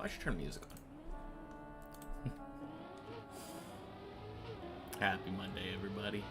I should turn music on. Happy Monday, everybody.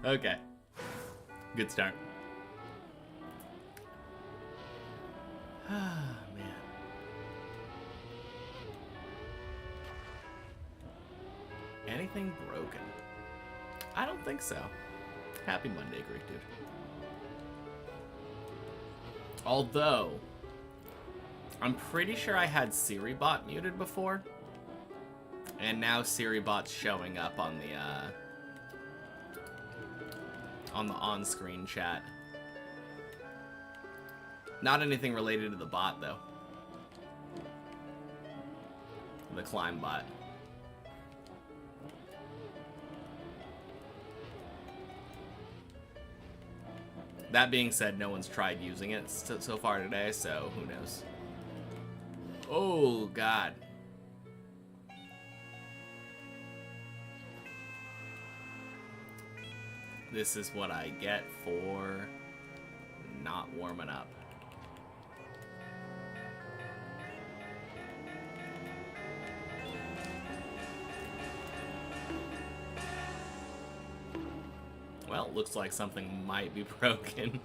Okay. Good start. Ah, man. Anything broken? I don't think so. Happy Monday, Greek dude. Although, I'm pretty sure I had SiriBot muted before. And now SiriBot's showing up on the on-screen chat. Not anything related to the bot, though. The climb bot. That being said, no one's tried using it so far today, so who knows. Oh, God. This is what I get for not warming up. Well, looks like something might be broken.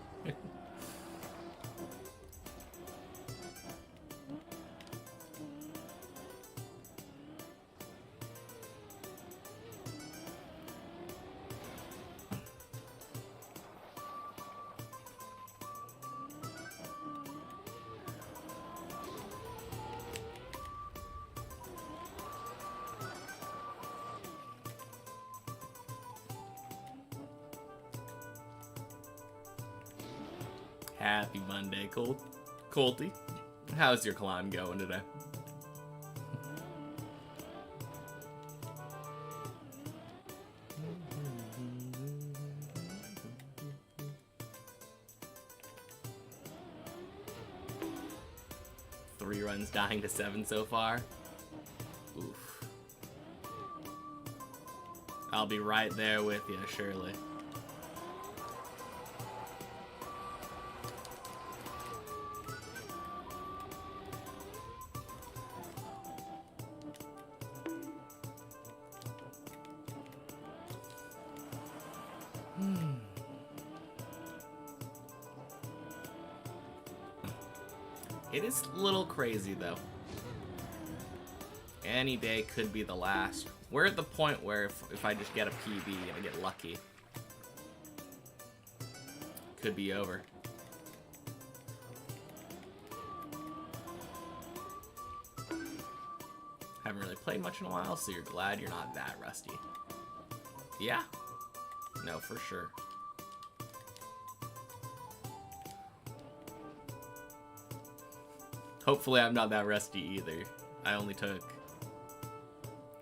'Day, Colty. How's your climb going today? Three runs dying to 7 so far. Oof. I'll be right there with you, surely. It is a little crazy, though. Any day could be the last. We're at the point where if I just get a PB and I get lucky, could be over. Haven't really played much in a while, so you're glad you're not that rusty. Yeah. No, for sure. Hopefully I'm not that rusty either. I only took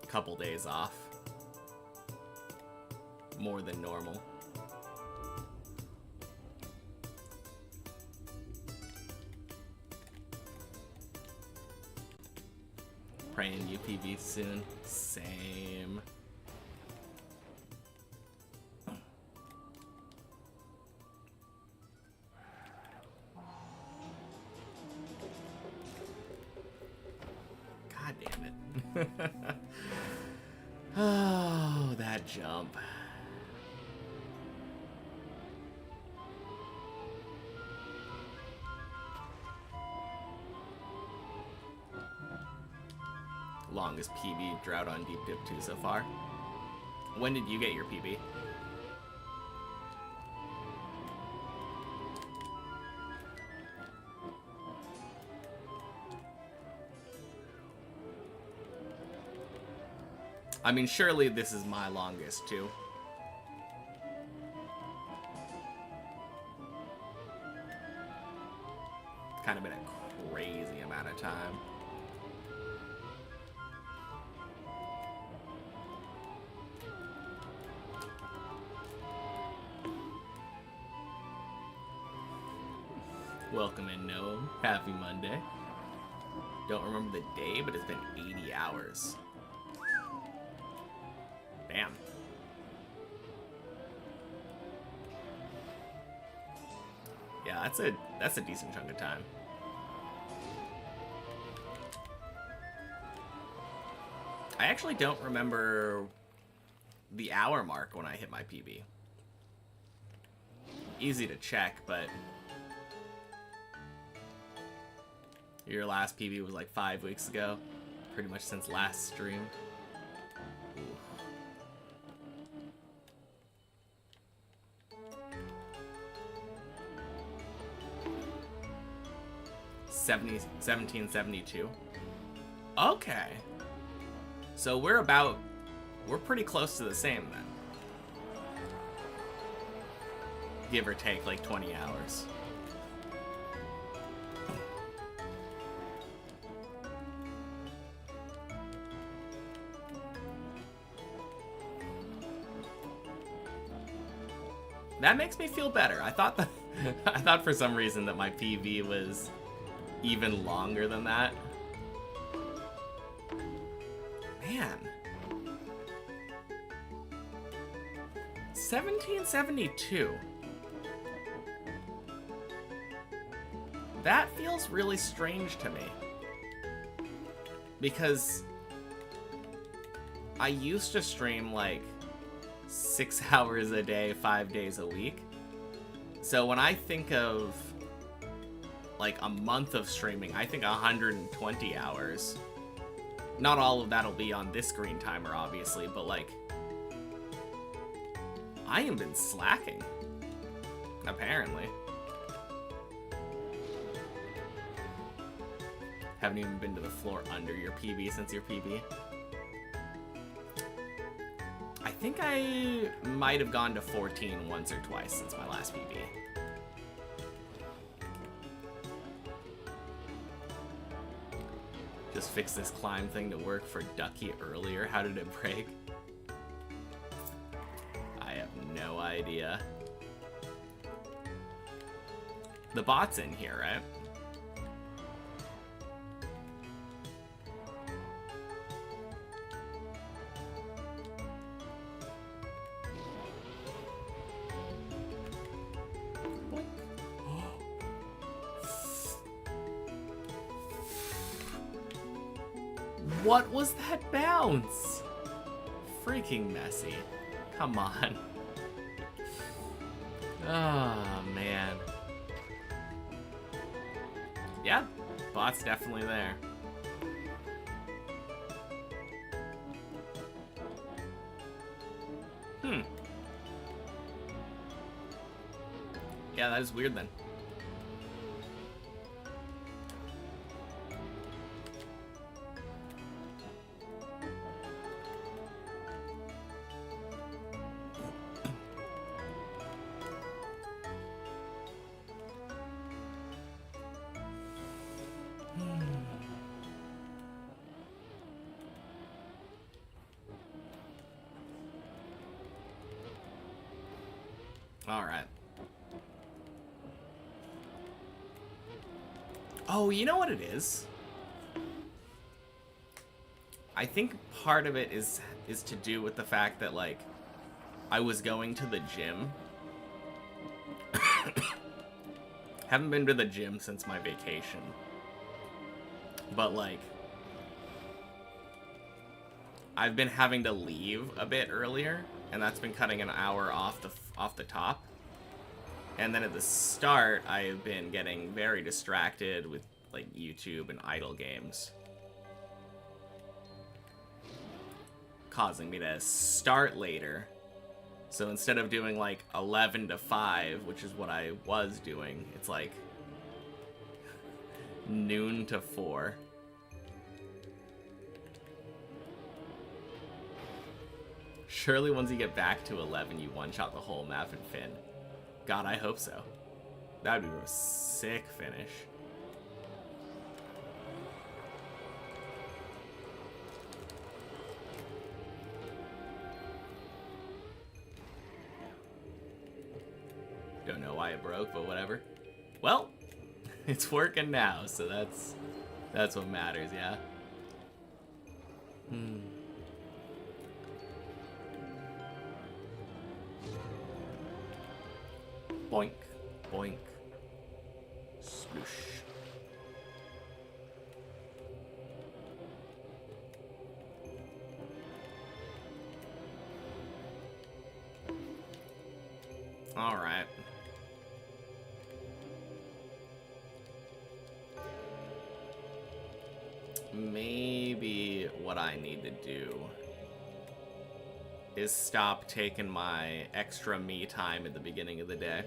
a couple days off. More than normal. Praying UPV soon. Same. Oh, that jump. Longest PB drought on Deep Dip 2 so far. When did you get your PB? I mean, surely this is my longest, too. Kind of been a crazy amount of time. Welcome in, Noob. Happy Monday. Don't remember the day, but it's been 80 hours. Damn. Yeah, that's a decent chunk of time. I actually don't remember the hour mark when I hit my PB. Easy to check, but your last PB was like 5 weeks ago. Pretty much since last stream. Ooh. 1772. Okay. So we're pretty close to the same then. Give or take like 20 hours. That makes me feel better. I thought for some reason that my PV was even longer than that. Man. 1772. That feels really strange to me. Because I used to stream like 6 hours a day, 5 days a week. So when I think of like a month of streaming, I think 120 hours. Not all of that'll be on this screen timer, obviously, but like I have been slacking, apparently. Haven't even been to the floor under your PB since your PB. I think I might have gone to 14 once or twice since my last PB. Just fix this climb thing to work for Ducky earlier. How did it break? I have no idea. The bot's in here, right? What was that bounce? Freaking messy. Come on. Oh, man. Yeah, bot's definitely there. Yeah, that is weird then. All right. Oh, you know what it is? I think part of it is to do with the fact that, like, I was going to the gym. Haven't been to the gym since my vacation. But, like, I've been having to leave a bit earlier, and that's been cutting an hour off the top. And then at the start, I've been getting very distracted with like YouTube and idle games, causing me to start later. So instead of doing like 11 to 5, which is what I was doing, it's like noon to 4. Surely once you get back to 11, you one-shot the whole map and fin. God, I hope so. That would be a sick finish. Don't know why it broke, but whatever. Well, it's working now, so that's what matters, yeah. Boink, boink, sploosh. All right. Maybe what I need to do is stop taking my extra me time at the beginning of the day.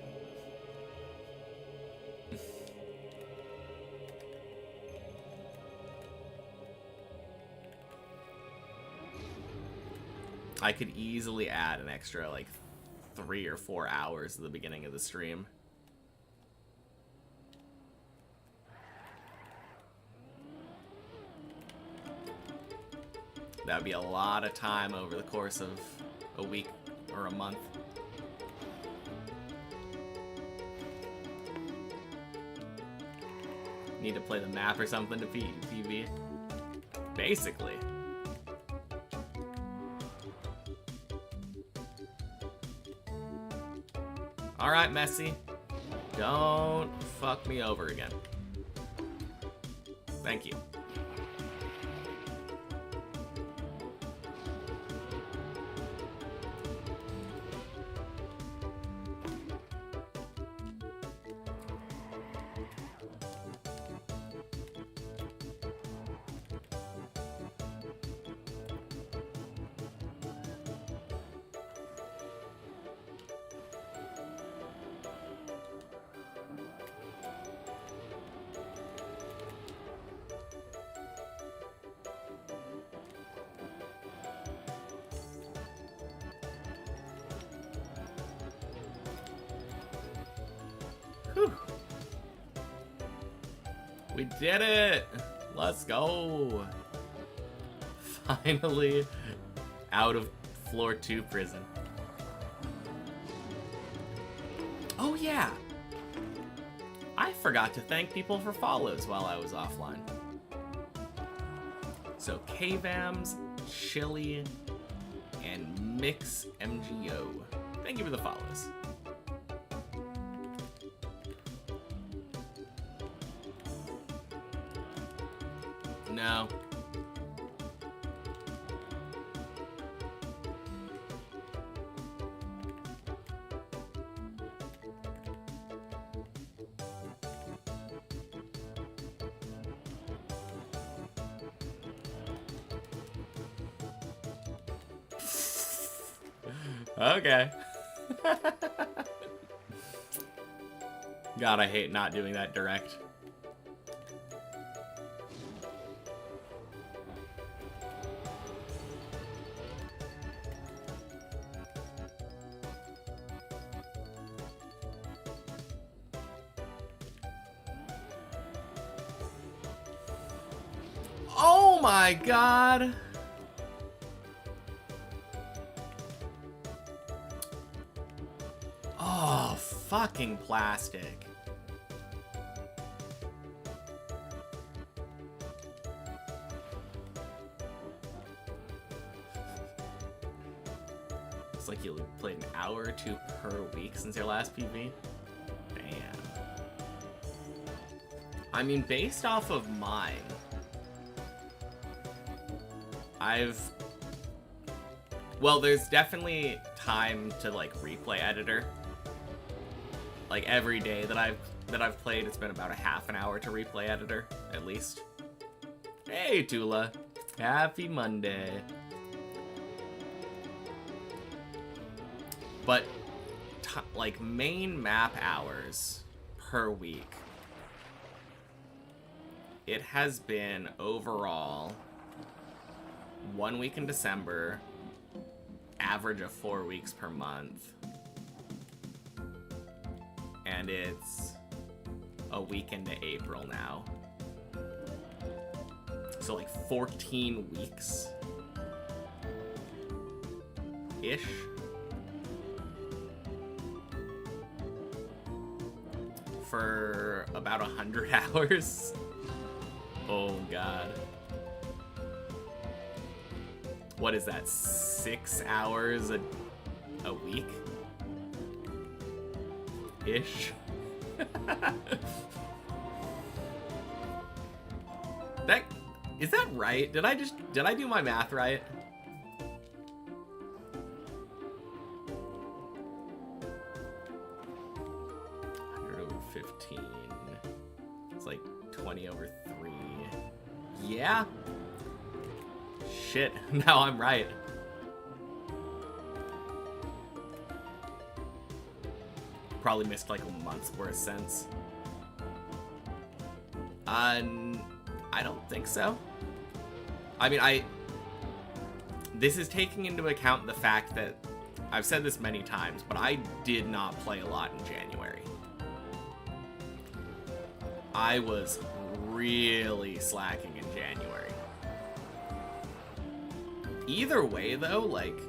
I could easily add an extra, like, 3 or 4 hours at the beginning of the stream. That would be a lot of time over the course of a week or a month. Need to play the map or something to PB. Basically. Alright, Messi. Don't fuck me over again. Thank you. Whew. We did it! Let's go! Finally out of floor 2 prison. Oh yeah! I forgot to thank people for follows while I was offline. So KVAMS, Chili, and Mix MGO. Thank you for the follows. No. Okay. God, I hate not doing that direct. Oh my God. Oh, fucking plastic. Looks like you played an hour or 2 per week since your last PV. Damn. I mean, based off of mine, well, there's definitely time to, like, replay editor. Like, every day that I've played, it's been about a half an hour to replay editor, at least. Hey, Tula. Happy Monday. But, like, main map hours per week, it has been overall 1 week in December, average of 4 weeks per month. And it's a week into April now. So like 14 weeks ish. For about 100 hours. Oh god. What is that? 6 hours a week? Ish. Is that right? Did I do my math right? It's like 20 over 3. Yeah? Shit, now I'm right. Probably missed like a month's worth since. I don't think so. I mean, this is taking into account the fact that I've said this many times, but I did not play a lot in January. I was really slacking in January. Either way, though, like,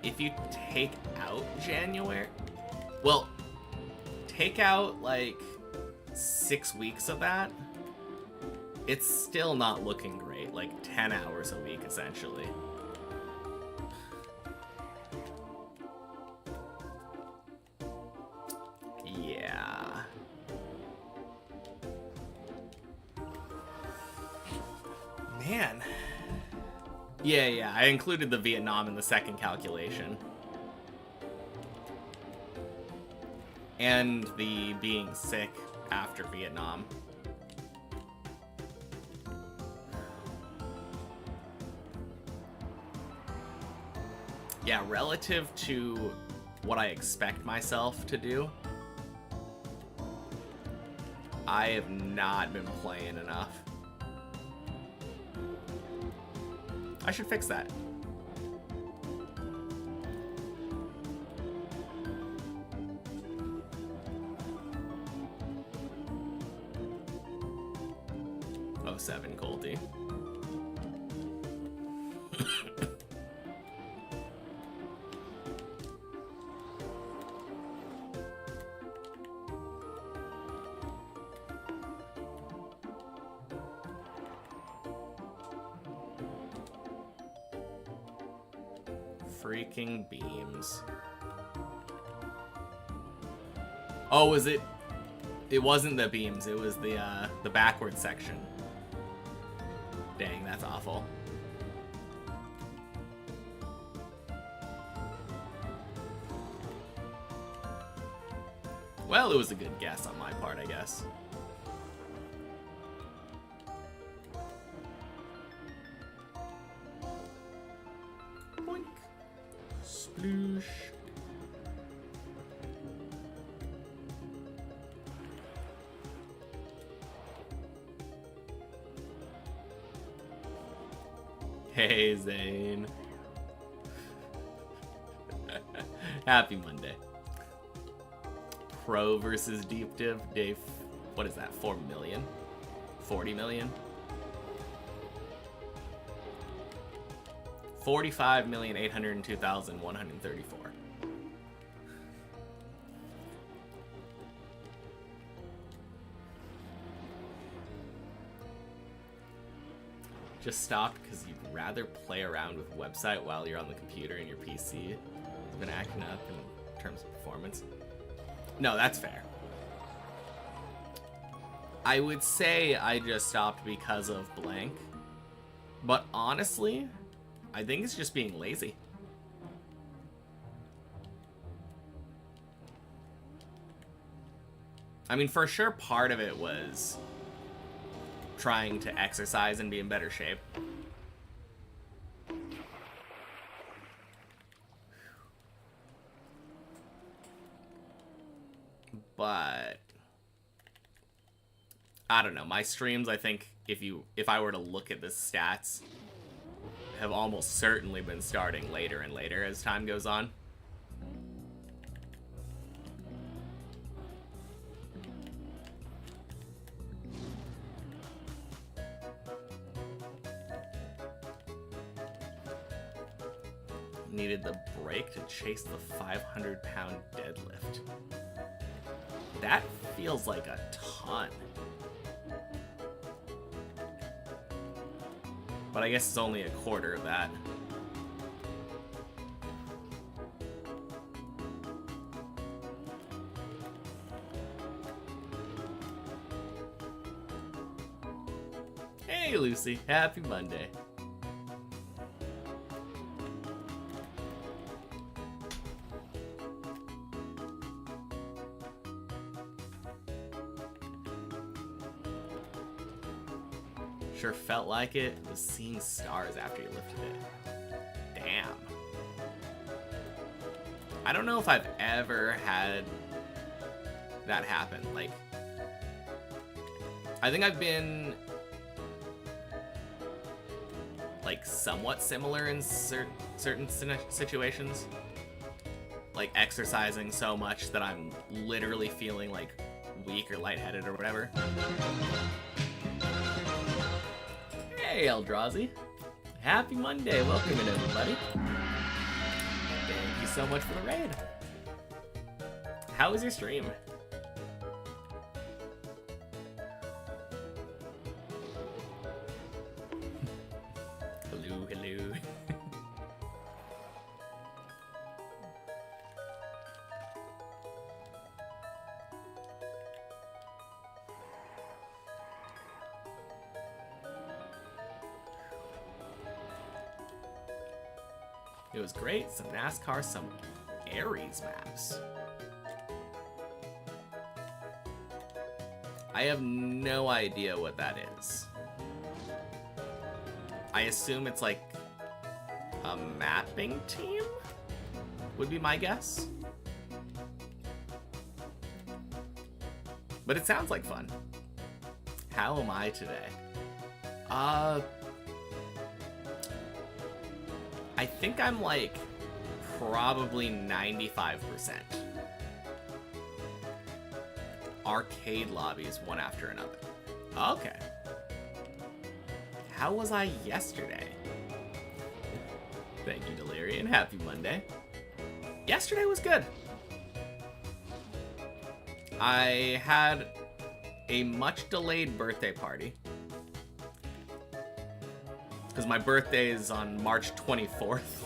if you take out January, well, take out, like, 6 weeks of that, it's still not looking great. Like, 10 hours a week, essentially. Yeah. Man. Yeah, I included the Vietnam in the second calculation. And the being sick after Vietnam. Yeah, relative to what I expect myself to do, I have not been playing enough. I should fix that. Oh, 7 Colty. Freaking beams. Oh, was it? It wasn't the beams. It was the backward section. Dang, that's awful. Well, it was a good guess on my part, I guess. Boink. Sploosh. Hey, Zane. Happy Monday. Pro versus Deep Div. Day, what is that, 4 million? 40 million? 45,802,134. Just stopped because you'd rather play around with website while you're on the computer and your PC. It's been acting up in terms of performance. No, that's fair. I would say I just stopped because of blank. But honestly, I think it's just being lazy. I mean, for sure, part of it was trying to exercise and be in better shape. But I don't know. My streams, I think if I were to look at the stats, have almost certainly been starting later and later as time goes on. Needed the break to chase the 500-pound deadlift. That feels like a ton. But I guess it's only a quarter of that. Hey, Lucy. Happy Monday. Sure felt like it. Was seeing stars after you lifted it. Damn. I don't know if I've ever had that happen. Like, I think I've been like somewhat similar in certain situations. Like exercising so much that I'm literally feeling like weak or lightheaded or whatever. Hey, Eldrazi. Happy Monday. Welcome in, everybody. Thank you so much for the raid. How was your stream? Hello, hello. It was great. Some NASCAR, some Ares maps. I have no idea what that is. I assume it's like a mapping team? Would be my guess. But it sounds like fun. How am I today? I think I'm like probably 95%. Arcade lobbies one after another. Okay. How was I yesterday? Thank you, Delirian. Happy Monday. Yesterday was good. I had a much delayed birthday party. Because my birthday is on March 24th.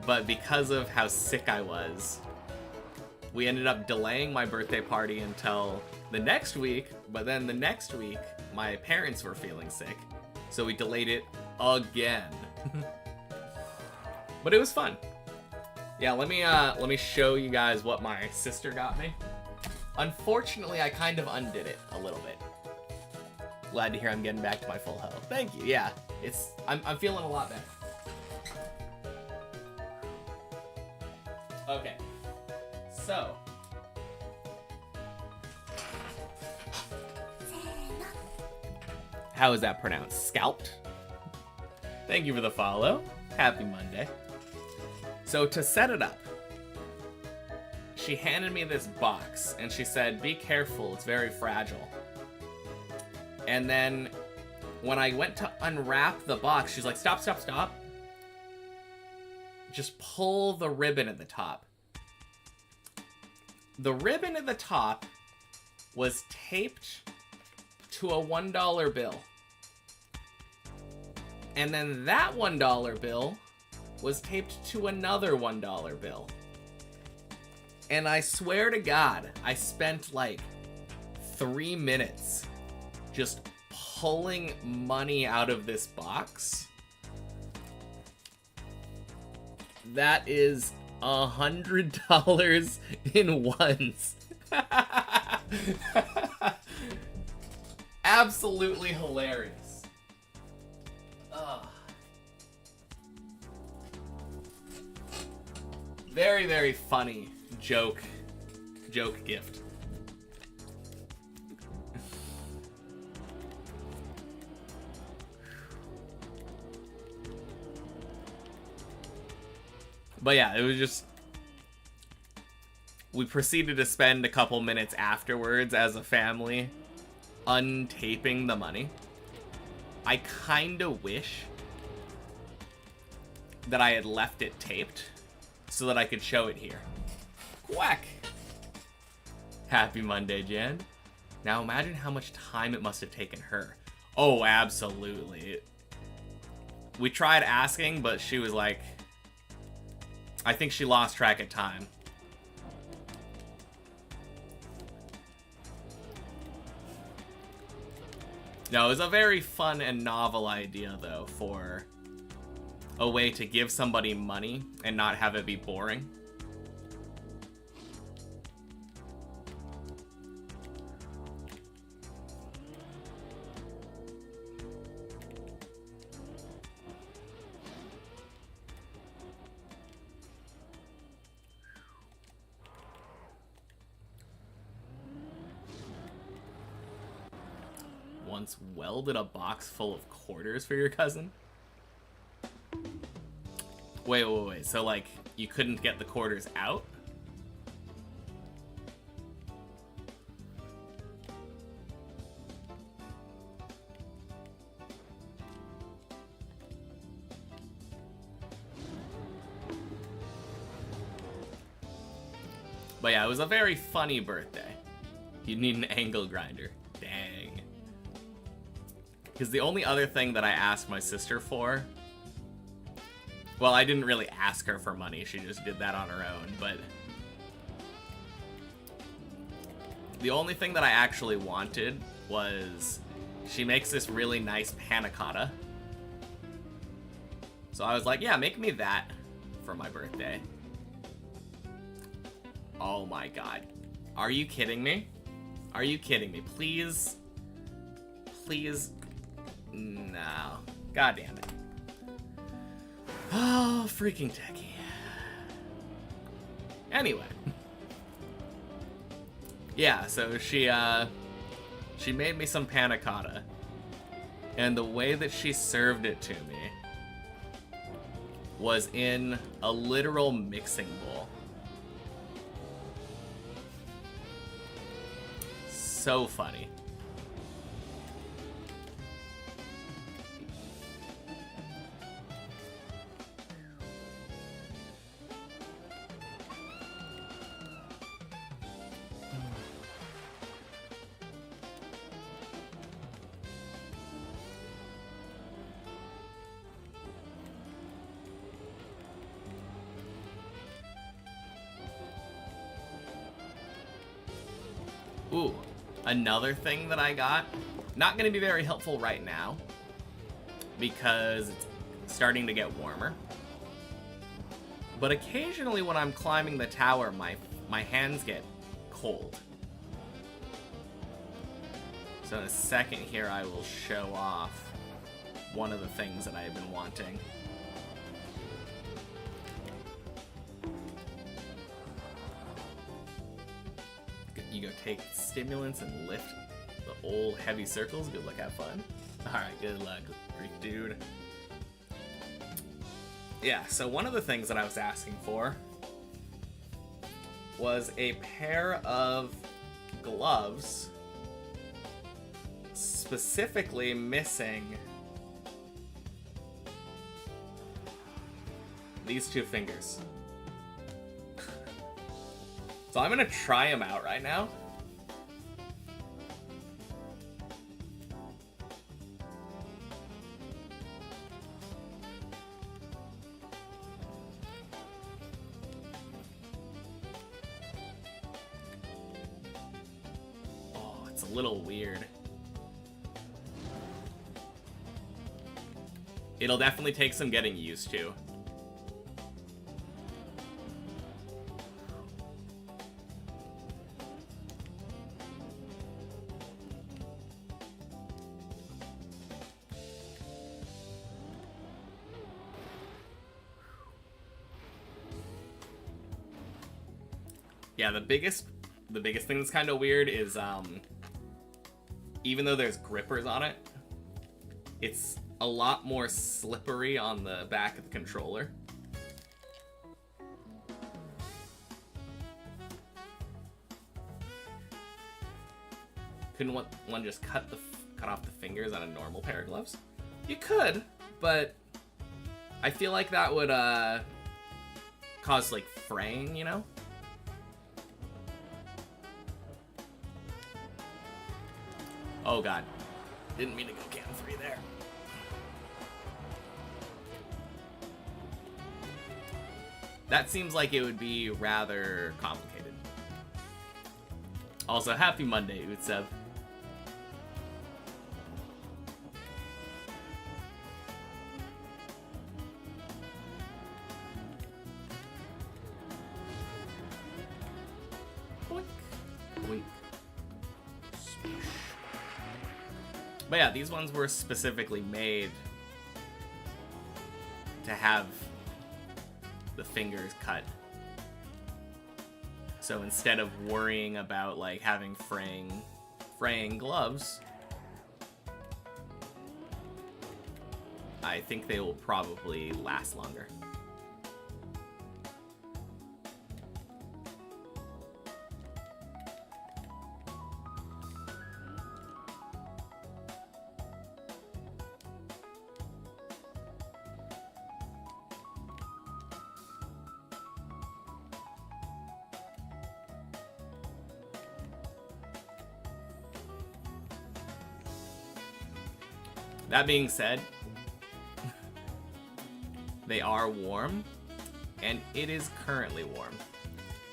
But because of how sick I was, we ended up delaying my birthday party until the next week. But then the next week, my parents were feeling sick. So we delayed it again. But it was fun. Yeah, let me show you guys what my sister got me. Unfortunately, I kind of undid it a little bit. Glad to hear I'm getting back to my full health. Thank you. Yeah, I'm feeling a lot better. Okay, so how is that pronounced? Scalped? Thank you for the follow. Happy Monday. So to set it up, she handed me this box and she said, "Be careful, it's very fragile." And then when I went to unwrap the box, she's like, "Stop, stop, stop. Just pull the ribbon at the top." The ribbon at the top was taped to a $1 bill. And then that $1 bill was taped to another $1 bill. And I swear to God, I spent like 3 minutes just pulling money out of this box. That is $100 in ones. Absolutely hilarious. Ugh. Very, very funny joke gift. But yeah, it was just... We proceeded to spend a couple minutes afterwards as a family untaping the money. I kinda wish that I had left it taped so that I could show it here. Quack! Happy Monday, Jan. Now imagine how much time it must have taken her. Oh, absolutely. We tried asking, but she was like... I think she lost track of time. No, it was a very fun and novel idea, though, for a way to give somebody money and not have it be boring. Once welded a box full of quarters for your cousin? Wait. So, like, you couldn't get the quarters out? But yeah, it was a very funny birthday. You'd need an angle grinder. Dang. Because the only other thing that I asked my sister for... Well, I didn't really ask her for money. She just did that on her own, but... The only thing that I actually wanted was... She makes this really nice panna cotta. So I was like, yeah, make me that for my birthday. Oh my god. Are you kidding me? Are you kidding me? Please? Please? No. God damn it. Oh, freaking techie. Anyway. Yeah, so she made me some panna cotta. And the way that she served it to me was in a literal mixing bowl. So funny. Ooh, another thing that I got, not going to be very helpful right now, because it's starting to get warmer. But occasionally when I'm climbing the tower, my hands get cold. So in a second here, I will show off one of the things that I've been wanting. You go take stimulants and lift the old heavy circles. Good luck, have fun. Alright, good luck, Greek dude. Yeah, so one of the things that I was asking for was a pair of gloves, specifically missing these two fingers. So I'm gonna try them out right now. Oh, it's a little weird. It'll definitely take some getting used to. Yeah, the biggest thing that's kind of weird is, even though there's grippers on it, it's a lot more slippery on the back of the controller. Couldn't one just cut off the fingers on a normal pair of gloves? You could, but I feel like that would cause like fraying, you know? Oh god. Didn't mean to go cam 3 there. That seems like it would be rather complicated. Also, happy Monday, Utsev. Boink, boink. But yeah, these ones were specifically made to have the fingers cut. So instead of worrying about like having fraying gloves, I think they will probably last longer. That being said, they are warm, and it is currently warm.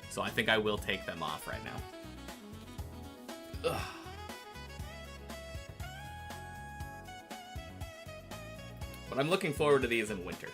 So I think I will take them off right now. Ugh. But I'm looking forward to these in winter.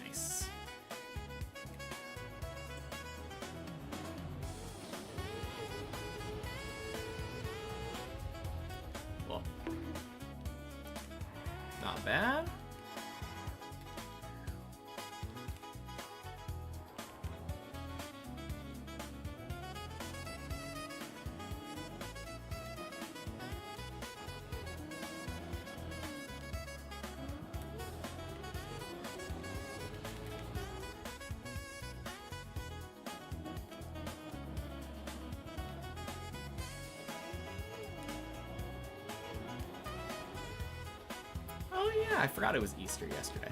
Nice. Well, not bad. Oh yeah, I forgot it was Easter yesterday.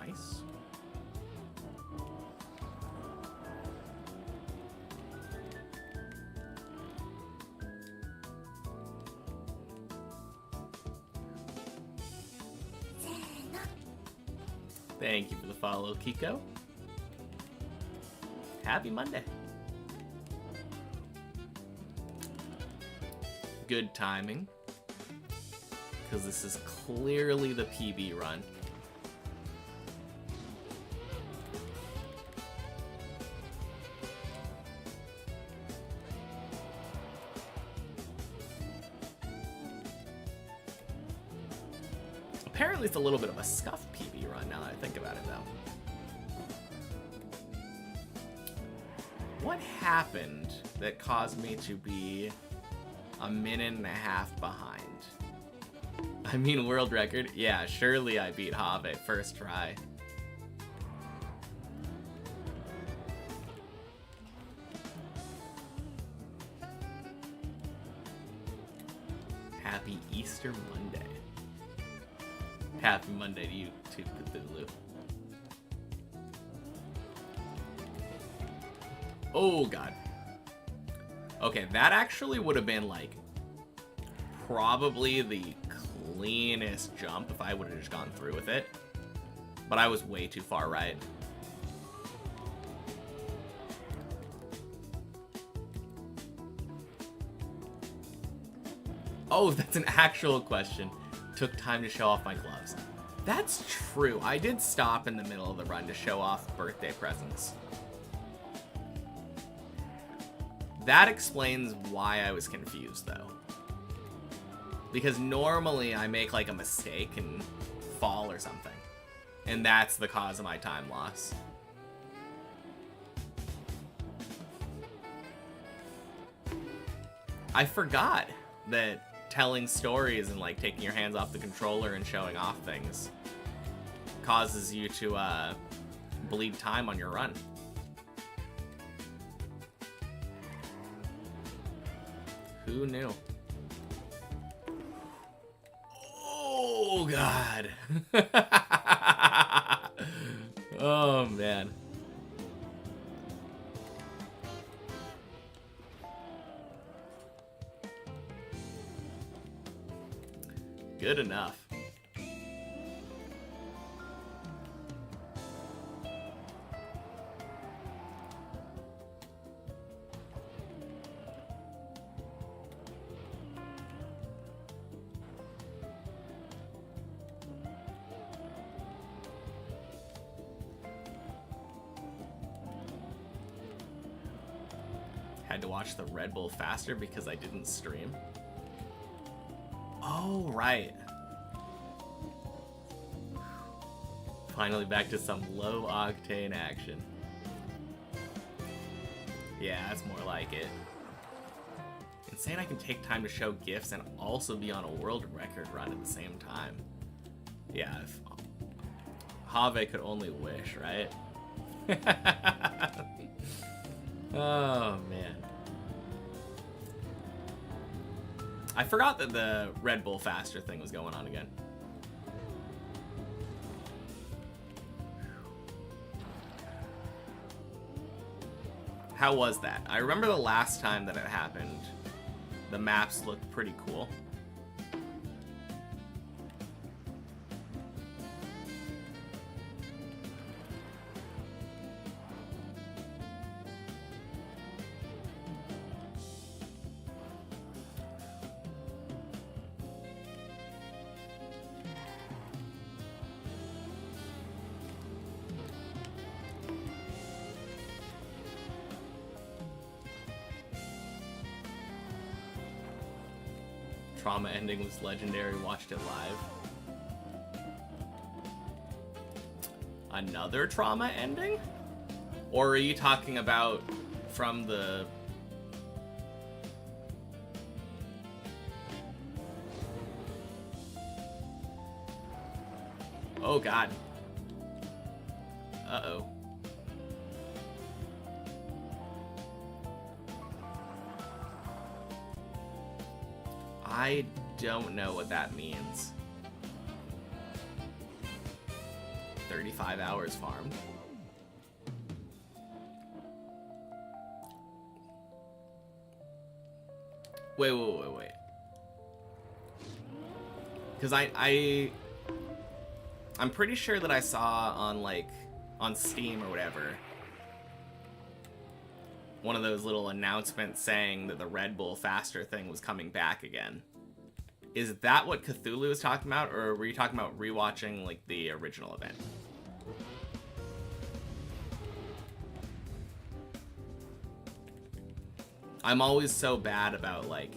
Nice. Thank you for the follow, Kiko. Happy Monday. Good timing, because this is clearly the PB run. Apparently it's a little bit of a scuff PB run now that I think about it, though. What happened that caused me to be a minute and a half behind? I mean, world record? Yeah, surely I beat Have first try. Happy Easter Monday. Happy Monday to you too, Cthulhu. Oh, God. Okay, that actually would have been, like, probably the cleanest jump if I would have just gone through with it. But I was way too far right. Oh, that's an actual question. Took time to show off my gloves. That's true. I did stop in the middle of the run to show off birthday presents. That explains why I was confused, though. Because normally I make, like, a mistake and fall or something. And that's the cause of my time loss. I forgot that telling stories and, like, taking your hands off the controller and showing off things causes you to bleed time on your run. Who knew? Oh, God. Oh, man. Good enough. Had to watch the Red Bull faster because I didn't stream. Oh, right. Finally back to some low-octane action. Yeah, that's more like it. Insane I can take time to show gifts and also be on a world record run at the same time. Yeah, if Have could only wish, right? Oh, man. I forgot that the Red Bull faster thing was going on again. How was that? I remember the last time that it happened, the maps looked pretty cool. Trauma ending was legendary, watched it live. Another trauma ending? Or are you talking about from the... Oh, God. Uh-oh. I don't know what that means. 35 hours farmed. Wait. Because I'm pretty sure that I saw on, like, on Steam or whatever, one of those little announcements saying that the Red Bull faster thing was coming back again. Is that what Cthulhu was talking about, or were you talking about rewatching, like, the original event? I'm always so bad about, like,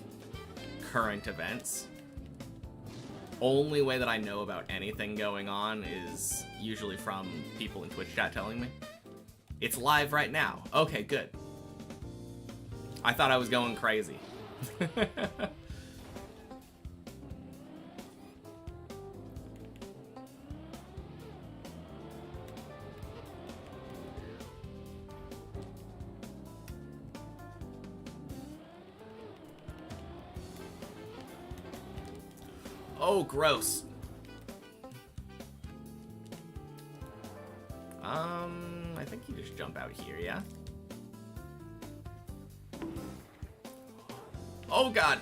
current events. only way that I know about anything going on is usually from people in Twitch chat telling me. It's live right now. Okay, good. I thought I was going crazy. Oh, gross. I think you just jump out here, yeah? Oh, God.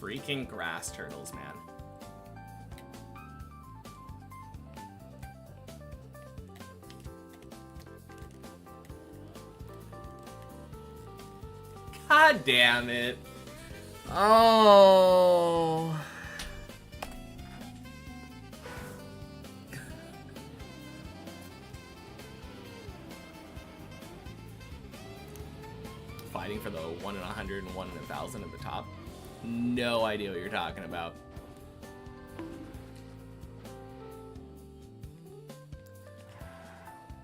Freaking grass turtles, man. God damn it. Oh. Fighting for the 1 in 100 and 1 in 1,000 at the top. No idea what you're talking about.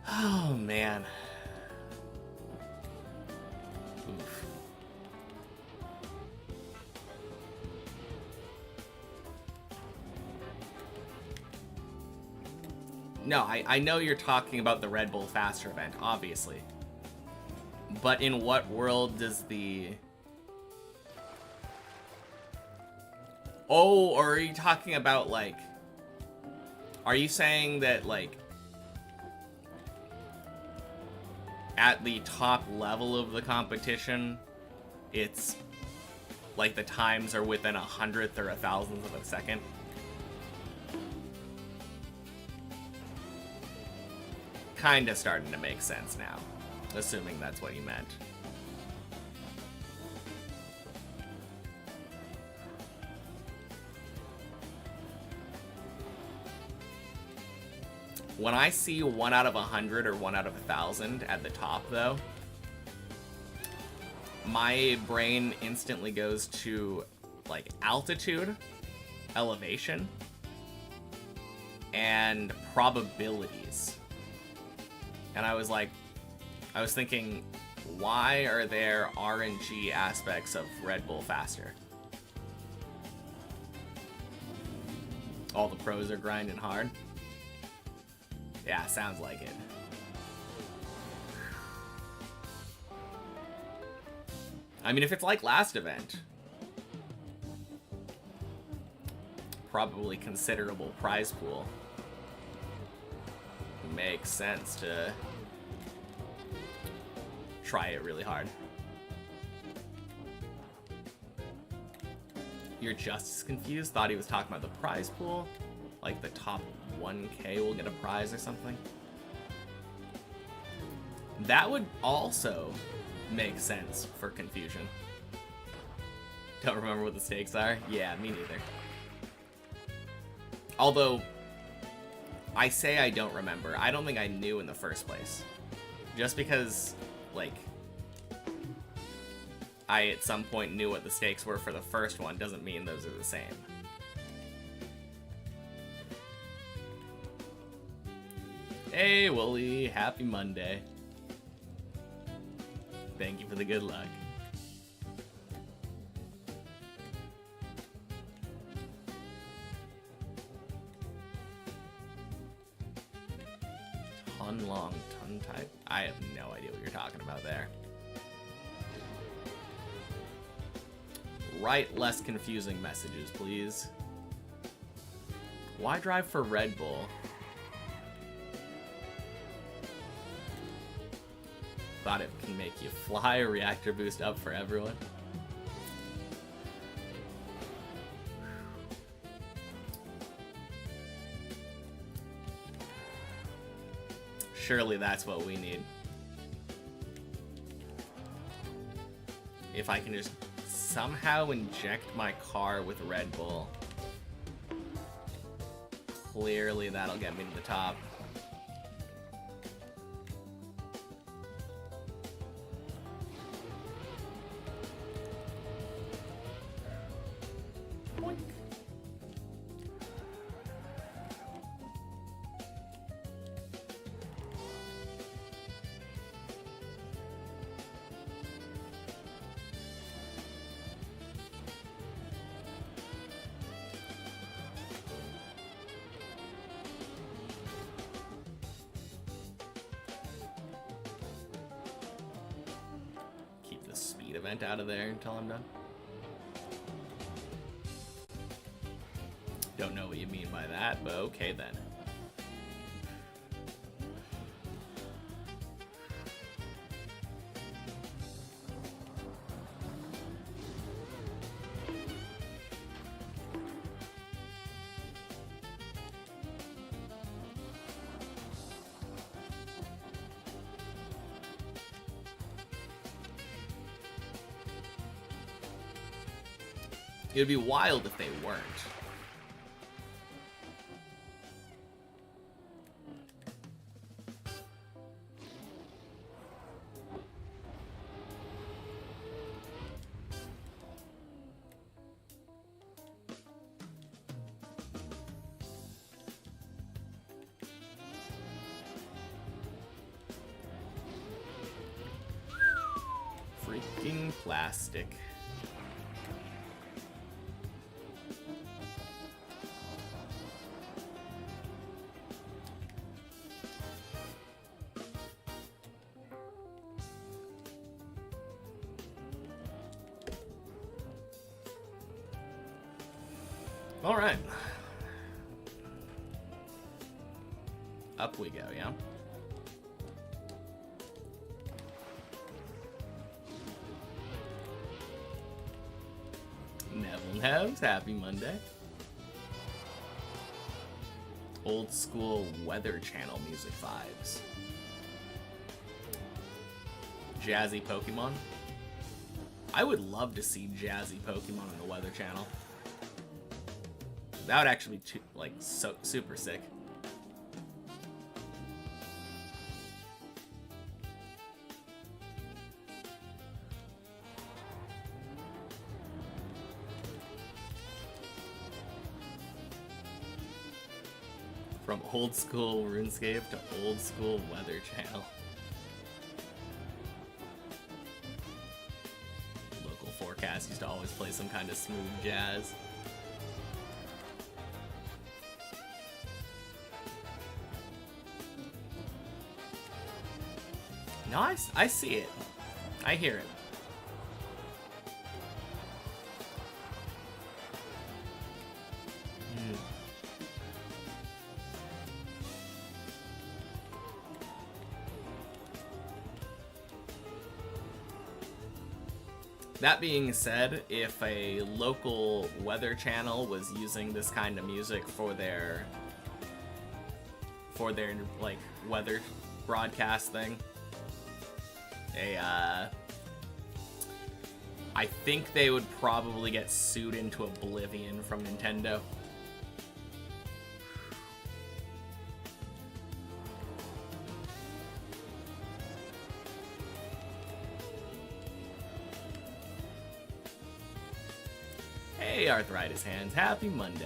Oh, man. Oof. No, I know you're talking about the Red Bull Faster event, obviously. But in what world does the... Oh, or are you talking about, like... Are you saying that, like... At the top level of the competition, it's... Like, the times are within 100th or 1,000th of a second? Kinda starting to make sense now. Assuming that's what you meant. When I see 1 out of 100 or 1 out of 1,000 at the top, though, my brain instantly goes to, like, altitude, elevation, and probabilities. And I was thinking, why are there RNG aspects of Red Bull Faster? All the pros are grinding hard. Yeah, sounds like it. I mean, if it's like last event, probably considerable prize pool. Makes sense to try it really hard. You're just as confused? Thought he was talking about the prize pool? Like the top 1K will get a prize or something? That would also make sense for confusion. Don't remember what the stakes are? Yeah, me neither. Although, I say I don't remember. I don't think I knew in the first place. Just because, like, I at some point knew what the stakes were for the first one doesn't mean those are the same. Hey, Wooly. Happy Monday. Thank you for the good luck. Ton long, ton type. I have no idea what you're talking about there. Write less confusing messages, please. Why drive for Red Bull? Thought it can make you fly. A reactor boost up for everyone. Surely that's what we need. If I can just somehow inject my car with Red Bull, clearly that'll get me to the top. Boink. Event out of there until I'm done. Don't know what you mean by that, but okay then. It would be wild if they weren't. Freaking plastic. All right. Up we go, yeah? Neville Nevs, happy Monday. Old school Weather Channel music vibes. Jazzy Pokemon. I would love to see jazzy Pokemon on the Weather Channel. That would actually be so super sick. From old school RuneScape to old school Weather Channel. Local forecast used to always play some kind of smooth jazz. No, I see it. I hear it. That being said, if a local weather channel was using this kind of music for their like weather broadcast thing, I think they would probably get sued into oblivion from Nintendo. Hey, Arthritis Hands, happy Monday.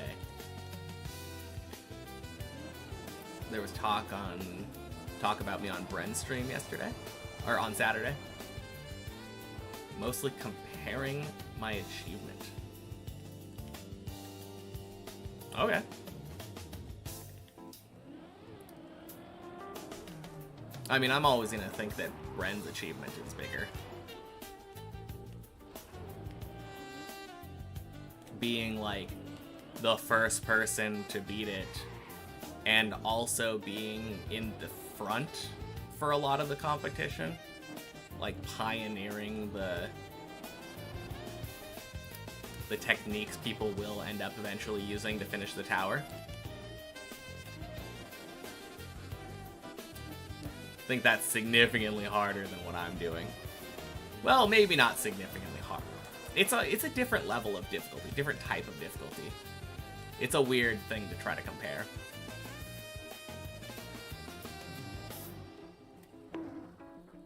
There was talk about me on Bren's stream yesterday, or on Saturday. Mostly comparing my achievement. Okay. I mean, I'm always gonna think that Bren's achievement is bigger. Being like the first person to beat it, and also being in the front for a lot of the competition, like pioneering the techniques people will end up eventually using to finish the tower. I think that's significantly harder than what I'm doing. Well, maybe not significantly harder. It's a different level of difficulty, different type of difficulty. It's a weird thing to try to compare.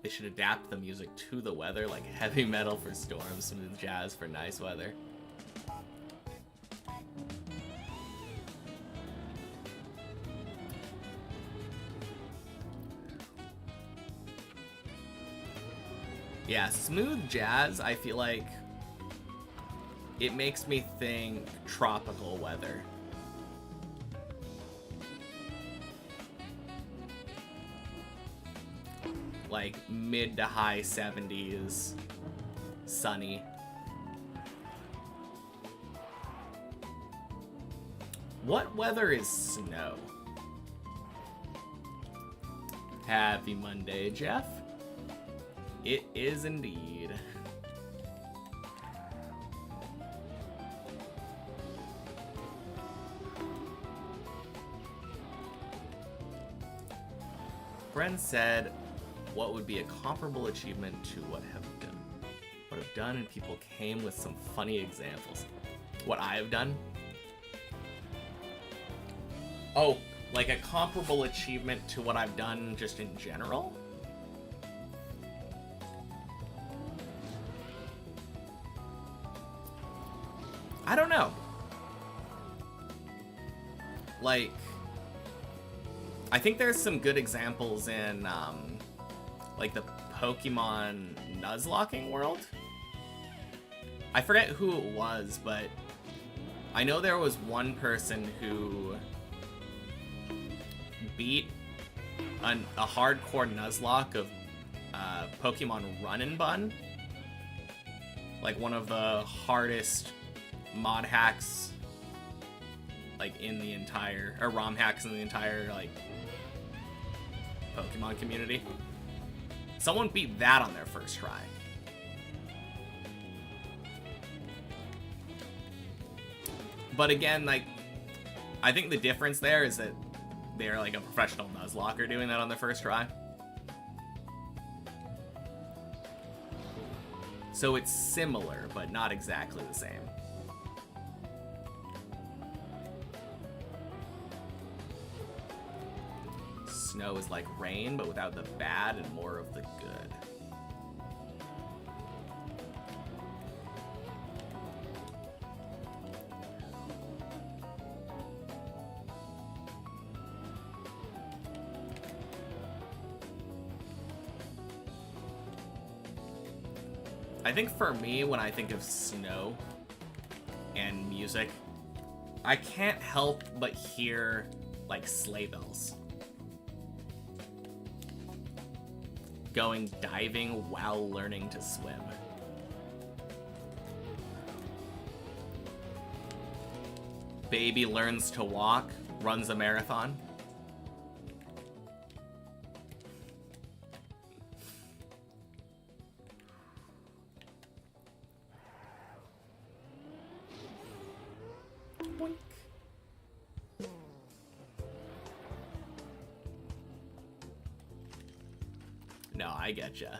They should adapt the music to the weather, like heavy metal for storms, smooth jazz for nice weather. Yeah, smooth jazz, I feel like it makes me think tropical weather. Like mid to high 70s, sunny. What weather is snow? Happy Monday, Jeff. It is indeed. Bren said, what would be a comparable achievement to what have done, and people came with some funny examples. What I have done? Oh, like a comparable achievement to what I've done just in general? I don't know. Like, I think there's some good examples in, like, the Pokemon Nuzlocking world. I forget who it was, but I know there was one person who beat a hardcore Nuzlocke of Pokemon Run and Bun. Like, one of the hardest mod hacks, like, in the entire, or ROM hacks in the entire, like, Pokemon community. Someone beat that on their first try. But again, like, I think the difference there is that they're like a professional Nuzlocker doing that on their first try. So it's similar, but not exactly the same. Snow is like rain, but without the bad and more of the good. I think for me, when I think of snow and music, I can't help but hear, like, sleigh bells. Going diving while learning to swim. Baby learns to walk, runs a marathon. Boink. No, I getcha.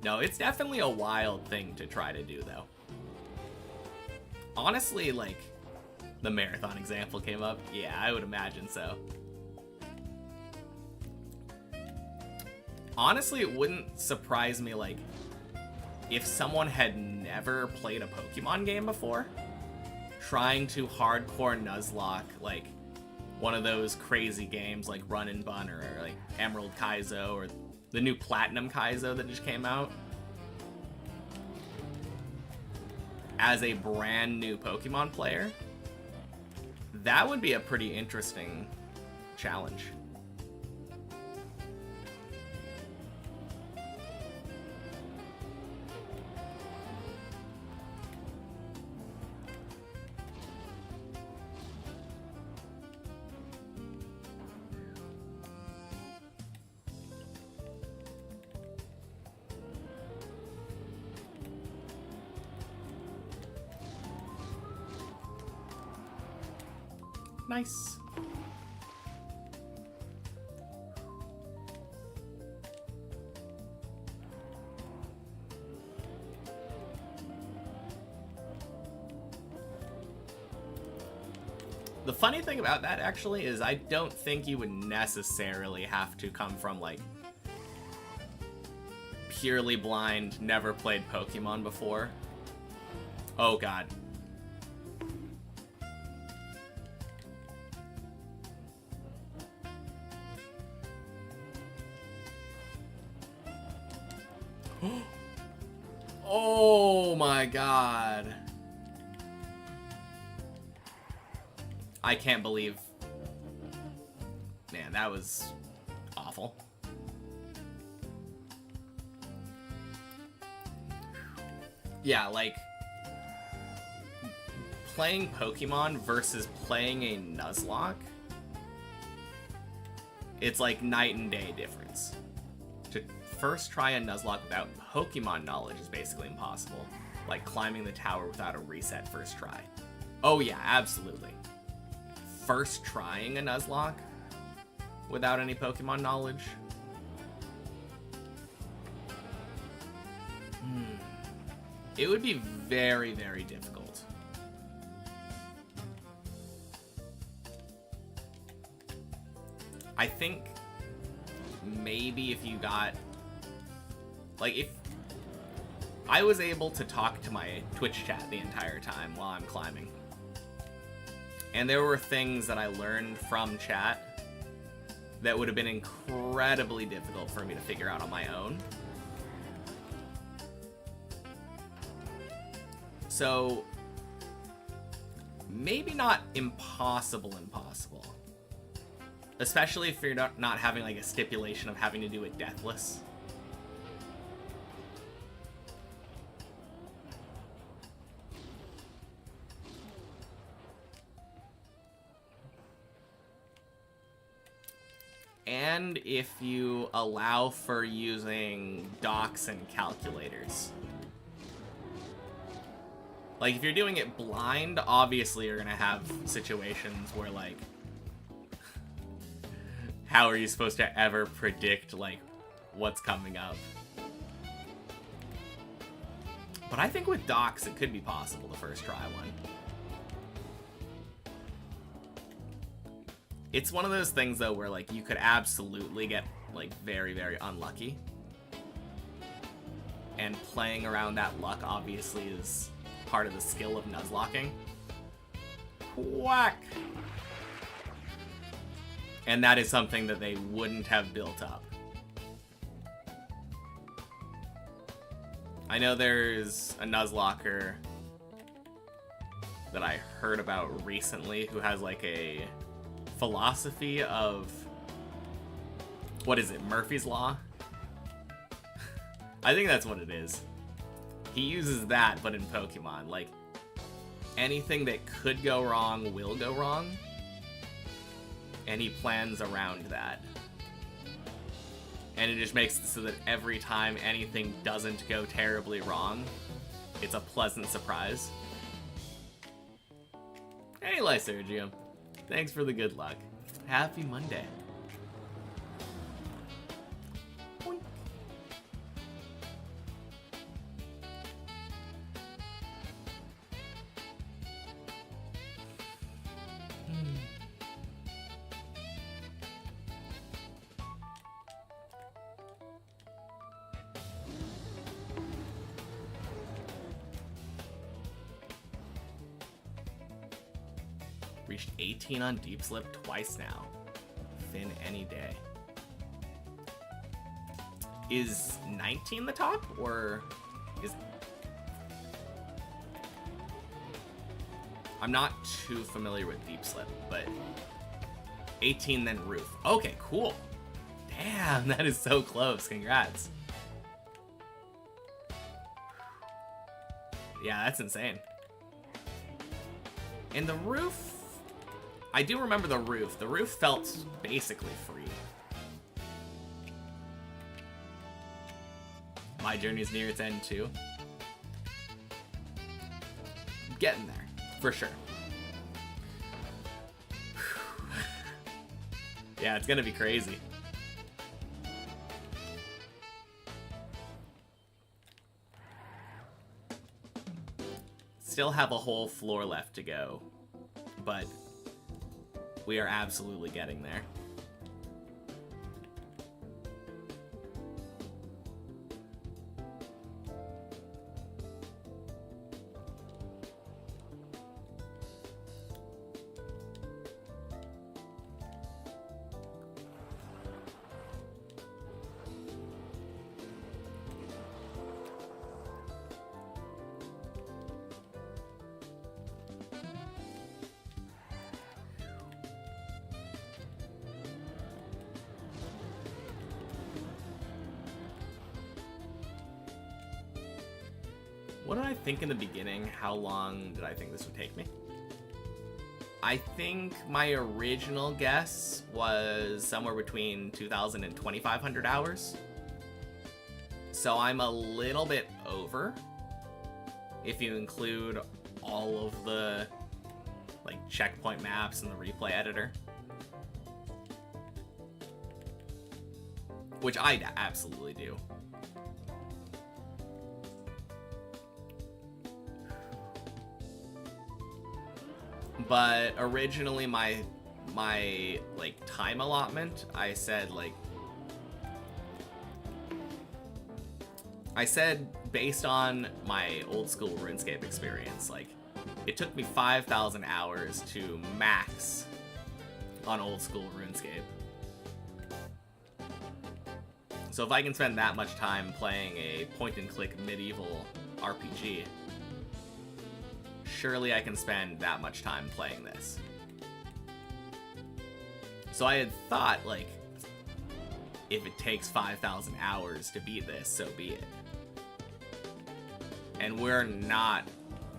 No, it's definitely a wild thing to try to do, though. Honestly, like, the marathon example came up. Yeah, I would imagine so. Honestly, it wouldn't surprise me, like, if someone had never played a Pokemon game before, trying to hardcore Nuzlocke, like, one of those crazy games like Run and Bun or like Emerald Kaizo or the new Platinum Kaizo that just came out, as a brand new Pokemon player, that would be a pretty interesting challenge. Nice. The funny thing about that, actually, is I don't think you would necessarily have to come from, like, purely blind, never played Pokemon before. Oh, God. Oh, my God. I can't believe... Man, that was awful. Yeah, like... playing Pokemon versus playing a Nuzlocke... It's like night and day difference. To first try a Nuzlocke without Pokemon knowledge is basically impossible. Like climbing the tower without a reset first try. Oh yeah, absolutely. First trying a Nuzlocke without any Pokemon knowledge. It would be very, very difficult. I think maybe if you got... Like, if I was able to talk to my Twitch chat the entire time while I'm climbing, and there were things that I learned from chat that would have been incredibly difficult for me to figure out on my own. So, maybe not impossible. Especially if you're not having like a stipulation of having to do it deathless. And if you allow for using docs and calculators. Like, if you're doing it blind, obviously you're gonna have situations where, like, how are you supposed to ever predict, like, what's coming up? But I think with docs, it could be possible to first try one. It's one of those things, though, where, like, you could absolutely get, like, very, very unlucky. And playing around that luck, obviously, is part of the skill of Nuzlocking. Whack! And that is something that they wouldn't have built up. I know there's a Nuzlocker that I heard about recently who has, like, a philosophy of... What is it? Murphy's Law? I think that's what it is. He uses that, but in Pokemon. Like, anything that could go wrong will go wrong. And he plans around that. And it just makes it so that every time anything doesn't go terribly wrong, it's a pleasant surprise. Hey, Lysergium. Thanks for the good luck. Happy Monday. Boink. Reached 18 on Deep Slip twice now. Finn any day. Is 19 the top, or is... I'm not too familiar with Deep Slip, but 18 then Roof. Okay, cool. Damn, that is so close. Congrats. Yeah, that's insane. And the Roof... I do remember the Roof. The Roof felt basically free. My journey's near its end, too. Getting there, for sure. Yeah, it's gonna be crazy. Still have a whole floor left to go, but we are absolutely getting there. What did I think in the beginning? How long did I think this would take me? I think my original guess was somewhere between 2,000 and 2,500 hours. So I'm a little bit over, if you include all of the like checkpoint maps and the replay editor. Which I absolutely do. But originally my like time allotment, I said based on my old school RuneScape experience, like it took me 5,000 hours to max on old school RuneScape. So if I can spend that much time playing a point and click medieval RPG, surely I can spend that much time playing this. So I had thought, like, if it takes 5,000 hours to beat this, so be it. And we're not,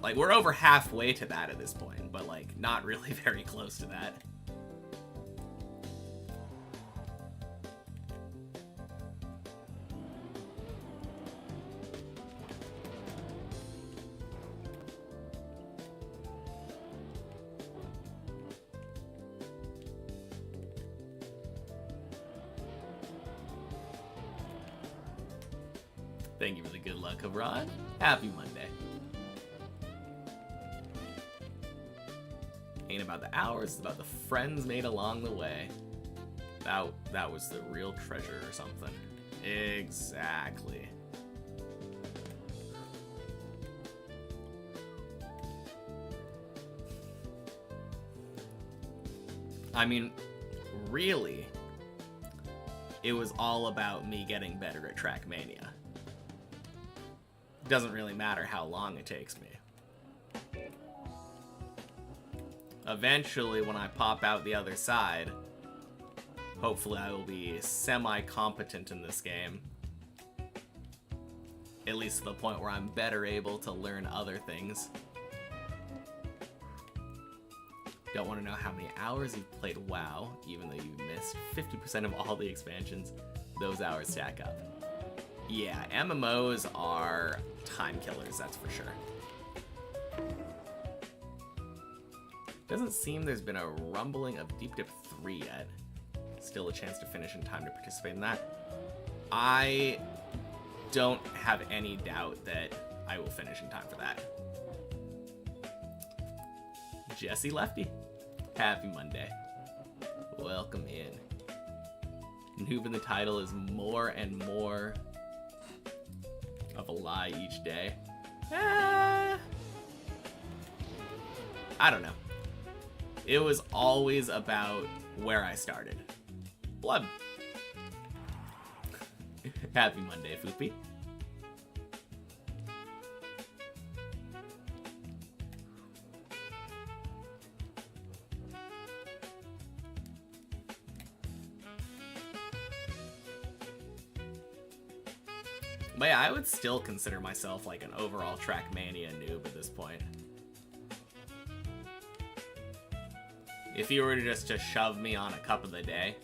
like, we're over halfway to that at this point, but, like, not really very close to that. Thank you for the good luck, Abroad. Happy Monday. Ain't about the hours, it's about the friends made along the way. That was the real treasure or something. Exactly. I mean, really, it was all about me getting better at Trackmania. Doesn't really matter how long it takes me. Eventually, when I pop out the other side, hopefully I will be semi-competent in this game. At least to the point where I'm better able to learn other things. Don't want to know how many hours you've played WoW, even though you missed 50% of all the expansions. Those hours stack up. Yeah, MMOs are time killers, that's for sure. Doesn't seem there's been a rumbling of Deep Dip 3 yet. Still a chance to finish in time to participate in that. I don't have any doubt that I will finish in time for that. Jesse Lefty, happy Monday. Welcome in. Noob in the title is more and more of a lie each day. I don't know. It was always about where I started. Blood. Happy Monday, Foopy. But yeah, I would still consider myself like an overall Trackmania noob at this point. If you were to just to shove me on a cup of the day,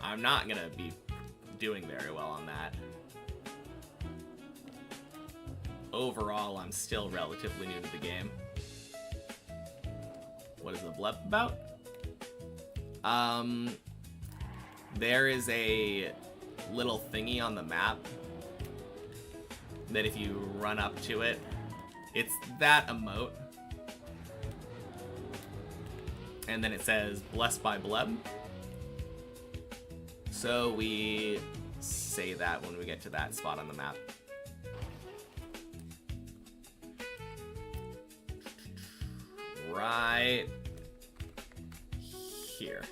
I'm not gonna be doing very well on that. Overall, I'm still relatively new to the game. What is the blep about? There is a little thingy on the map that if you run up to it, it's that emote. And then it says, blessed by Bleb. So we say that when we get to that spot on the map. Right here.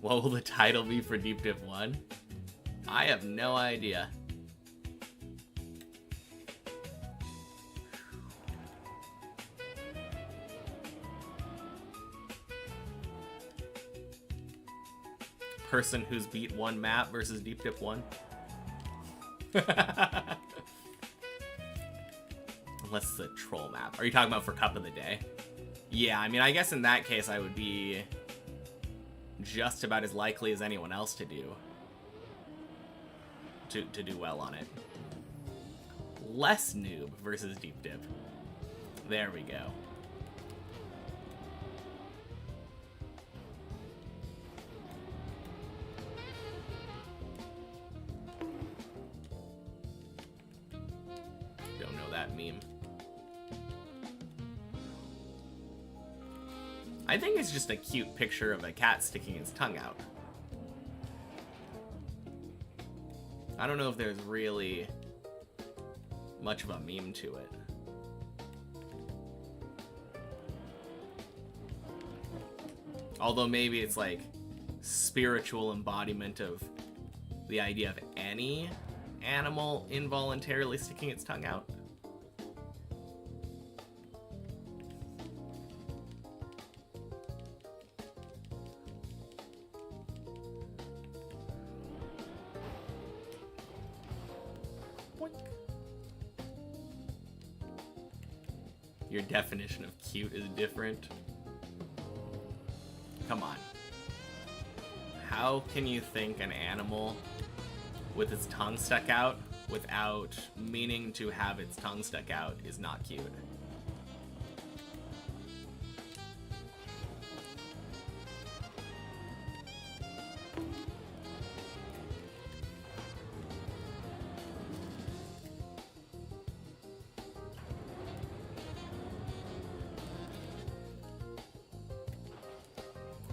What will the title be for Deep Dip 1? I have no idea. Person who's beat one map versus Deep Dip 1. Unless it's a troll map. Are you talking about for Cup of the Day? Yeah, I mean, I guess in that case I would be just about as likely as anyone else to do well on it. Less Noob versus Deep Dip. There we go. Don't know that meme. I think it's just a cute picture of a cat sticking its tongue out. I don't know if there's really much of a meme to it. Although maybe it's like spiritual embodiment of the idea of any animal involuntarily sticking its tongue out. Your definition of cute is different. Come on. How can you think an animal with its tongue stuck out without meaning to have its tongue stuck out is not cute?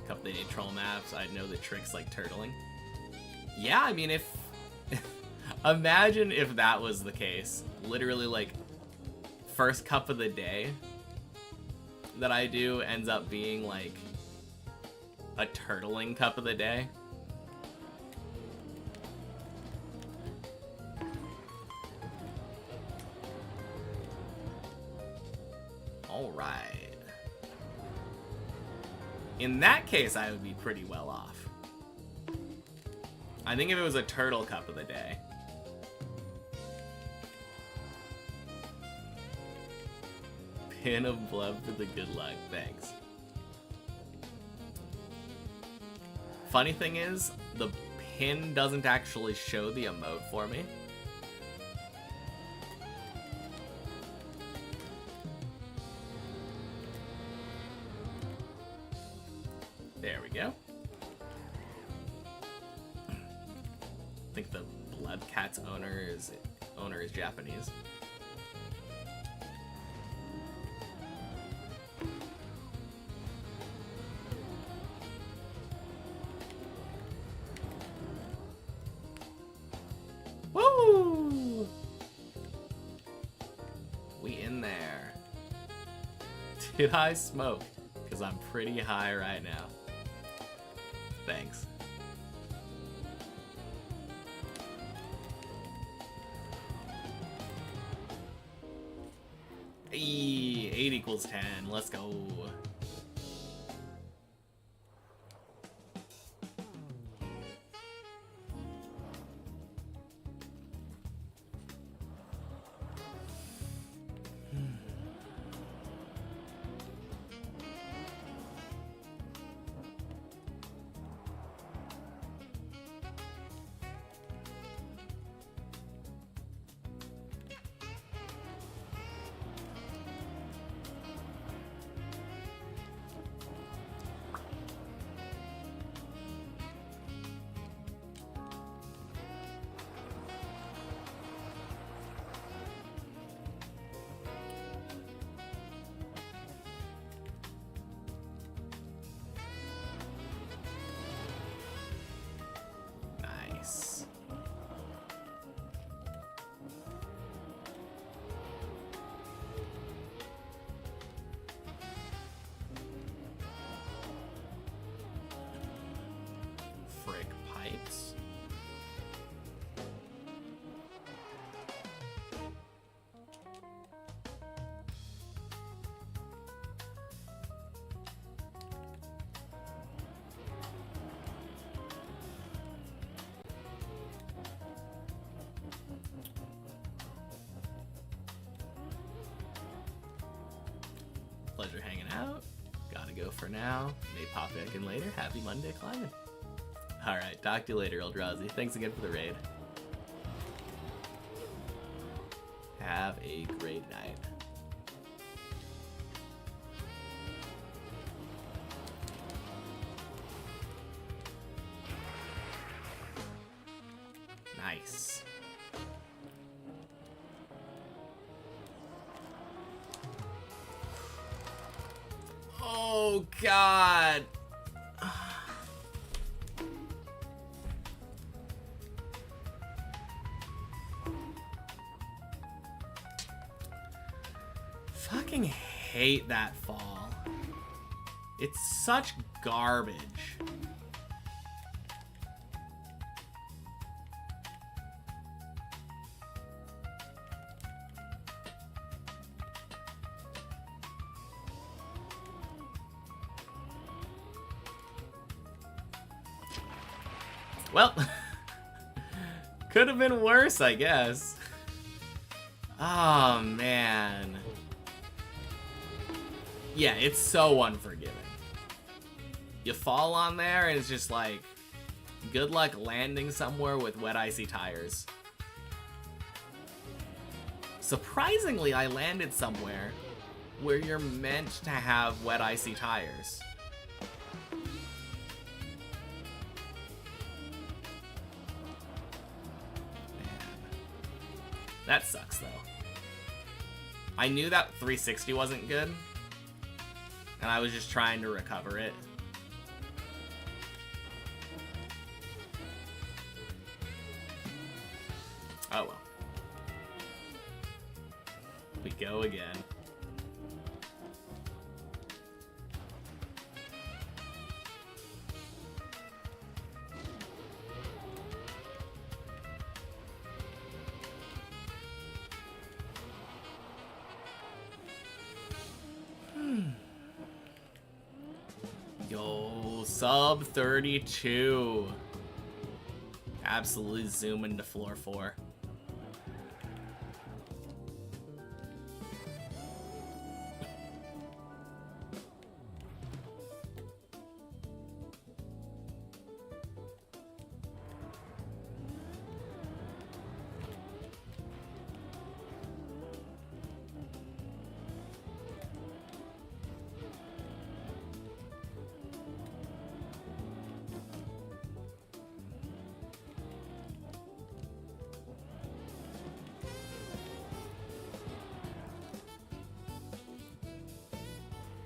Couple of troll maps, I'd know the tricks like turtling. Yeah, I mean, if imagine if that was the case. Literally, like, first cup of the day that I do ends up being like a turtling cup of the day. All right. In that case, I would be pretty well off. I think if it was a turtle cup of the day. Pin of Blub for the good luck, thanks. Funny thing is, the pin doesn't actually show the emote for me. There we go. I think the Blood Cat's owner is Japanese. Woo! We in there. Did I smoke? Because I'm pretty high right now. Thanks. Hey, 8 equals 10. Let's go. right. Pleasure hanging out. Gotta go for now. May pop back in later. Happy Monday climbing. Alright, talk to you later, Eldrazi. Thanks again for the raid. Have a great night. Nice. Oh, God. Fucking hate that fall. It's such garbage. Well, could have been worse, I guess. Oh, man. Yeah, it's so unforgiving. You fall on there and it's just like, good luck landing somewhere with wet, icy tires. Surprisingly, I landed somewhere where you're meant to have wet, icy tires. That sucks, though. I knew that 360 wasn't good, and I was just trying to recover it. Oh well. We go again. Yo, sub 32. Absolutely zoom into floor 4.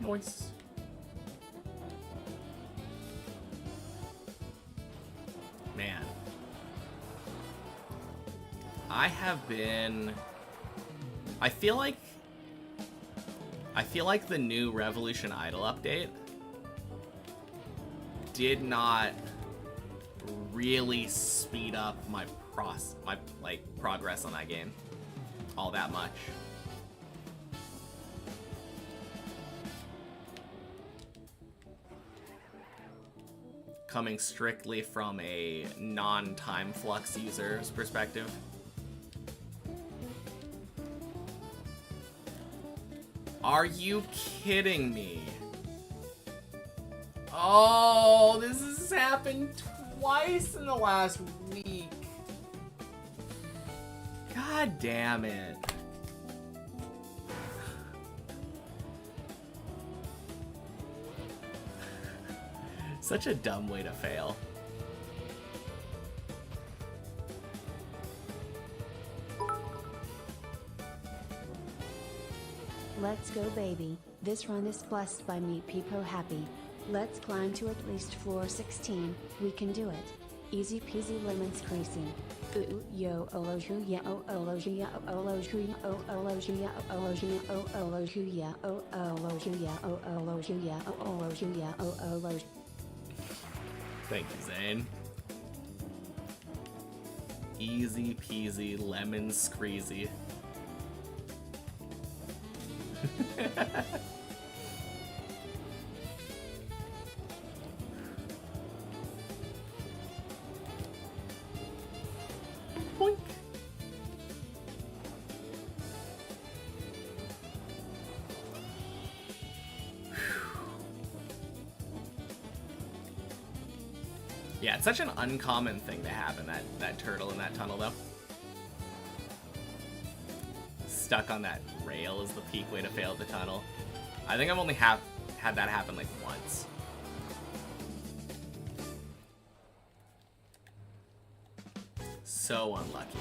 Noise. Man. I have been... I feel like the new Revolution Idol update did not really speed up my progress on that game all that much. Coming strictly from a non-time flux user's perspective. Are you kidding me? Oh, this has happened twice in the last week. God damn it. Such a dumb way to fail. Let's go, baby. This run is blessed by me, Peepo happy. Let's climb to at least floor 16. We can do it. Easy peasy lemon squeezy. Ooh yo ologia oh ologia oh ologia oh ologia oh ologia oh ologia oh ologia oh ologia oh ologia oh ologia. Thank you, Zane. Easy peasy lemon squeezy. Boink. Yeah, it's such an uncommon thing to happen, that turtle in that tunnel, though. Stuck on that rail is the peak way to fail the tunnel. I think I've only had that happen, like, once. So unlucky.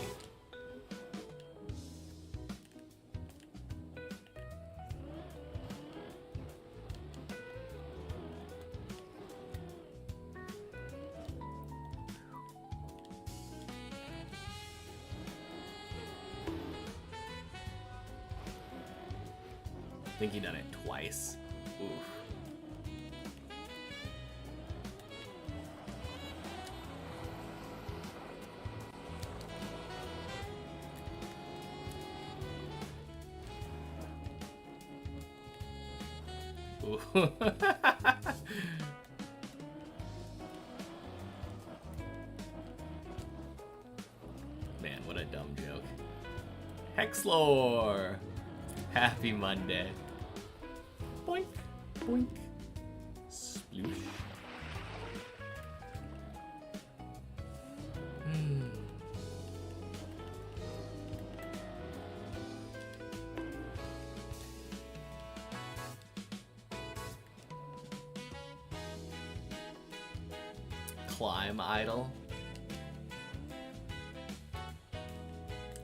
I think he done it twice. Oof. Ooh. Man, what a dumb joke. Hexlore! Happy Monday. Boink, boink, sploosh. Climb idle.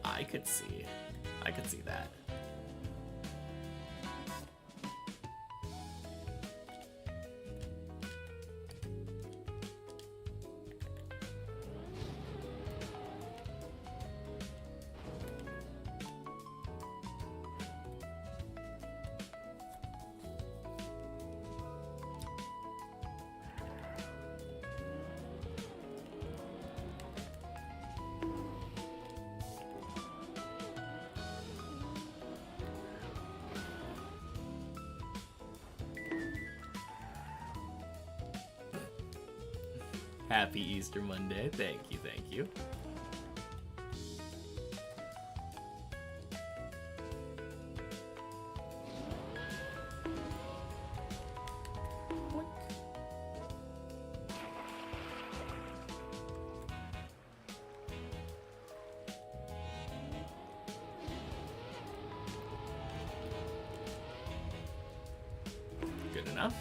I could see that. Happy Easter Monday. Thank you, thank you. Good enough.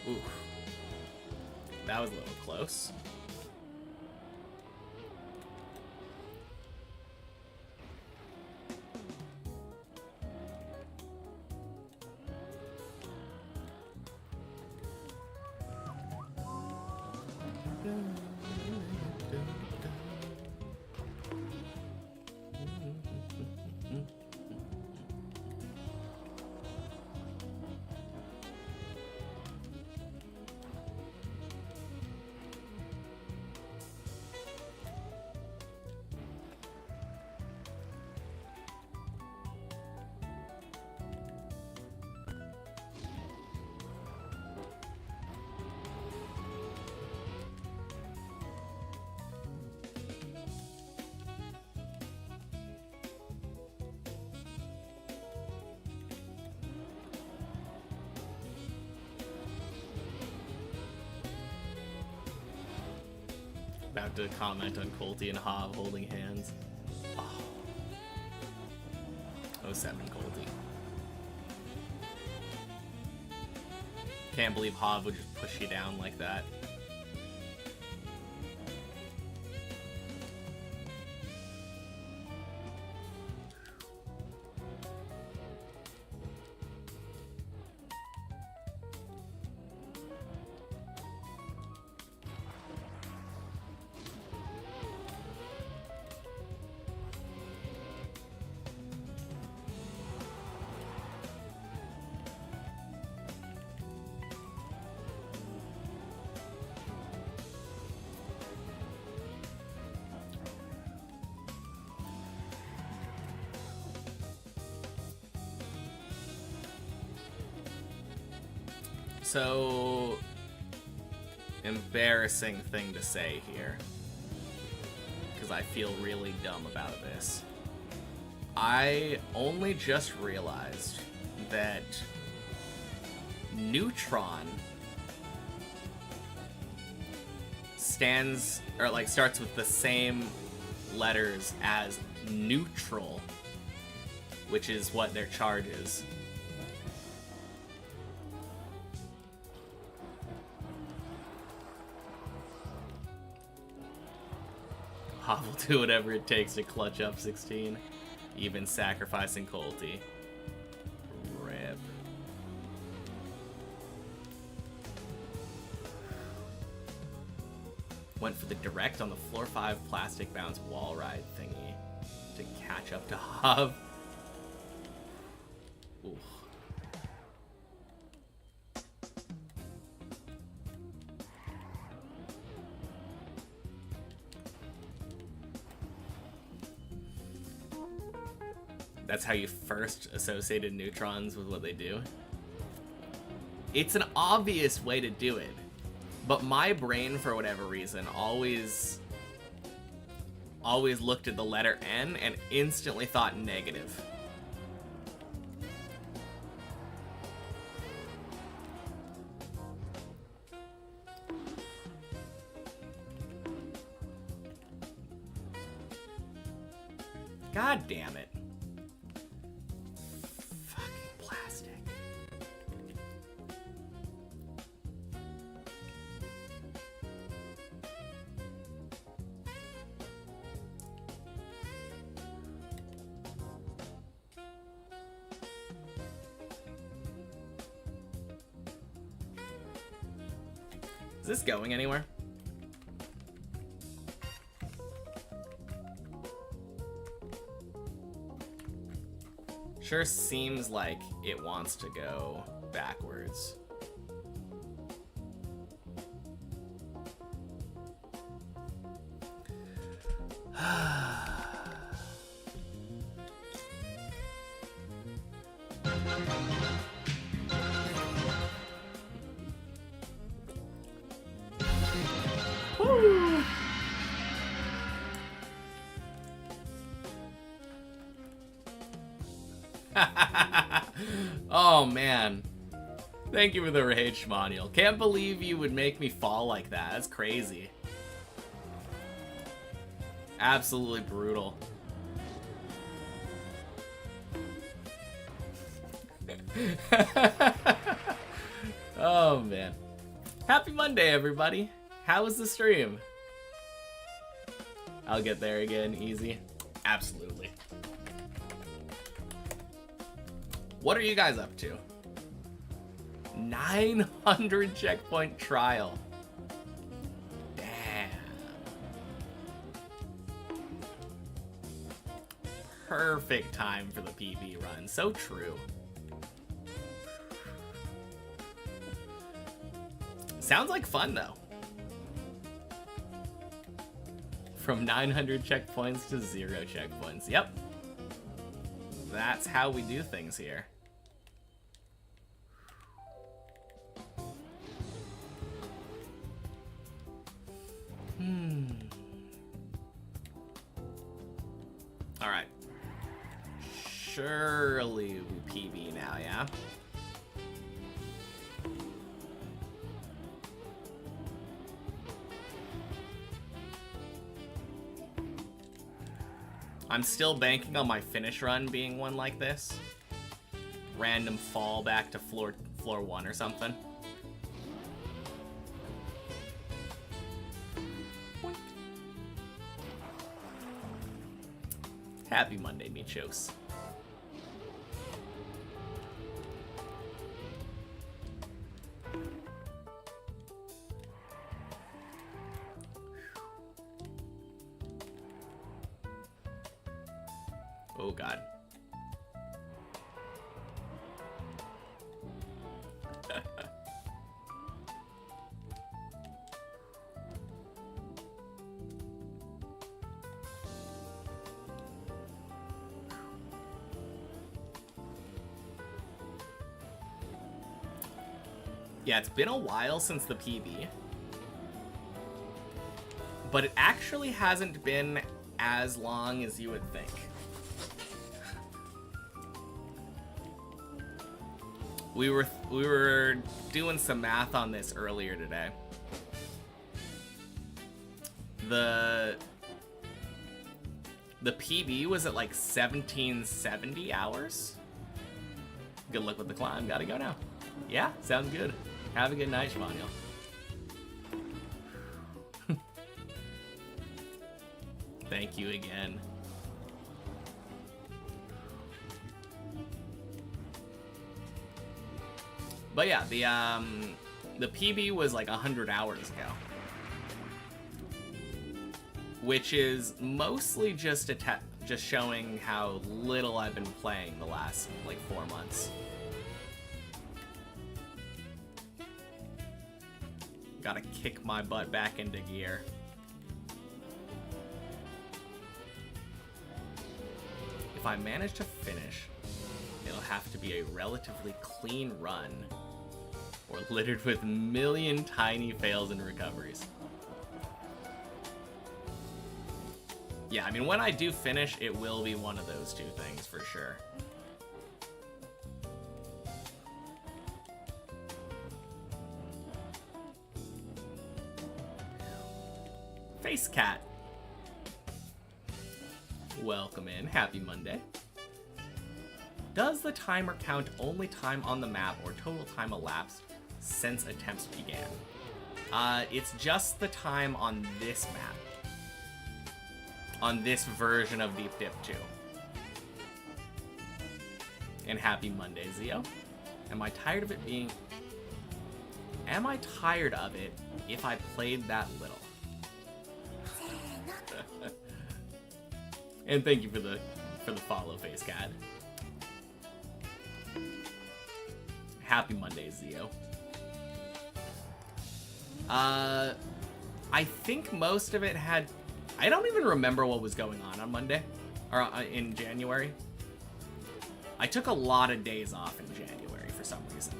Oof. That was a little close. About to comment on Colty and Hav holding hands. Oh. 07 Colty. Can't believe Hav would just push you down like that. So, embarrassing thing to say here, because I feel really dumb about this. I only just realized that neutron starts with the same letters as neutral, which is what their charge is. Hoff will do whatever it takes to clutch up 16, even sacrificing Colty. Rip. Went for the direct on the floor 5 plastic bounce wall ride thingy to catch up to Hoff. Ooh. That's how you first associated neutrons with what they do. It's an obvious way to do it, but my brain, for whatever reason, always looked at the letter N and instantly thought negative. God damn it. Is this going anywhere? Sure seems like it wants to go backwards. Oh man. Thank you for the rage, Shmoniel. Can't believe you would make me fall like that. That's crazy. Absolutely brutal. Oh man. Happy Monday, everybody. How was the stream? I'll get there again, easy. Absolutely. What are you guys up to? 900 checkpoint trial. Damn. Perfect time for the PB run. So true. Sounds like fun, though. From 900 checkpoints to 0 checkpoints. Yep. That's how we do things here. Alright. Surely we PB now, yeah? I'm still banking on my finish run being one like this. Random fall back to floor 1 or something. Boink. Happy Monday, Michos. Oh god. Yeah, it's been a while since the PB. But it actually hasn't been as long as you would think. We were doing some math on this earlier today. The PB was at like 1770 hours. Good luck with the climb. Gotta go now. Yeah, sounds good. Have a good night, Shvanya. Thank you again. But yeah, the PB was like 100 hours ago. Which is mostly just showing how little I've been playing the last like 4 months. Gotta kick my butt back into gear. If I manage to finish, it'll have to be a relatively clean run, or littered with a million tiny fails and recoveries. Yeah, I mean, when I do finish, it will be one of those two things for sure. Face Cat. Welcome in. Happy Monday. Does the timer count only time on the map or total time elapsed since attempts began? It's just the time on this map. On this version of Deep Dip 2. And happy Monday, Zio. Am I tired of it being... Am I tired of it if I played that little? And thank you for the follow, Face Cat. Happy Monday, Zio. I think most of it had... I don't even remember what was going on Monday. Or in January. I took a lot of days off in January for some reason.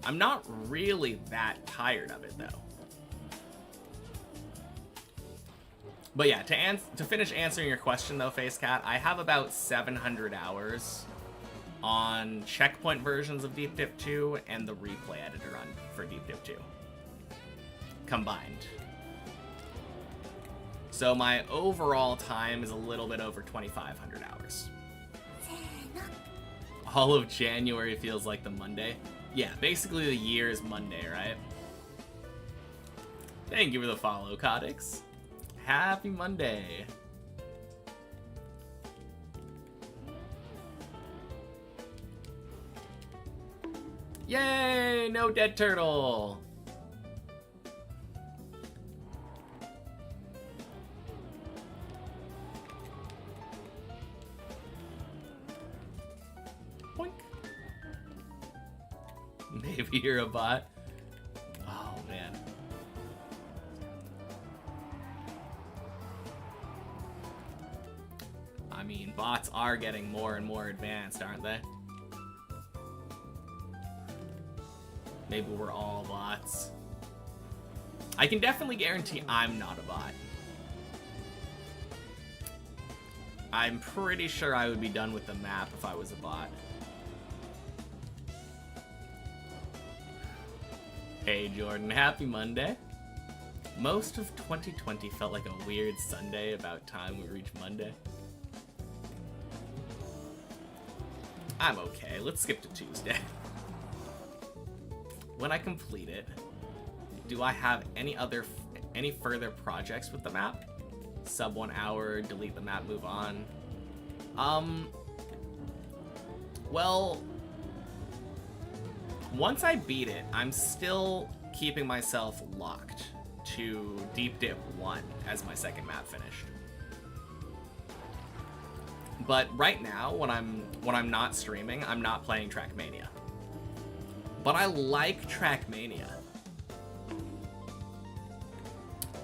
I'm not really that tired of it, though. But yeah, to finish answering your question, though, Face Cat, I have about 700 hours on checkpoint versions of Deep Dip 2 and the replay editor for Deep Dip 2. Combined. So my overall time is a little bit over 2,500 hours. All of January feels like the Monday. Yeah, basically the year is Monday, right? Thank you for the follow, Codex. Happy Monday. Yay! No dead turtle! Boink. Maybe you're a bot. Oh, man. I mean, bots are getting more and more advanced, aren't they? Maybe we're all bots. I can definitely guarantee I'm not a bot. I'm pretty sure I would be done with the map if I was a bot. Hey Jordan, happy Monday. Most of 2020 felt like a weird Sunday, about time we reach Monday. I'm okay, let's skip to Tuesday. When I complete it, do I have any further projects with the map? Sub 1 hour, delete the map, move on. Well, once I beat it, I'm still keeping myself locked to Deep Dip 1 as my second map finished. But right now, when I'm not streaming, I'm not playing Trackmania. But I like Trackmania.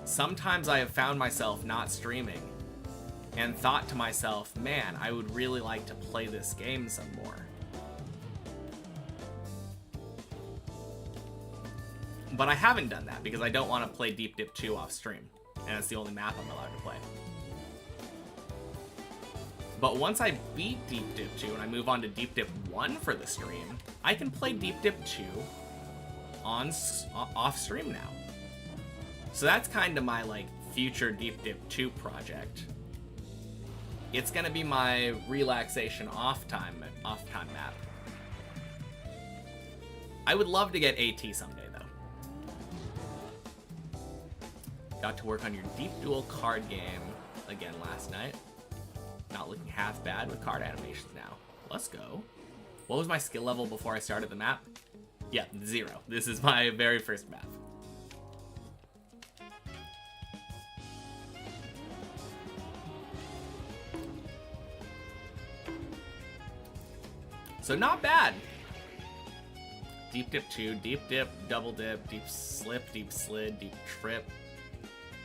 Sometimes I have found myself not streaming and thought to myself, man, I would really like to play this game some more. But I haven't done that because I don't want to play Deep Dip 2 off stream, and it's the only map I'm allowed to play. But once I beat Deep Dip 2 and I move on to Deep Dip 1 for the stream, I can play Deep Dip 2 off stream now. So that's kind of my like future Deep Dip 2 project. It's gonna be my relaxation off time map. I would love to get AT someday though. Got to work on your Deep Duel card game again last night. Not looking half bad with card animations now. Let's go. What was my skill level before I started the map? Yeah, 0. This is my very first map. So not bad. Deep Dip 2, Deep Dip, Double Dip, Deep Slip, Deep Slid, Deep Trip,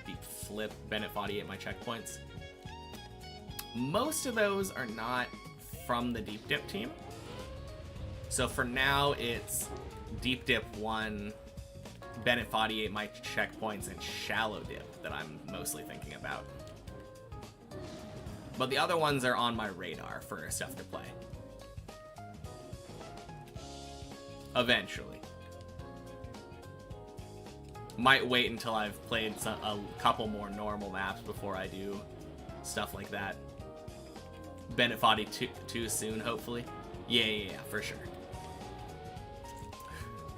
Deep Flip, Bennett 48 my checkpoints. Most of those are not from the Deep Dip team. So for now, it's Deep Dip 1, Bennett 48 my checkpoints, and Shallow Dip that I'm mostly thinking about. But the other ones are on my radar for stuff to play. Eventually. Might wait until I've played a couple more normal maps before I do stuff like that. Bennett 42 soon, hopefully. Yeah, for sure.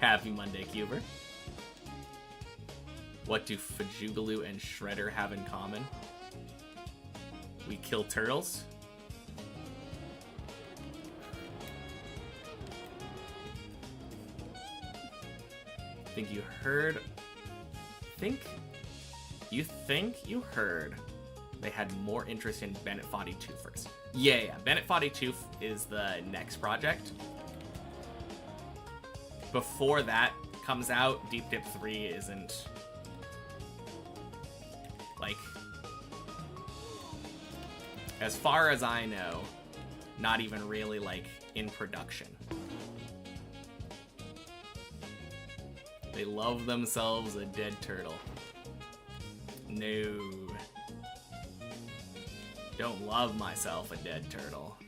Happy Monday, Cuber. What do Fajugaloo and Shredder have in common? We kill turtles. Think you heard they had more interest in Bennett 42 first. Yeah, Bennett 42 is the next project. Before that comes out, Deep Dip 3 isn't like, as far as I know, not even really like in production. They love themselves a dead turtle. No. Don't love myself a dead turtle.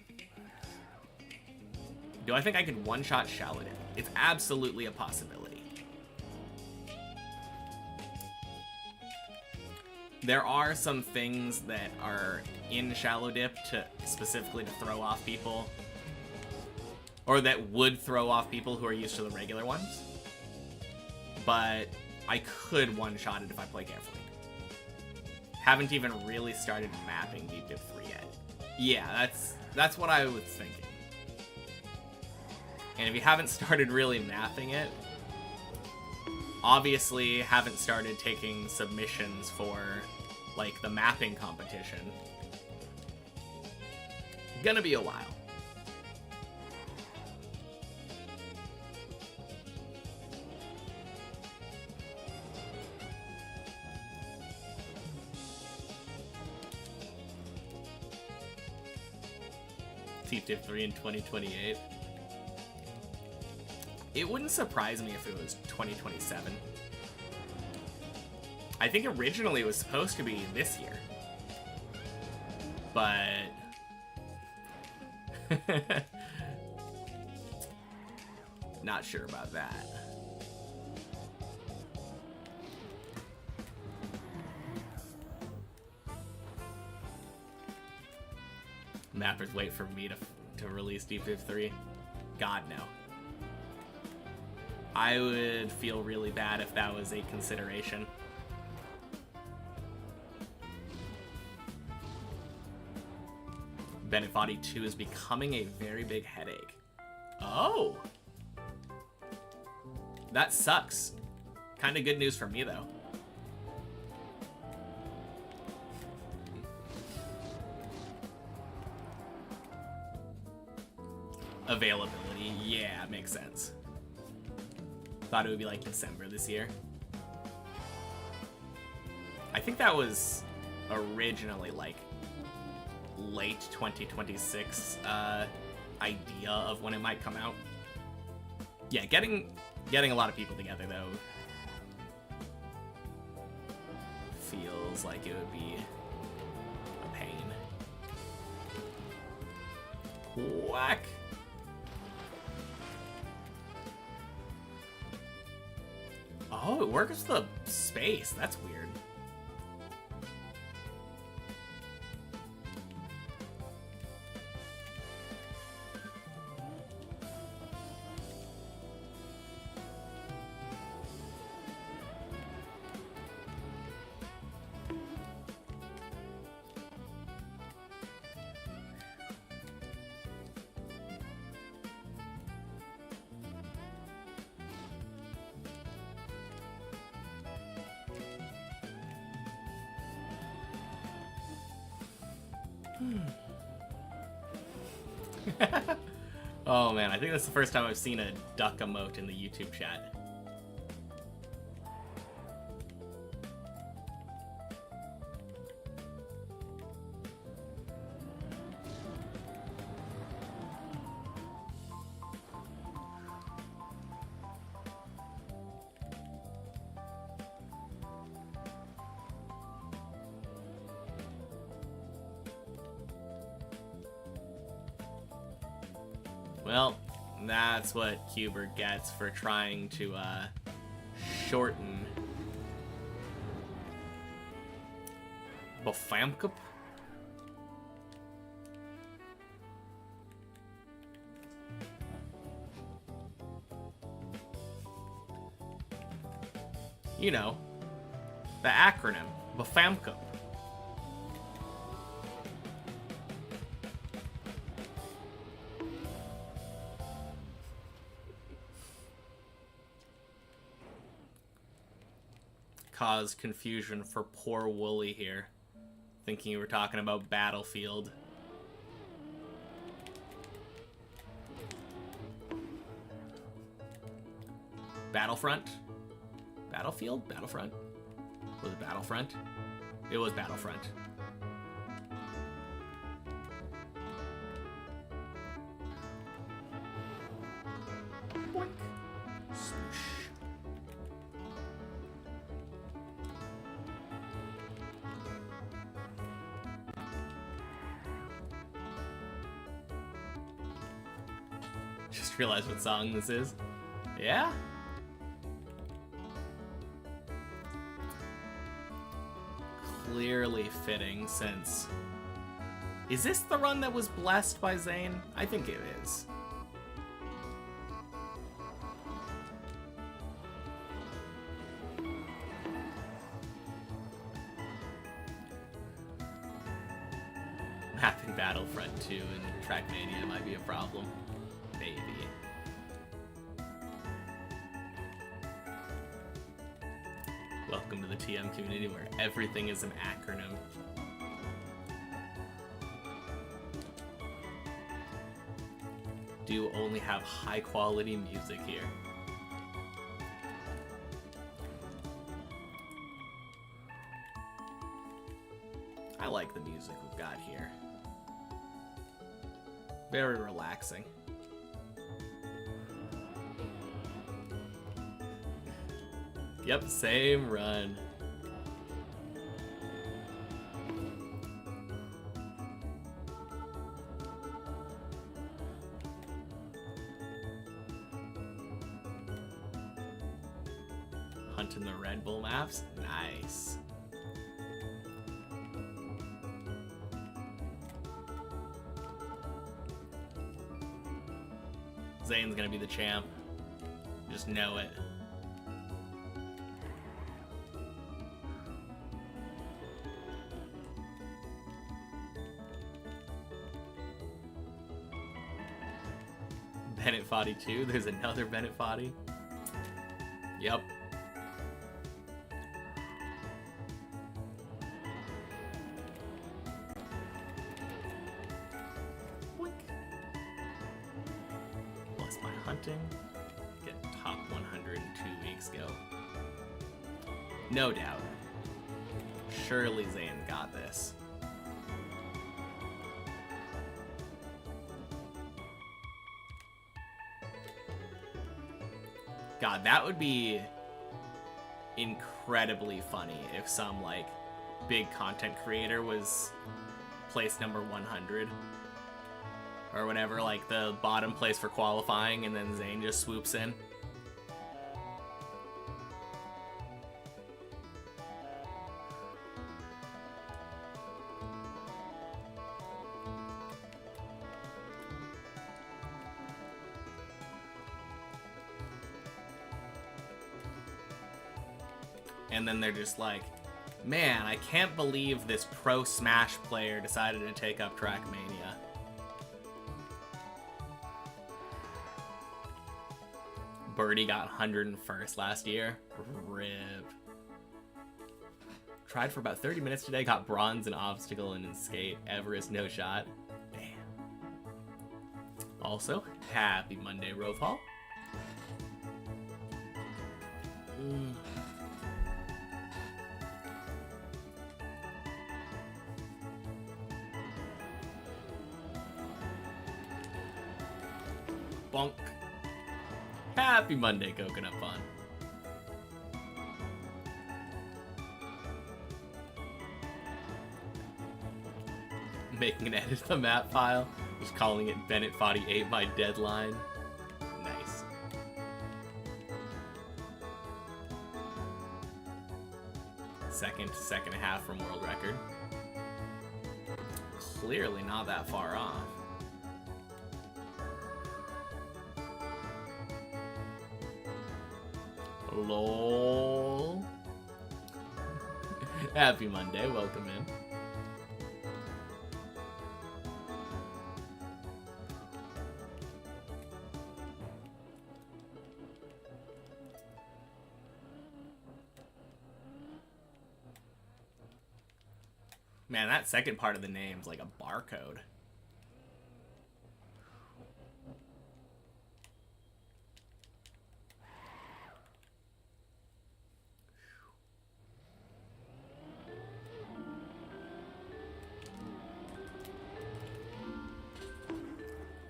Do I think I could one-shot Shallow Dip? It's absolutely a possibility. There are some things that are in Shallow Dip specifically to throw off people, or that would throw off people who are used to the regular ones. But I could one-shot it if I play carefully. Haven't even really started mapping Deep Dip 3 yet. Yeah, that's what I was thinking. And if you haven't started really mapping it, obviously haven't started taking submissions for like the mapping competition, gonna be a while. Deep Dip 3 in 2028. It wouldn't surprise me if it was 2027. I think originally it was supposed to be this year. But not sure about that. Mappers wait for me to release Deep Dip 3. God, no. I would feel really bad if that was a consideration. Bennett 42 is becoming a very big headache. Oh! That sucks. Kind of good news for me, though. Availability, yeah, makes sense. Thought it would be like December this year. I think that was originally like late 2026 idea of when it might come out. Yeah, getting a lot of people together though feels like it would be a pain. Whack. Oh, it works with the space. That's weird. Oh man, I think that's the first time I've seen a duck emote in the YouTube chat. Well, that's what Hubert gets for trying to shorten Bofamkup. You know, the acronym, Bofamkup. Caused confusion for poor Wooly here, thinking you were talking about Battlefield. Battlefront? Battlefield? Battlefront? Was it Battlefront? It was Battlefront. Boink. Swoosh. Just realized what song this is. Yeah? Clearly fitting since... Is this the run that was blessed by Zane? I think it is. Mapping Battlefront 2 and Trackmania might be a problem. Maybe. Welcome to the TM community where everything is an acronym. Do only have high quality music here. I like the music we've got here. Very relaxing. Yep, same run. Hunting the Red Bull maps? Nice. Zane's gonna be the champ. Just know it. Bennett Foddy 2? There's another Bennett Foddy? Yep. Boink. Bless my hunting. Get top 100 2 weeks ago. No doubt. Surely Zane got this. God, that would be incredibly funny if some, like, big content creator was place number 100. Or whatever, like, the bottom place for qualifying, and then Zane just swoops in. And then they're just like, man, I can't believe this pro Smash player decided to take up Trackmania. Birdie got 101st last year. Rip. Tried for about 30 minutes today, got bronze in obstacle and in skate. Everest, no shot. Damn. Also, happy Monday, Rove Hall. Bonk. Happy Monday, Coconut Fun. Making an edit to the map file. Just calling it Bennett 48 my deadline. Nice. Second half from world record. Clearly not that far off. Lol. Happy Monday, welcome in. Man, that second part of the name's like a barcode.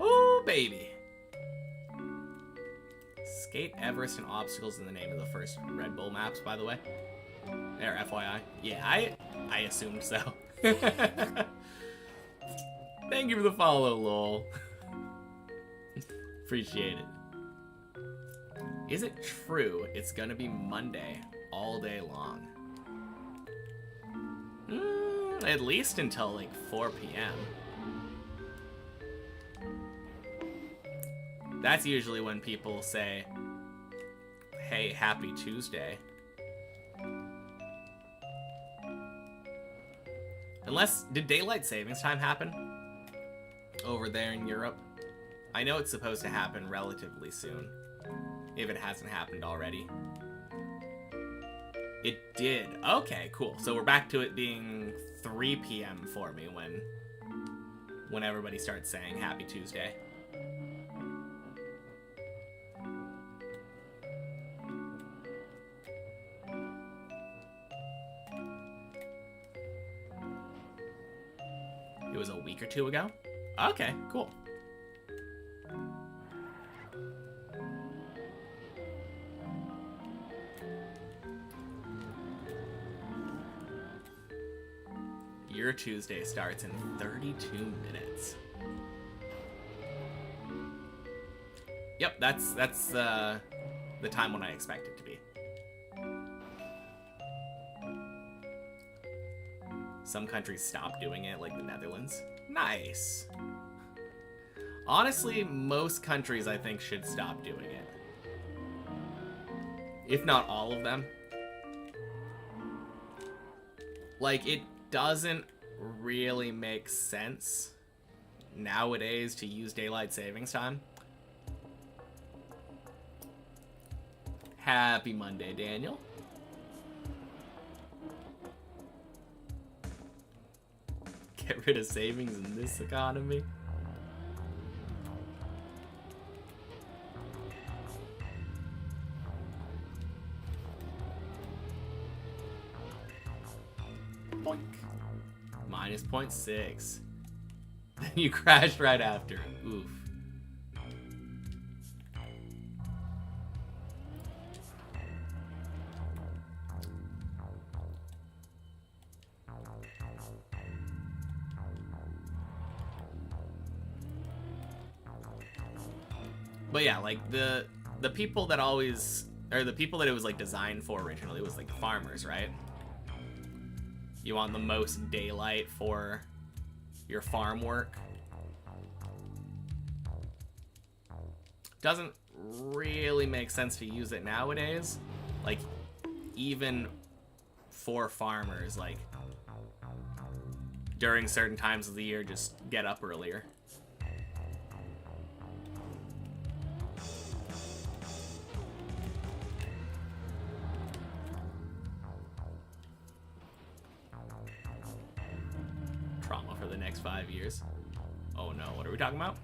Oh, baby. Skate, Everest, and obstacles in the name of the first Red Bull maps, by the way. There, FYI. Yeah, I assumed so. Thank you for the follow, lol. Appreciate it. Is it true it's gonna be Monday all day long? At least until like 4 p.m. That's usually when people say, hey, happy Tuesday. Unless, did daylight savings time happen over there in Europe? I know it's supposed to happen relatively soon, if it hasn't happened already. It did. Okay, cool. So we're back to it being 3 p.m. for me when everybody starts saying happy Tuesday. It was a week or two ago? Okay, cool. Your Tuesday starts in 32 minutes. Yep, that's the time when I expect it to be. Some countries stop doing it, like the Netherlands. Nice. Honestly, most countries, I think, should stop doing it. If not all of them. Like, it doesn't really make sense nowadays to use daylight savings time. Happy Monday, Daniel. Get rid of savings in this economy. Boink. Minus 0.6. Then you crashed right after. Oof. But yeah, like the people that always, or the people that it was like designed for originally was like the farmers, right? You want the most daylight for your farm work. Doesn't really make sense to use it nowadays. Like, even for farmers, like, during certain times of the year, just get up earlier. Trauma for the next 5 years. Oh no, what are we talking about?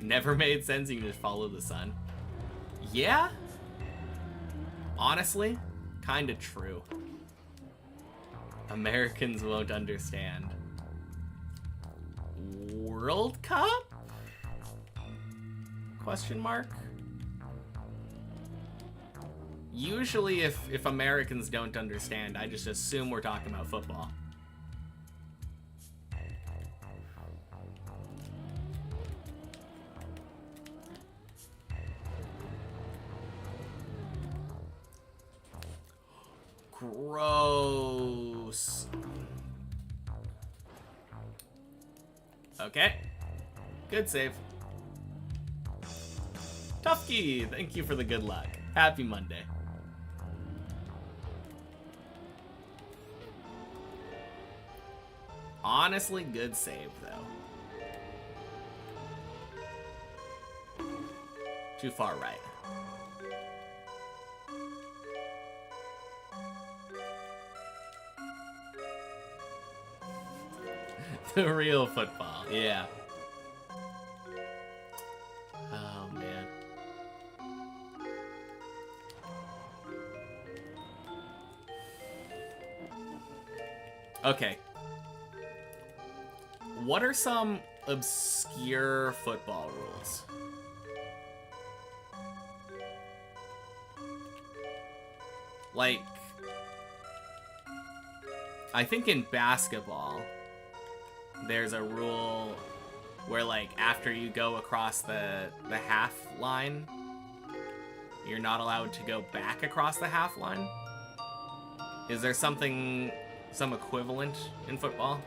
Never made sense, you can just follow the sun. Yeah? Honestly, kinda true. Americans won't understand. World Cup? Question mark? Usually if Americans don't understand, I just assume we're talking about football. Gross. Okay. Good save. Tufky, thank you for the good luck. Happy Monday. Honestly, good save, though. Too far right. The real football, yeah. Oh, man. Okay. What are some obscure football rules? Like, I think in basketball, there's a rule where, like, after you go across the half line, you're not allowed to go back across the half line. Is there some equivalent in football?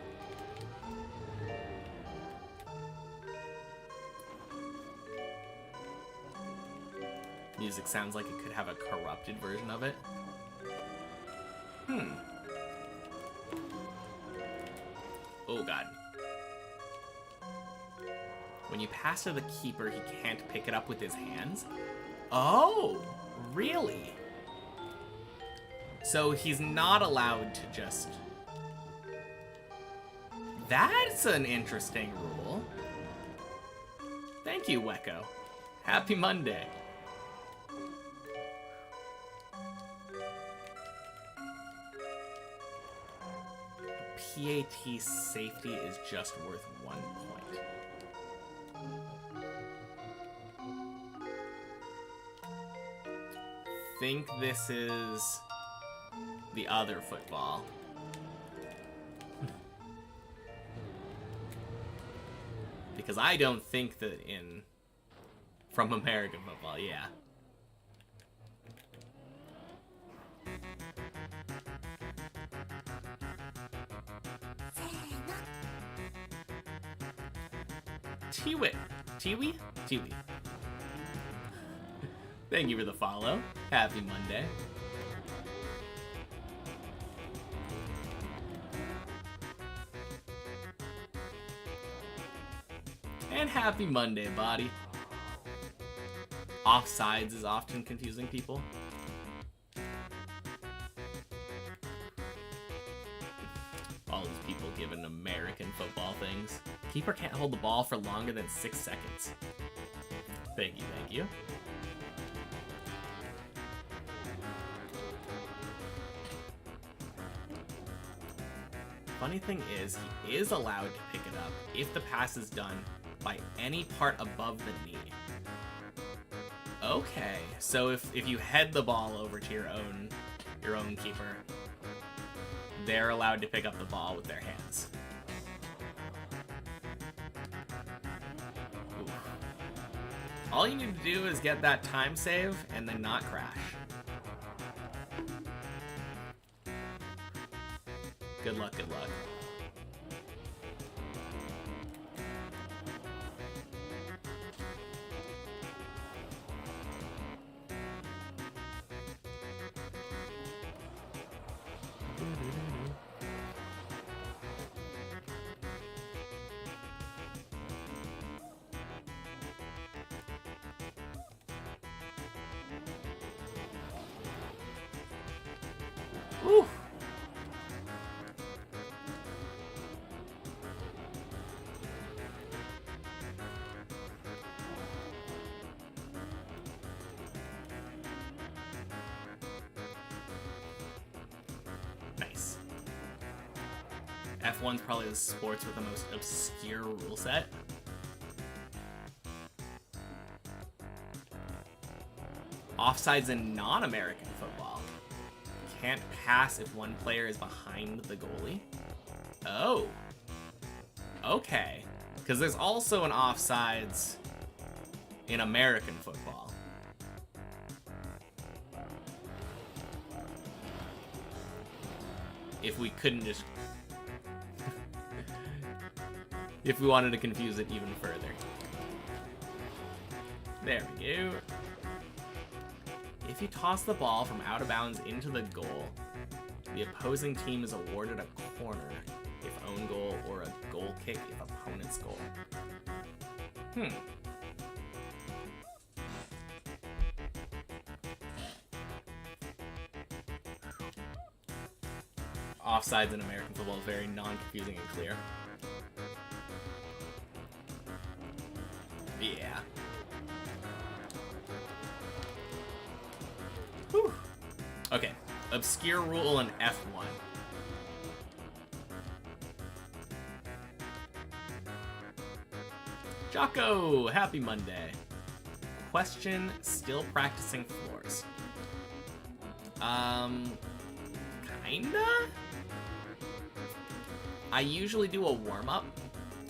Music sounds like it could have a corrupted version of it. Oh, God. When you pass to the keeper, he can't pick it up with his hands? Oh, really? So he's not allowed to just... That's an interesting rule. Thank you, Wecco. Happy Monday. PAT safety is just worth 1 point. Think this is the other football. Because I don't think that from American football, yeah. Tiwi. Tiwi? Tiwi. Thank you for the follow. Happy Monday. And happy Monday, body. Offsides is often confusing people. All these people giving American football things. Keeper can't hold the ball for longer than 6 seconds. Thank you, thank you. Funny thing is, he is allowed to pick it up if the pass is done by any part above the knee. Okay, so if you head the ball over to your own keeper, they're allowed to pick up the ball with their hands. Oof. All you need to do is get that time save and then not crash. Good luck, good luck. Whew. Nice. F1's probably the sports with the most obscure rule set. Offsides in non-American football. Can't pass if one player is behind the goalie. Oh. Okay. Because there's also an offsides in American football. If we couldn't just... if we wanted to confuse it even further. There we go. If you toss the ball from out of bounds into the goal, the opposing team is awarded a corner if own goal or a goal kick if opponent's goal. Offsides in American football is very non-confusing and clear. Yeah. Whew. Okay, obscure rule in F1. Jocko, happy Monday. Question, still practicing floors? Kinda? I usually do a warm-up.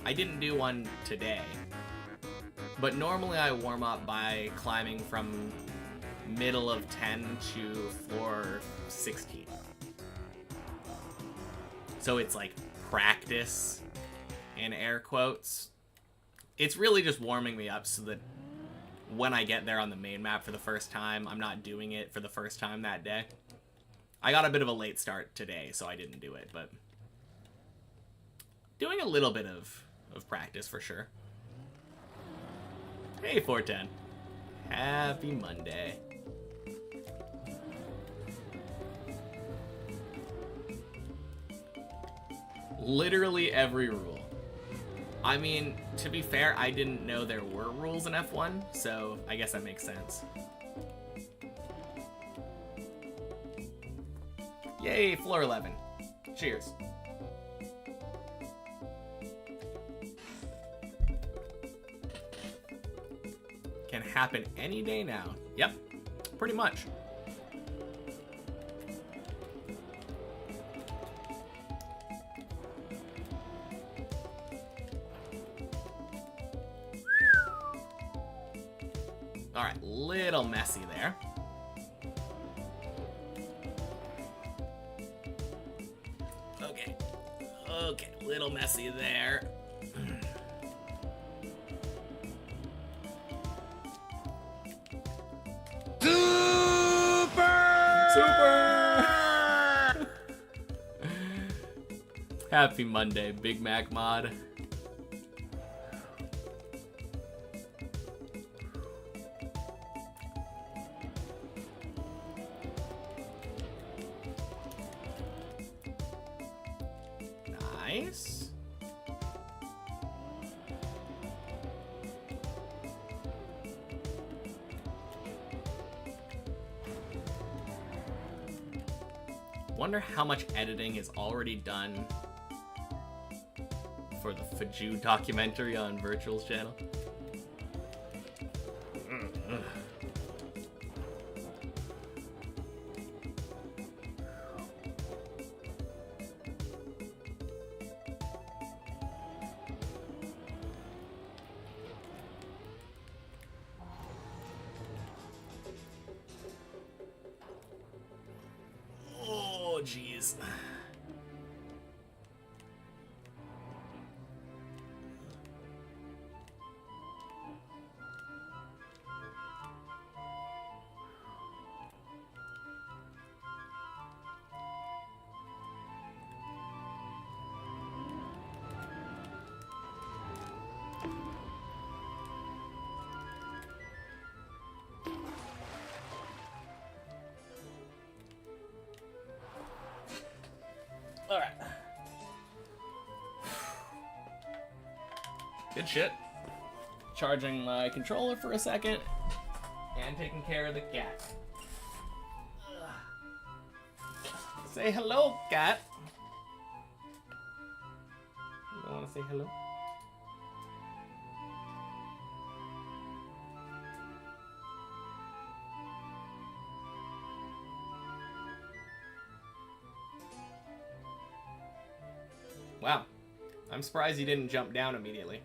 I didn't do one today. But normally I warm up by climbing from middle of 10 to floor 16. So it's like practice in air quotes. It's really just warming me up so that when I get there on the main map for the first time, I'm not doing it for the first time that day. I got a bit of a late start today, so I didn't do it, but doing a little bit of practice for sure. Hey, 410. Happy Monday. Literally every rule. I mean, to be fair, I didn't know there were rules in F1, so I guess that makes sense. Yay, floor 11. Cheers. Can happen any day now. Yep, pretty much. All right, little messy there. Okay, little messy there. Super! Happy Monday, Big Mac mod. Nice. Wonder how much editing is already done for the Faju documentary on Virtual's channel. Oh, jeez. Alright. Good shit. Charging my controller for a second. And taking care of the cat. Say hello, cat. You don't want to say hello? Wow. I'm surprised he didn't jump down immediately.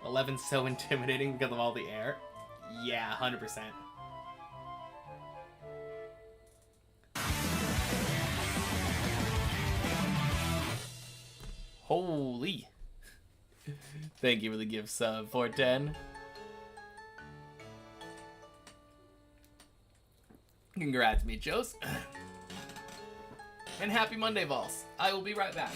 11's so intimidating because of all the air. Yeah, 100%. Holy. Thank you for the gift sub, 410. Congrats, Michos. And happy Monday, Vols. I will be right back.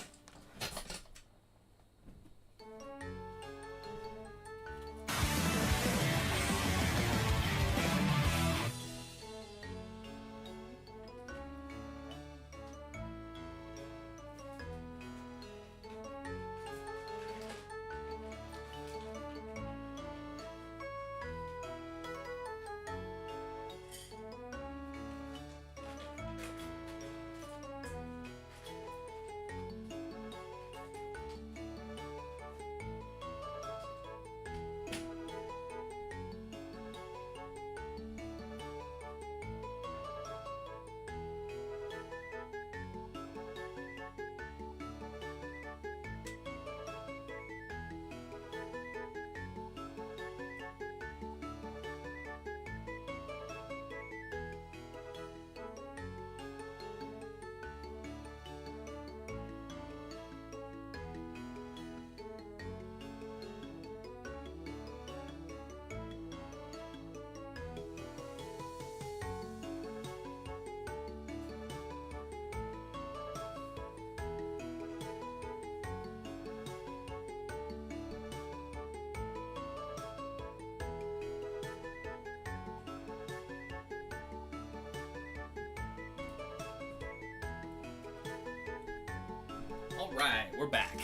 Alright, we're back.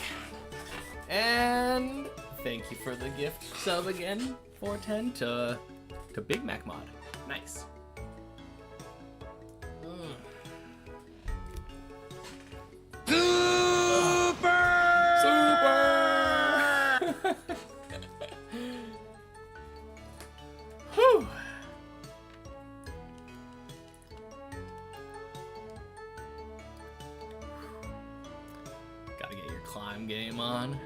And thank you for the gift sub again, 410 to Big Mac Mod. Nice. Super! Whew. Gotta get your climb game on.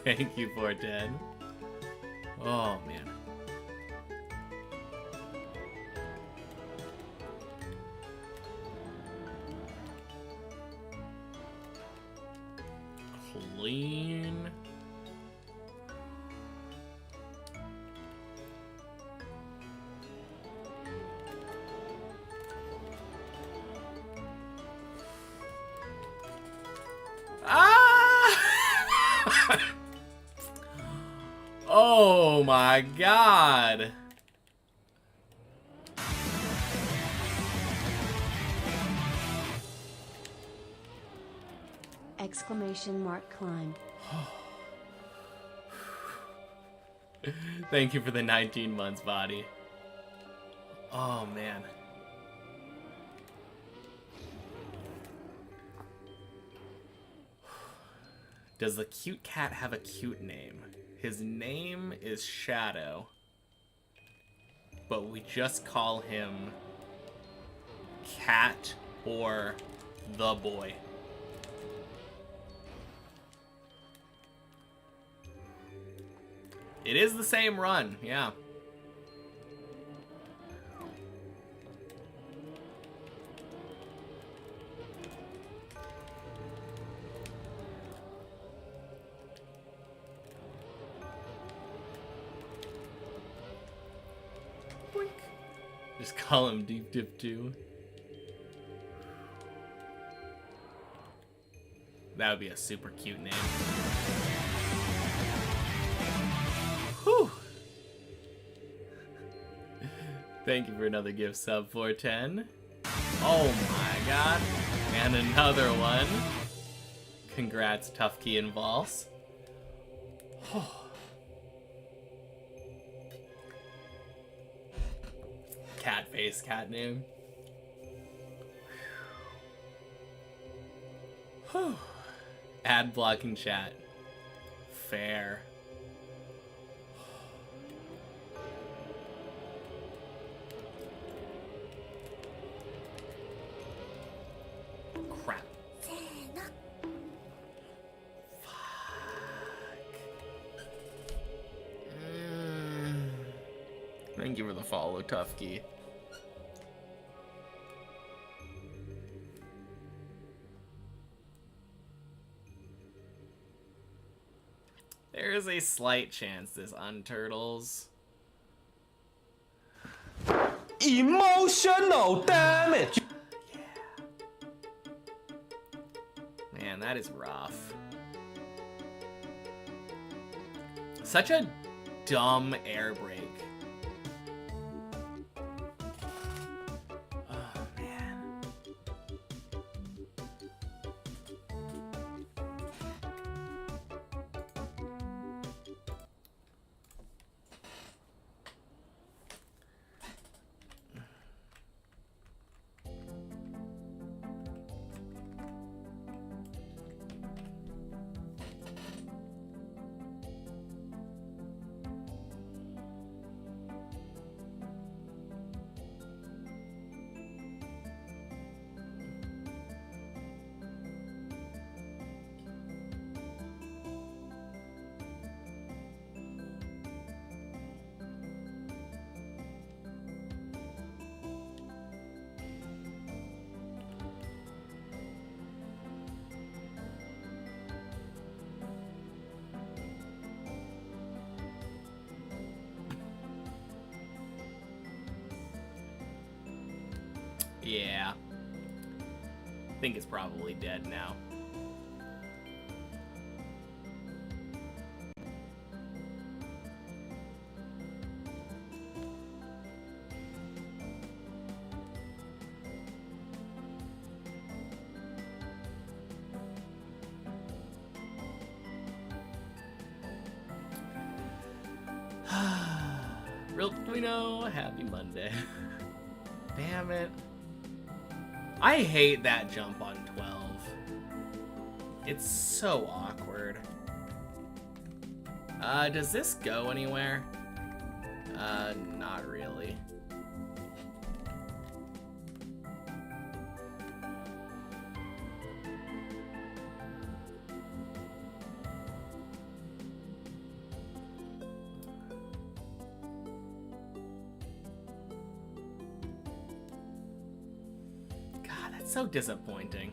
Thank you, 410. Oh, man. Clean. Ah! Oh my God. Exclamation mark climb. Thank you for the 19 months, body. Oh, man. Does the cute cat have a cute name? His name is Shadow, but we just call him Cat or the Boy. It is the same run, yeah. Boink. Just call him Deep Dip 2. That would be a super cute name. Whew. Thank you for another gift sub, 410. Oh my god. And another one. Congrats, Tough Key and Vols. Cat face, cat name. Ad blocking chat. Fair. Crap. Fuck. Thank you for the follow, Tough Key. There is a slight chance this unturtles. Emotional damage. Man, that is rough. Such a dumb air brake. Oh, man. Yeah. I think it's probably dead now. Real Twino, happy Monday. Damn it. I hate that jump on 12. It's so awkward. Does this go anywhere? Not really. So disappointing.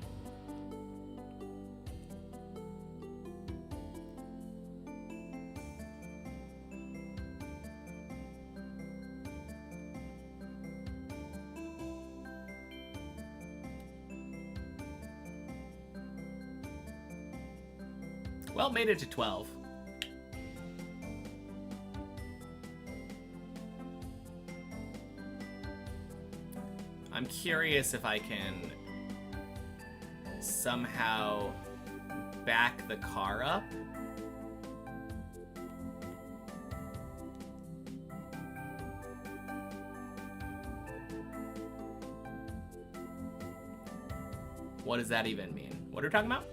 Well, made it to 12. I'm curious if I can somehow back the car up. What does that even mean? What are we talking about?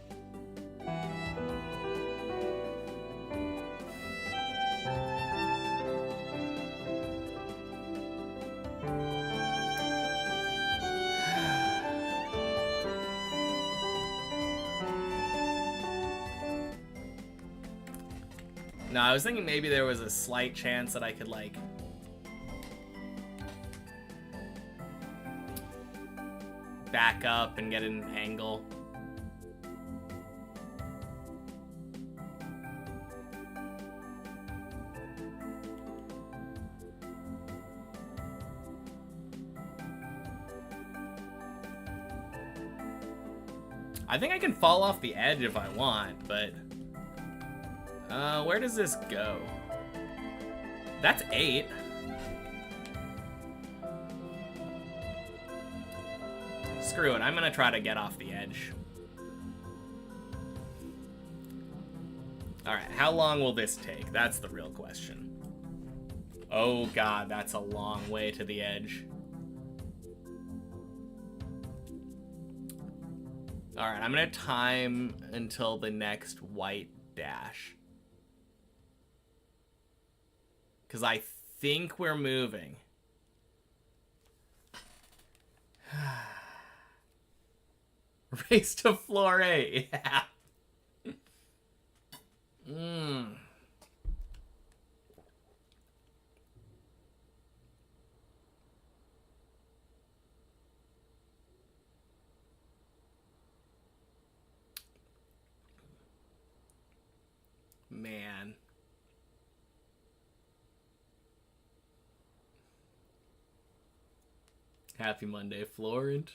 No, I was thinking maybe there was a slight chance that I could, like, back up and get an angle. I think I can fall off the edge if I want, but... where does this go? That's 8. Screw it, I'm gonna try to get off the edge. Alright, how long will this take? That's the real question. Oh god, that's a long way to the edge. Alright, I'm gonna time until the next white dash. Because I think we're moving. Race to floor 8, yeah. Man. Happy Monday, Florent.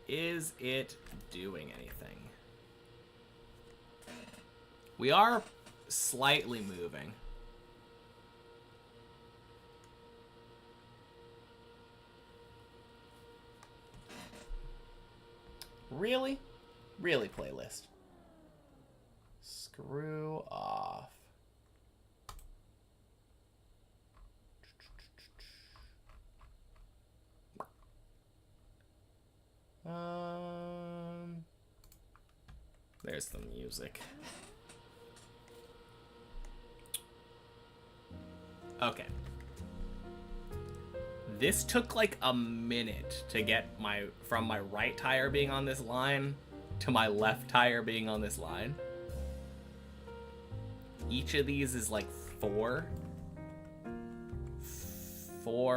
Is it doing anything? We are slightly moving. Really? Really, playlist? Screw off. There's the music. Okay. This took like a minute to get from my right tire being on this line to my left tire being on this line. Each of these is like 4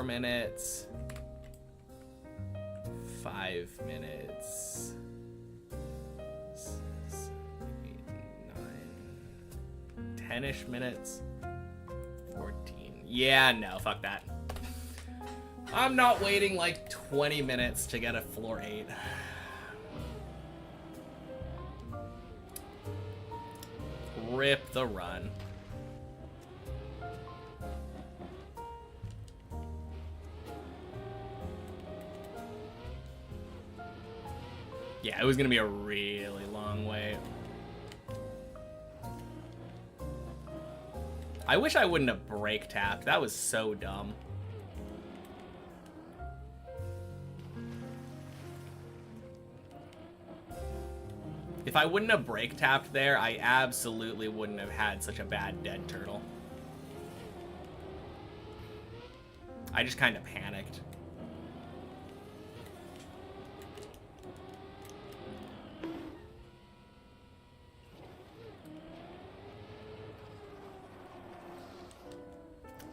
minutes, 5 minutes, 6, 8, 9, 10-ish minutes, 14. Yeah, no, fuck that. I'm not waiting like 20 minutes to get a floor 8. Rip the run. Yeah, it was gonna be a really long wait. I wish I wouldn't have brake tapped. That was so dumb. If I wouldn't have brake tapped there, I absolutely wouldn't have had such a bad dead turtle. I just kind of panicked.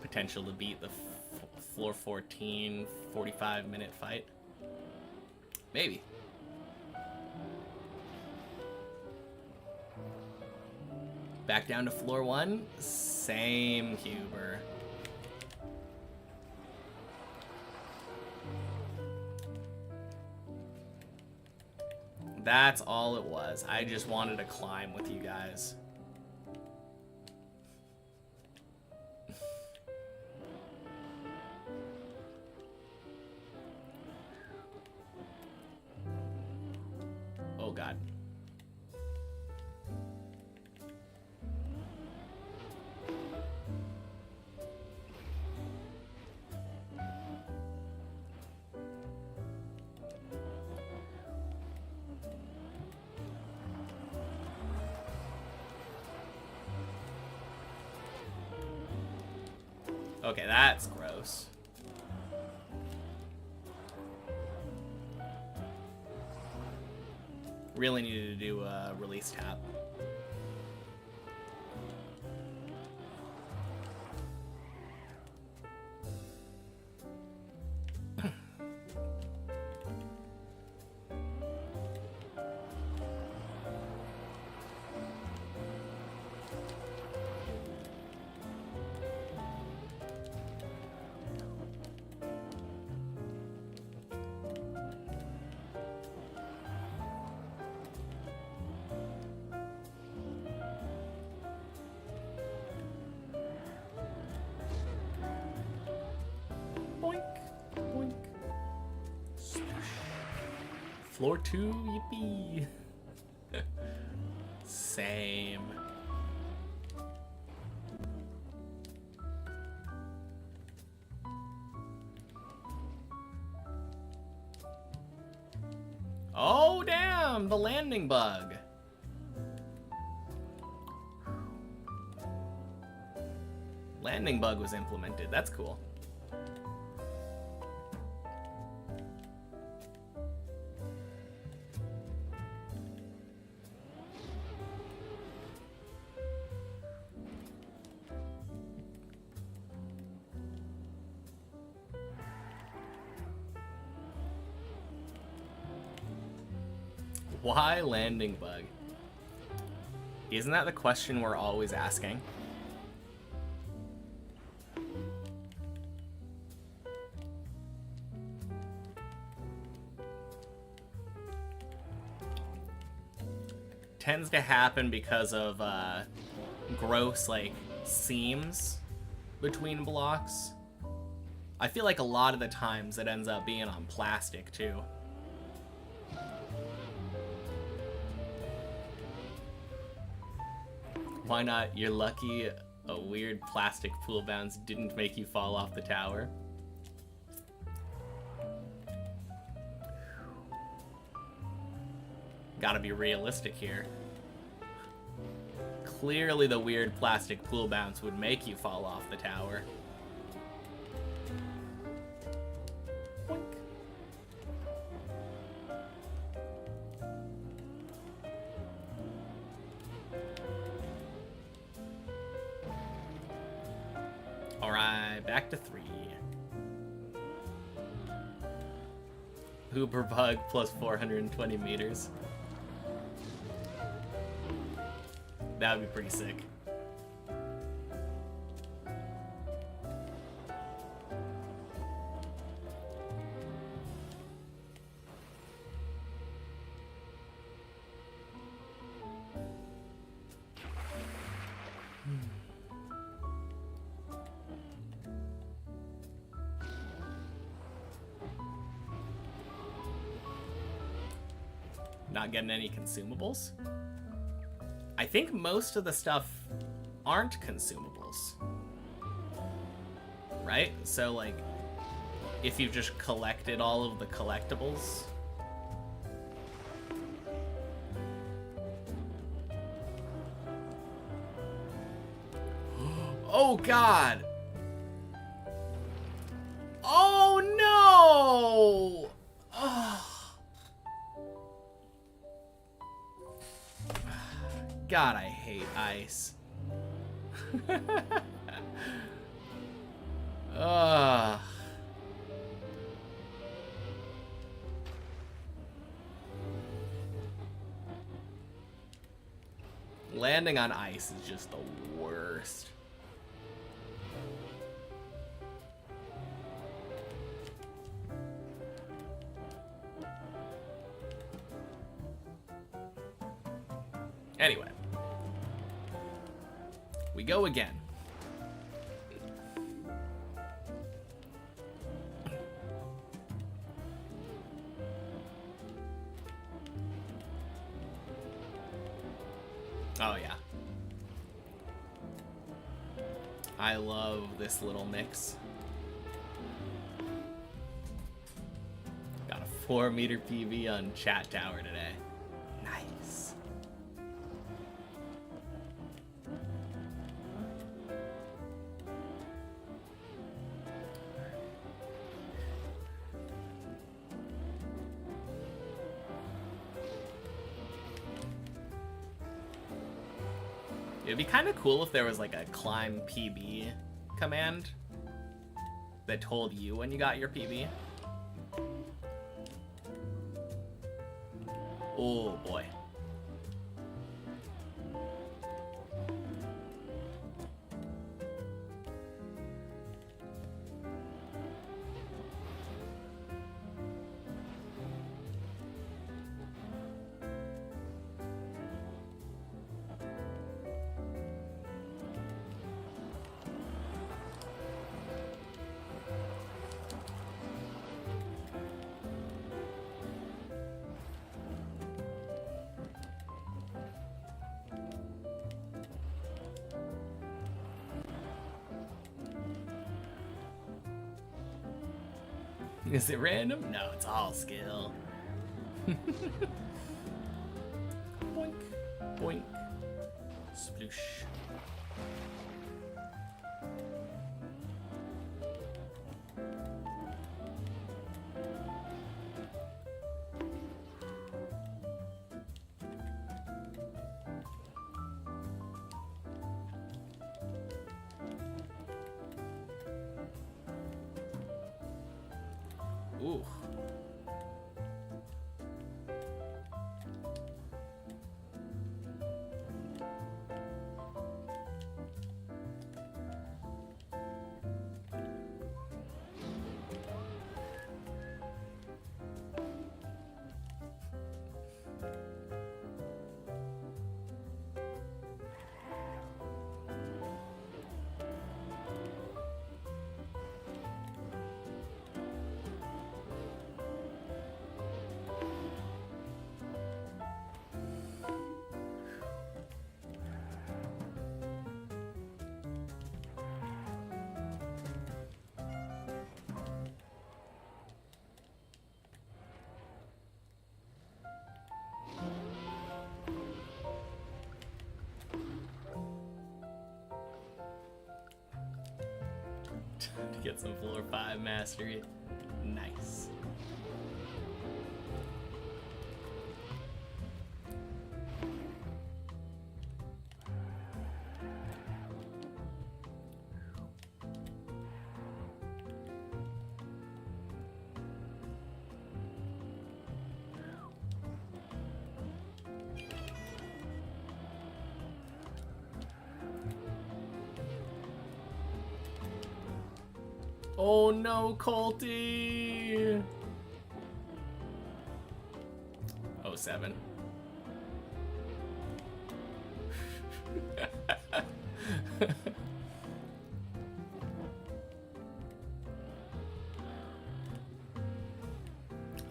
Potential to beat the floor 14, 45-minute fight. Maybe. Back down to floor 1. Same Huber. That's all it was. I just wanted to climb with you guys. Oh God. Okay, that's gross. Really needed to do a release tap. Floor 2, yippee. Same. Oh, damn, the landing bug. Landing bug was implemented. That's cool. Why landing bug? Isn't that the question we're always asking? Tends to happen because of gross, like, seams between blocks. I feel like a lot of the times it ends up being on plastic, too. Why not? You're lucky a weird plastic pool bounce didn't make you fall off the tower. Gotta be realistic here. Clearly the weird plastic pool bounce would make you fall off the tower. Alright, back to 3. Uber bug plus 420 meters. That would be pretty sick. Not getting any consumables? I think most of the stuff aren't consumables. Right? So, like, if you've just collected all of the collectibles. Oh, God! Oh, no! Oh. God, I hate ice. Ugh. Landing on ice is just the worst. Anyway. We go again. Oh, yeah. I love this little mix. Got a 4-meter PV on Chat Tower today. Nice. It'd be kind of cool if there was like a climb PB command that told you when you got your PB. Oh boy. Is it random? No, it's all skill. Boink, boink, sploosh. Ooh. To get some floor 5 mastery. Nice. Oh no, Colty! 07.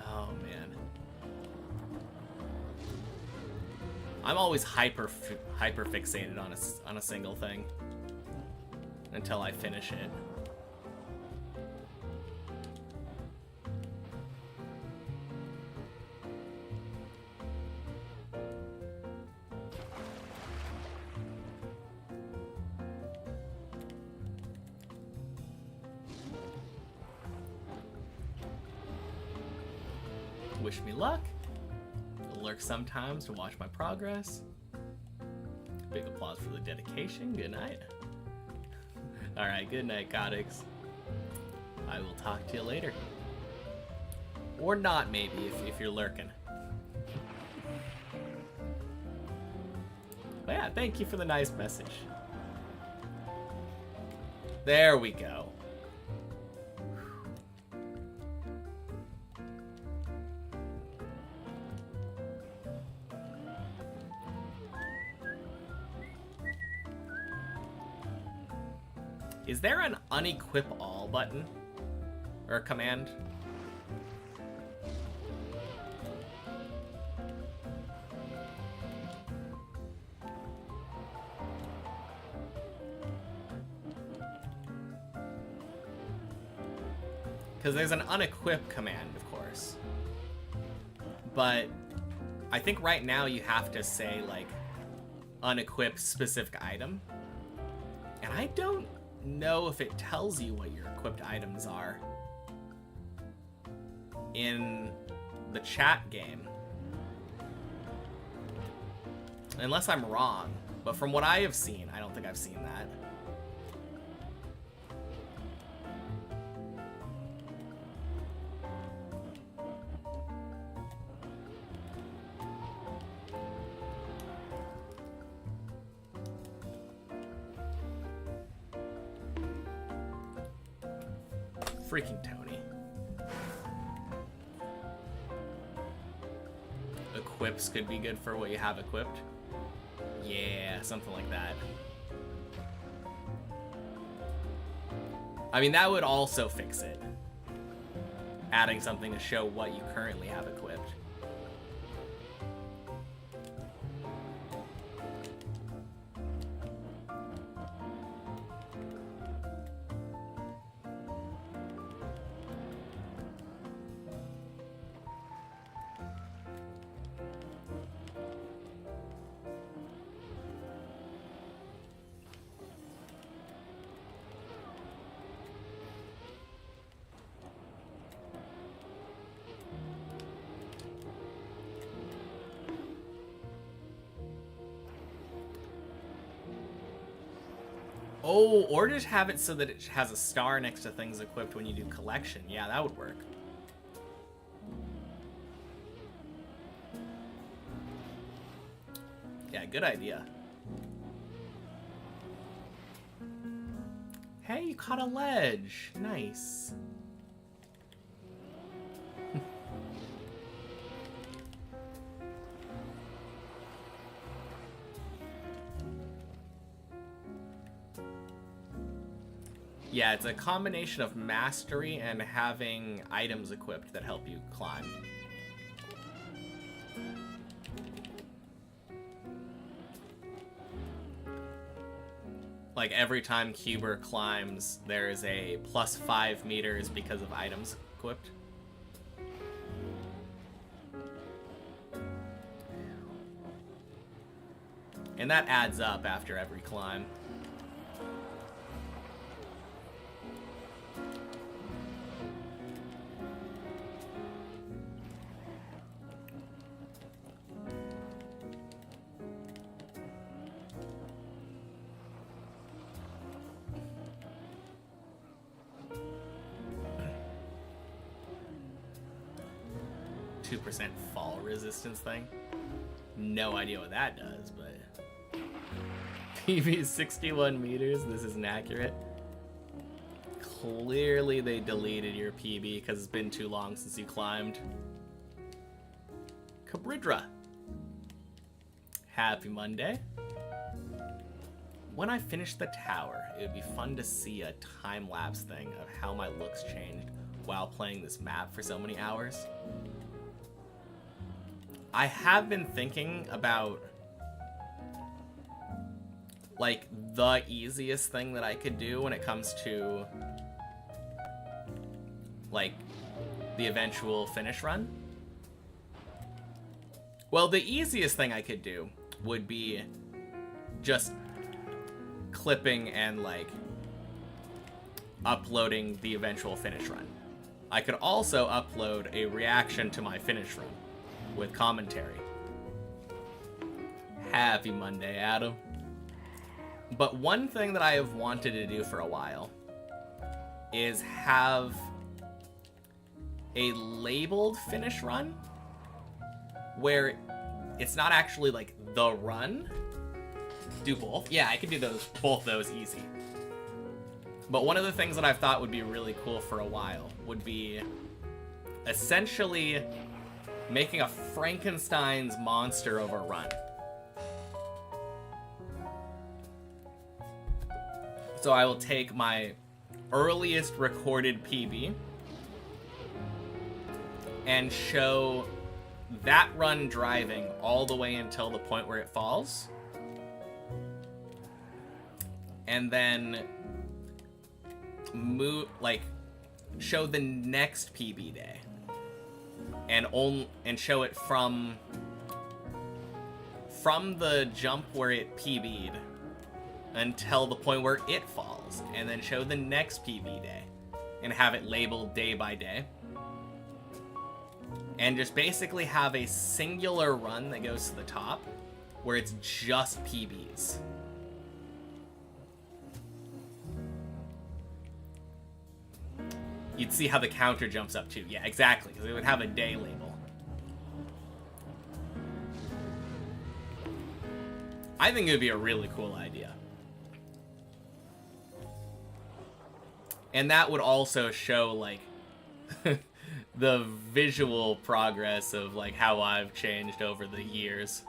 Oh man. I'm always hyper fixated on a single thing until I finish it. Wish me luck. You'll lurk sometimes to watch my progress. Big applause for the dedication. Good night. Alright, good night, Codex. I will talk to you later. Or not, maybe, if you're lurking. But yeah, thank you for the nice message. There we go. Is there an unequip all button? Or a command? Because there's an unequip command, of course. But I think right now you have to say, like, unequip specific item. And I don't know if it tells you what your equipped items are in the chat game. Unless I'm wrong. But from what I have seen, I don't think I've seen that. Freaking Tony. Equips could be good for what you have equipped. Yeah, something like that. I mean, that would also fix it. Adding something to show what you currently have equipped. Oh, or just have it so that it has a star next to things equipped when you do collection. Yeah, that would work. Yeah, good idea. Hey, you caught a ledge. Nice. Yeah, it's a combination of mastery and having items equipped that help you climb. Like every time Cuber climbs, there is a plus 5 meters because of items equipped. And that adds up after every climb. Fall resistance thing. No idea what that does, but PB 61 meters. This isn't accurate. Clearly they deleted your PB because it's been too long since you climbed. Cabridra. Happy Monday. When I finish the tower, it would be fun to see a time-lapse thing of how my looks changed while playing this map for so many hours. I have been thinking about, like, the easiest thing that I could do when it comes to, like, the eventual finish run. Well, the easiest thing I could do would be just clipping and, like, uploading the eventual finish run. I could also upload a reaction to my finish run with commentary. Happy Monday, Adam. But one thing that I have wanted to do for a while is have a labeled finish run where it's not actually like the run. Do both? Yeah, I could do both those easy. But one of the things that I've thought would be really cool for a while would be essentially making a Frankenstein's monster of a run. So I will take my earliest recorded PB and show that run driving all the way until the point where it falls. And then show the next PB day. And show it from the jump where it PB'd until the point where it falls, and then show the next PB day and have it labeled day by day, and just basically have a singular run that goes to the top where it's just PBs. You'd see how the counter jumps up too. Yeah, exactly, because it would have a day label. I think it would be a really cool idea. And that would also show, like, the visual progress of, like, how I've changed over the years.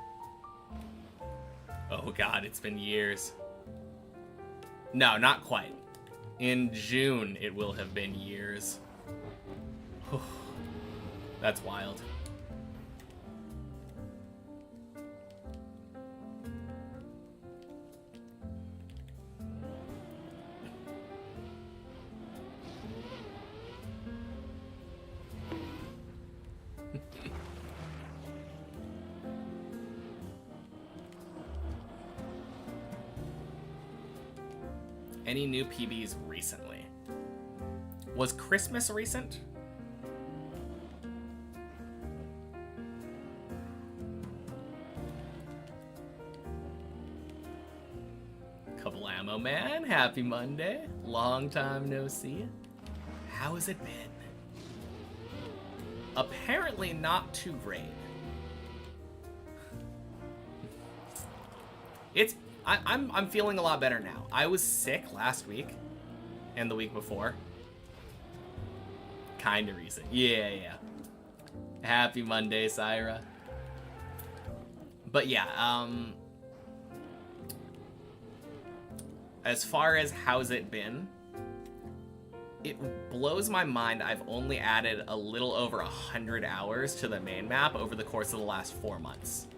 Oh god, it's been years. No, not quite. In June, it will have been years. That's wild. Any new PBs recently? Was Christmas recent? Couple ammo man, happy Monday. Long time no see. How has it been? Apparently not too great. I'm feeling a lot better now. I was sick last week and the week before. Kinda recent. Yeah. Happy Monday, Syra. But yeah, as far as how's it been, it blows my mind I've only added a little over 100 hours to the main map over the course of the last 4 months.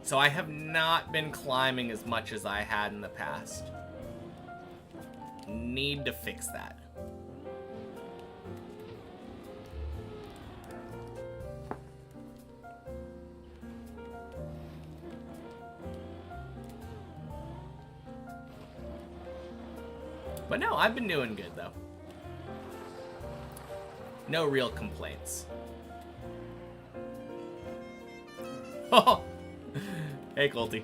So I have not been climbing as much as I had in the past. Need to fix that. But no, I've been doing good though. No real complaints. Oh! Hey, Colty.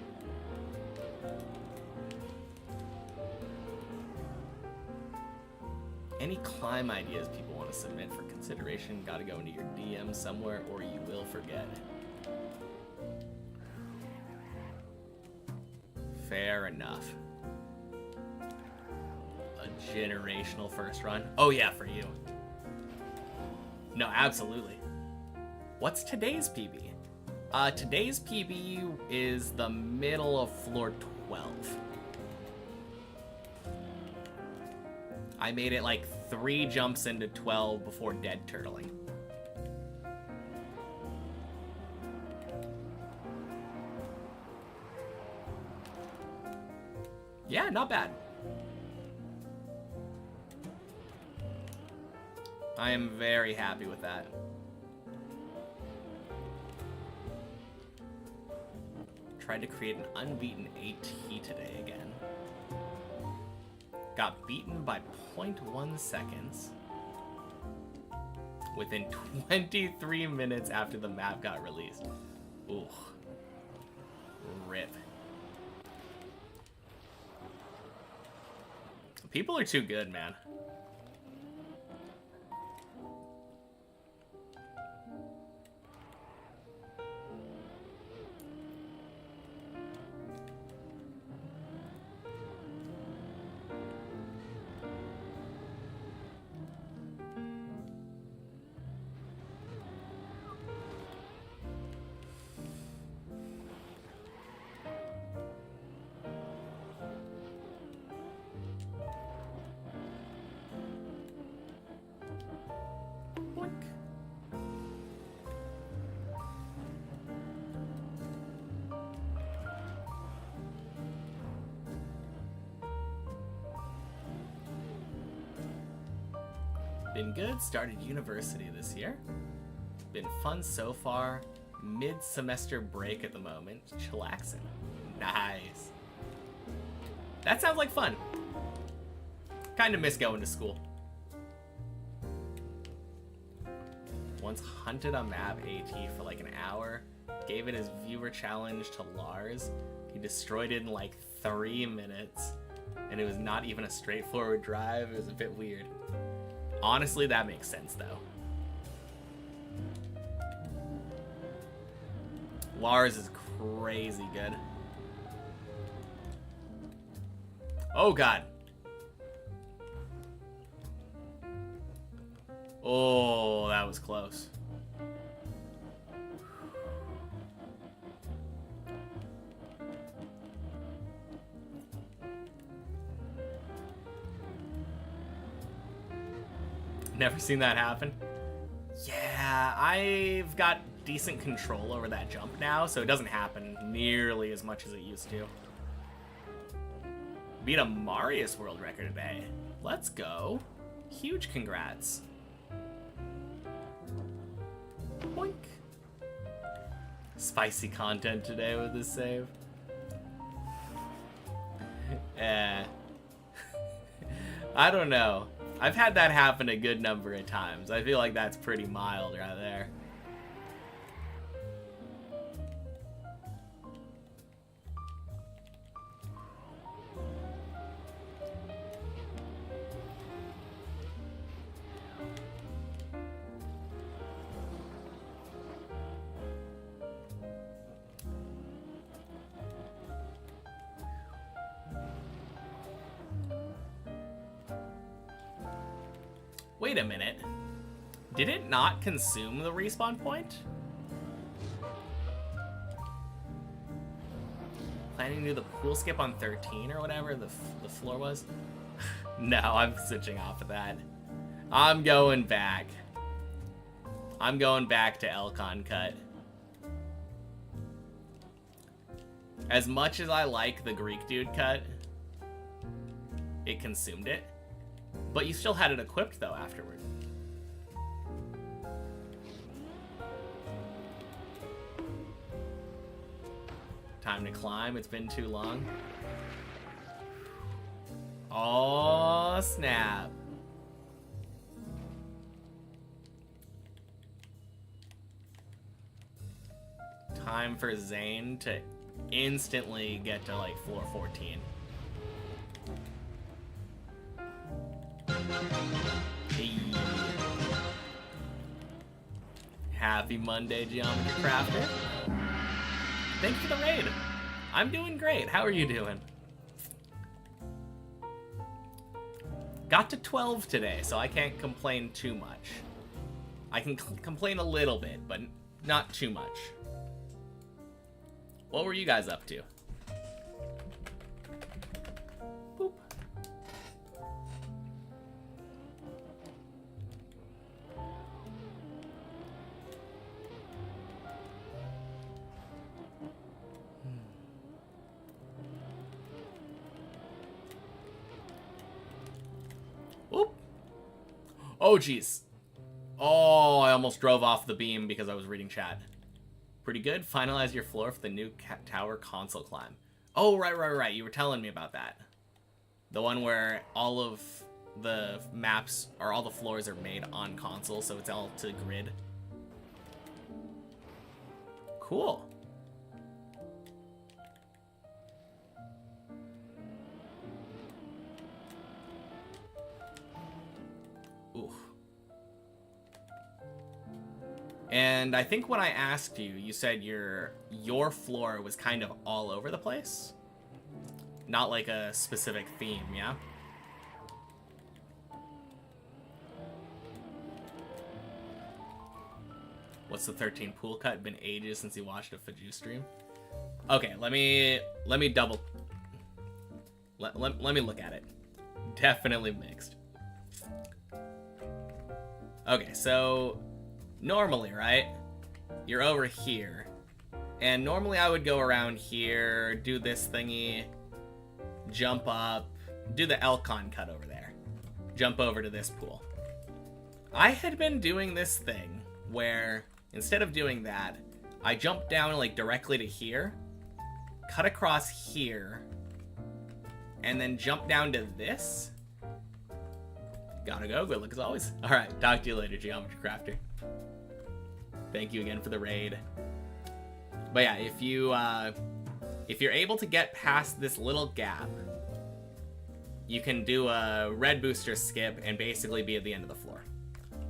Any climb ideas people want to submit for consideration? Gotta go into your DM somewhere or you will forget. Fair enough. A generational first run. Oh yeah, for you. No, absolutely. What's today's PB? Today's PB is the middle of floor 12. I made it like 3 jumps into 12 before dead turtling. Yeah, not bad. I am very happy with that. Tried to create an unbeaten AT today again. Got beaten by 0.1 seconds within 23 minutes after the map got released. Ooh. Rip. People are too good, man. Been good, started university this year. Been fun so far. Mid-semester break at the moment. Chillaxing. Nice. That sounds like fun. Kinda miss going to school. once hunted a map AT for like an hour, gave it his viewer challenge to Lars. He destroyed it in like 3 minutes, and it was not even a straightforward drive. It was a bit weird. Honestly, that makes sense though. Lars is crazy good. Oh god. Oh, that was close. Never seen that happen. Yeah, I've got decent control over that jump now, so it doesn't happen nearly as much as it used to. Beat a Marius world record today. Let's go. Huge congrats. Boink. Spicy content today with this save. I don't know. I've had that happen a good number of times. I feel like that's pretty mild right there. Wait a minute. Did it not consume the respawn point? Planning to do the pool skip on 13 or whatever the floor was? No, I'm switching off of that. I'm going back. I'm going back to Elcon cut. As much as I like the Greek dude cut, it consumed it. But you still had it equipped, though, afterward. Time to climb. It's been too long. Oh, snap. Time for Zane to instantly get to, like, floor 14. Hey. Happy Monday, Geometry Crafter. Thanks for the raid. I'm doing great. How are you doing? Got to 12 today, so I can't complain too much. I can complain a little bit, but not too much. What were you guys up to? Boop. Oop. Oh, jeez. Oh, I almost drove off the beam because I was reading chat. Pretty good. Finalize your floor for the new tower console climb. Oh, right. You were telling me about that. The one where all of the maps, or all the floors are made on console, so it's all to grid. Cool. Ooh. And I think when I asked you, you said your floor was kind of all over the place? Not like a specific theme, yeah? What's the 13 pool cut? Been ages since you watched a Faju stream. Okay, let me double... Let me look at it. Definitely mixed. Okay, so... Normally, right? You're over here. And normally I would go around here, do this thingy, jump up, do the Elcon cut over there. Jump over to this pool. I had been doing this thing where, instead of doing that, I jumped down like directly to here, cut across here, and then jump down to this. Gotta go, good luck as always. Alright, talk to you later, Geometry Crafter. Thank you again for the raid. But yeah, if you're able to get past this little gap, you can do a red booster skip and basically be at the end of the floor.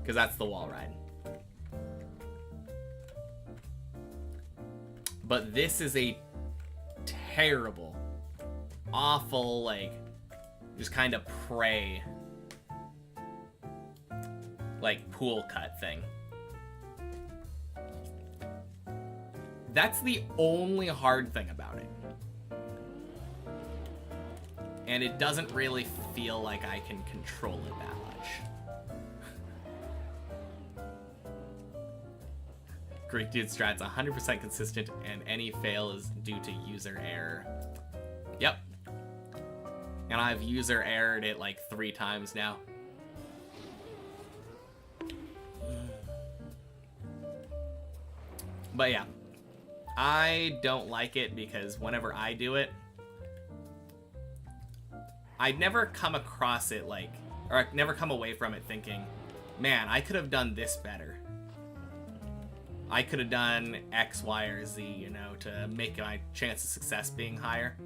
Because that's the wall ride. But this is a terrible, awful, like, just kind of prey, like, pool cut thing. That's the only hard thing about it. And it doesn't really feel like I can control it that much. Greek Dude strat's 100% consistent, and any fail is due to user error. Yep. And I've user errored it like 3 times now. But yeah, I don't like it because whenever I do it, I'd never come across it like, or I'd never come away from it thinking, man, I could have done this better. I could have done X, Y, or Z, you know, to make my chance of success being higher.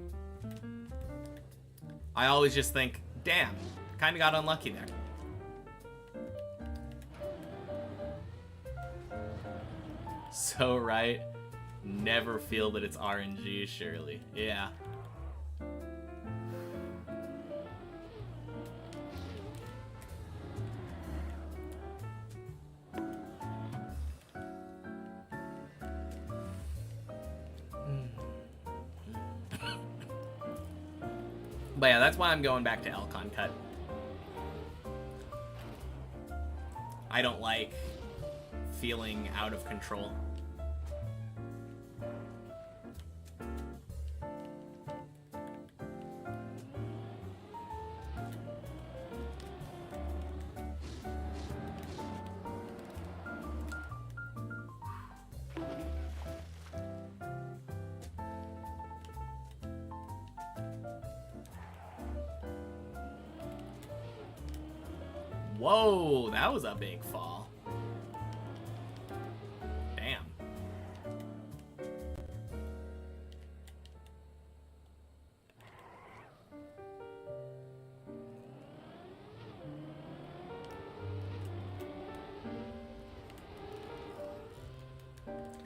I always just think, damn, kind of got unlucky there. So right, never feel that it's RNG, surely. Yeah. But yeah, that's why I'm going back to Elcon Cut. I don't like feeling out of control. Whoa, that was a big fall. Damn.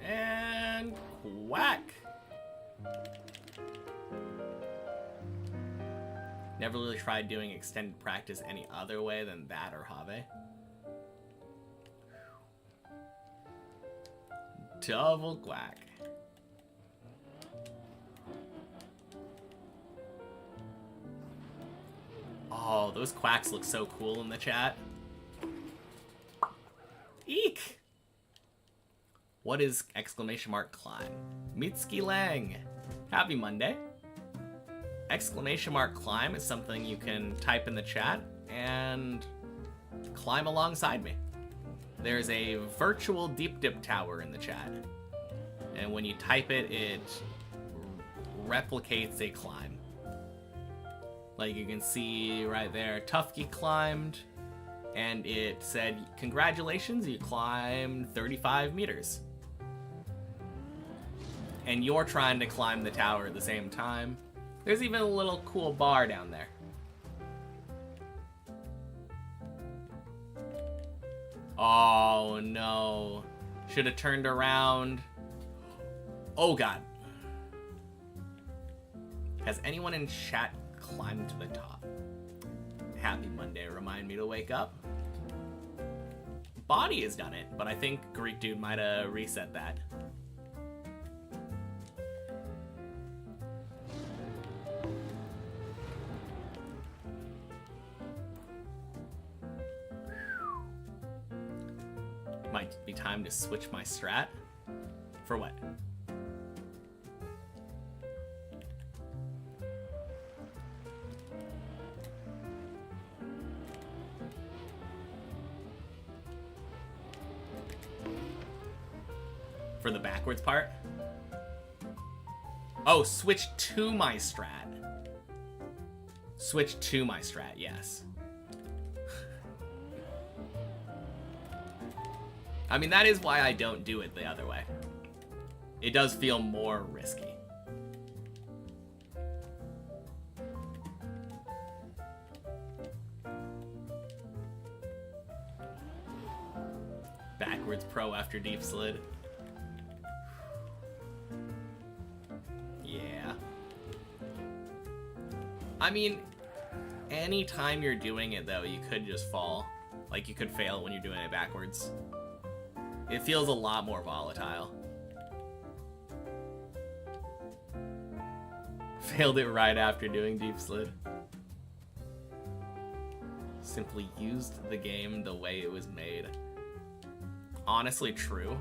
And whack. Never really tried doing extended practice any other way than that or Have. Double quack. Oh, those quacks look so cool in the chat. Eek! What is exclamation mark climb? Mitsuki Lang. Happy Monday. Exclamation mark climb is something you can type in the chat and climb alongside me. There's a virtual deep dip tower in the chat. And when you type it, it replicates a climb. Like you can see right there, Tufky climbed, and it said, congratulations, you climbed 35 meters. And you're trying to climb the tower at the same time. There's even a little cool bar down there. Oh no. Should have turned around. Oh god. Has anyone in chat climbed to the top? Happy Monday, remind me to wake up. Body has done it, but I think Greek Dude might have reset that. Might be time to switch my strat. For what? For the backwards part? Oh, switch to my strat. Switch to my strat, yes. I mean, that is why I don't do it the other way. It does feel more risky. Backwards pro after deep slid. Yeah. I mean, anytime you're doing it, though, you could just fall. Like, you could fail when you're doing it backwards. It feels a lot more volatile. Failed it right after doing deep slid. Simply used the game the way it was made. Honestly true.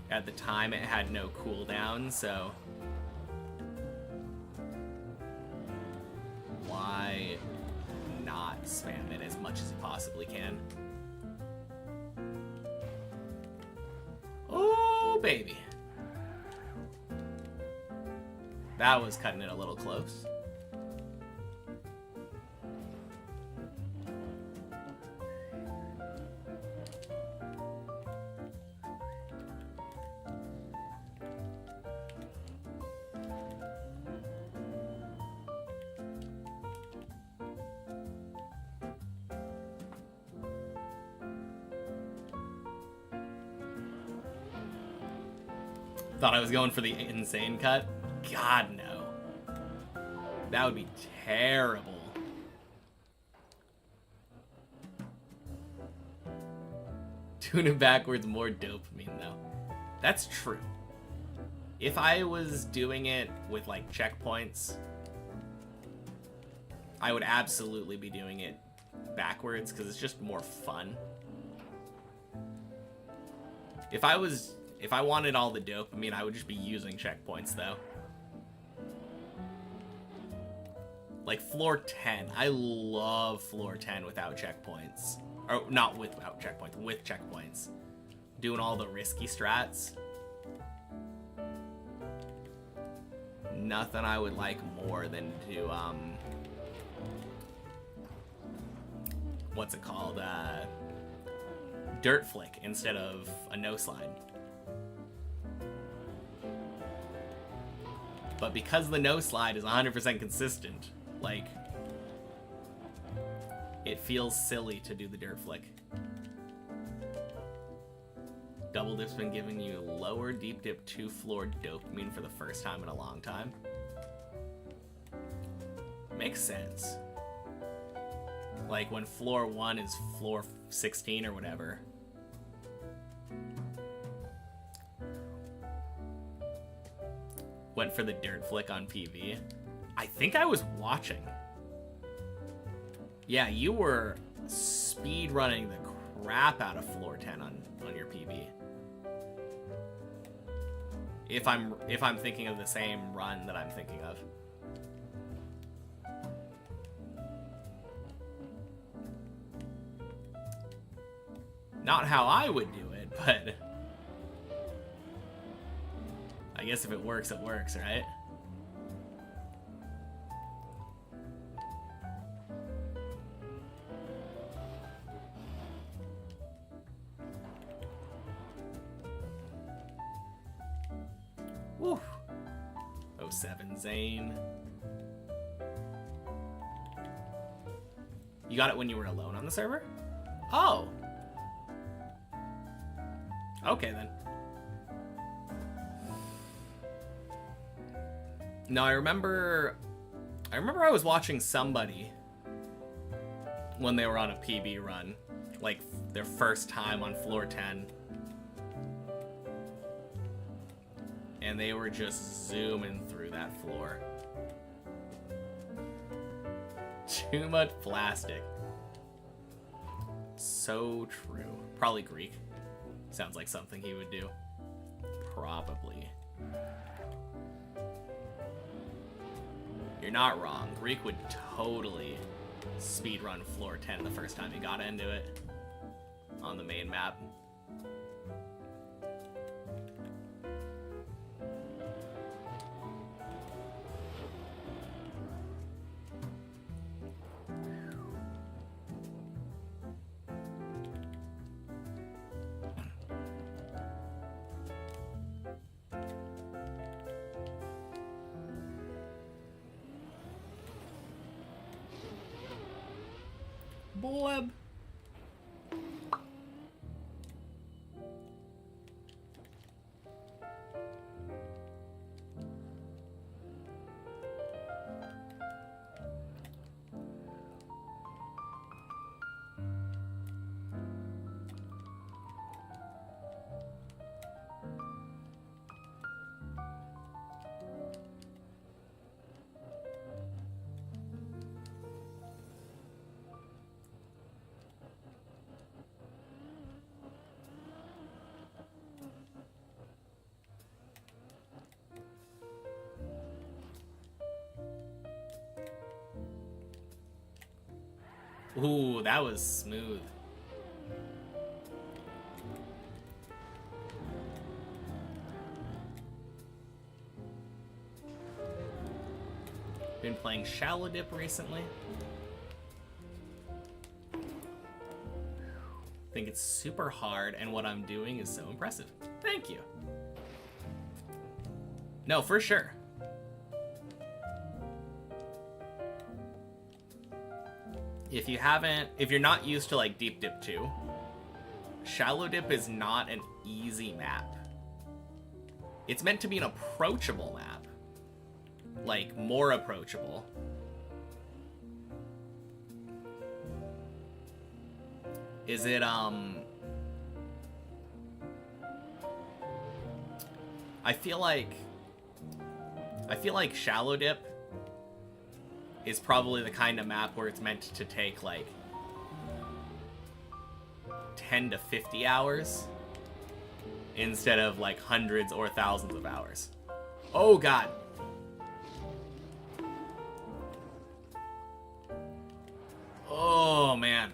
At the time, it had no cooldown, so why not spam it as much as you possibly can? Oh, baby. That was cutting it a little close. Thought I was going for the insane cut. God, no. That would be terrible. Doing it backwards, more dopamine, though. That's true. If I was doing it with, like, checkpoints, I would absolutely be doing it backwards, because it's just more fun. If I wanted all the dopamine, I would just be using checkpoints, though. Like, floor 10. I love floor 10 without checkpoints. Or, not without checkpoints, with checkpoints. Doing all the risky strats. Nothing I would like more than to, what's it called? Dirt flick instead of a no slide. But because the no slide is 100% consistent, like, it feels silly to do the dirt flick. Double dip's been giving you lower deep dip 2 floor dopamine for the first time in a long time. Makes sense. Like when floor 1 is floor 16 or whatever. Went for the dirt flick on PV. I think I was watching. Yeah, you were speed running the crap out of floor 10 on your PV. If I'm thinking of the same run that I'm thinking of. Not how I would do it, but I guess if it works, right? Woo. 07 Zane. You got it when you were alone on the server? Oh. Okay, then. No, I remember I was watching somebody when they were on a PB run, like their first time on floor 10. And they were just zooming through that floor. Too much plastic. So true. Probably Greek. Sounds like something he would do. Probably. You're not wrong. Greek would totally speedrun floor 10 the first time he got into it on the main map. Bleb. Ooh, that was smooth. Been playing Shallow Dip recently. Think it's super hard, and what I'm doing is so impressive. Thank you. No, for sure. If you're not used to like Deep Dip 2, Shallow Dip is not an easy map. It's meant to be an approachable map. Like, more approachable. Is it, I feel like Shallow Dip is probably the kind of map where it's meant to take like 10 to 50 hours instead of like hundreds or thousands of hours. Oh god. Oh man.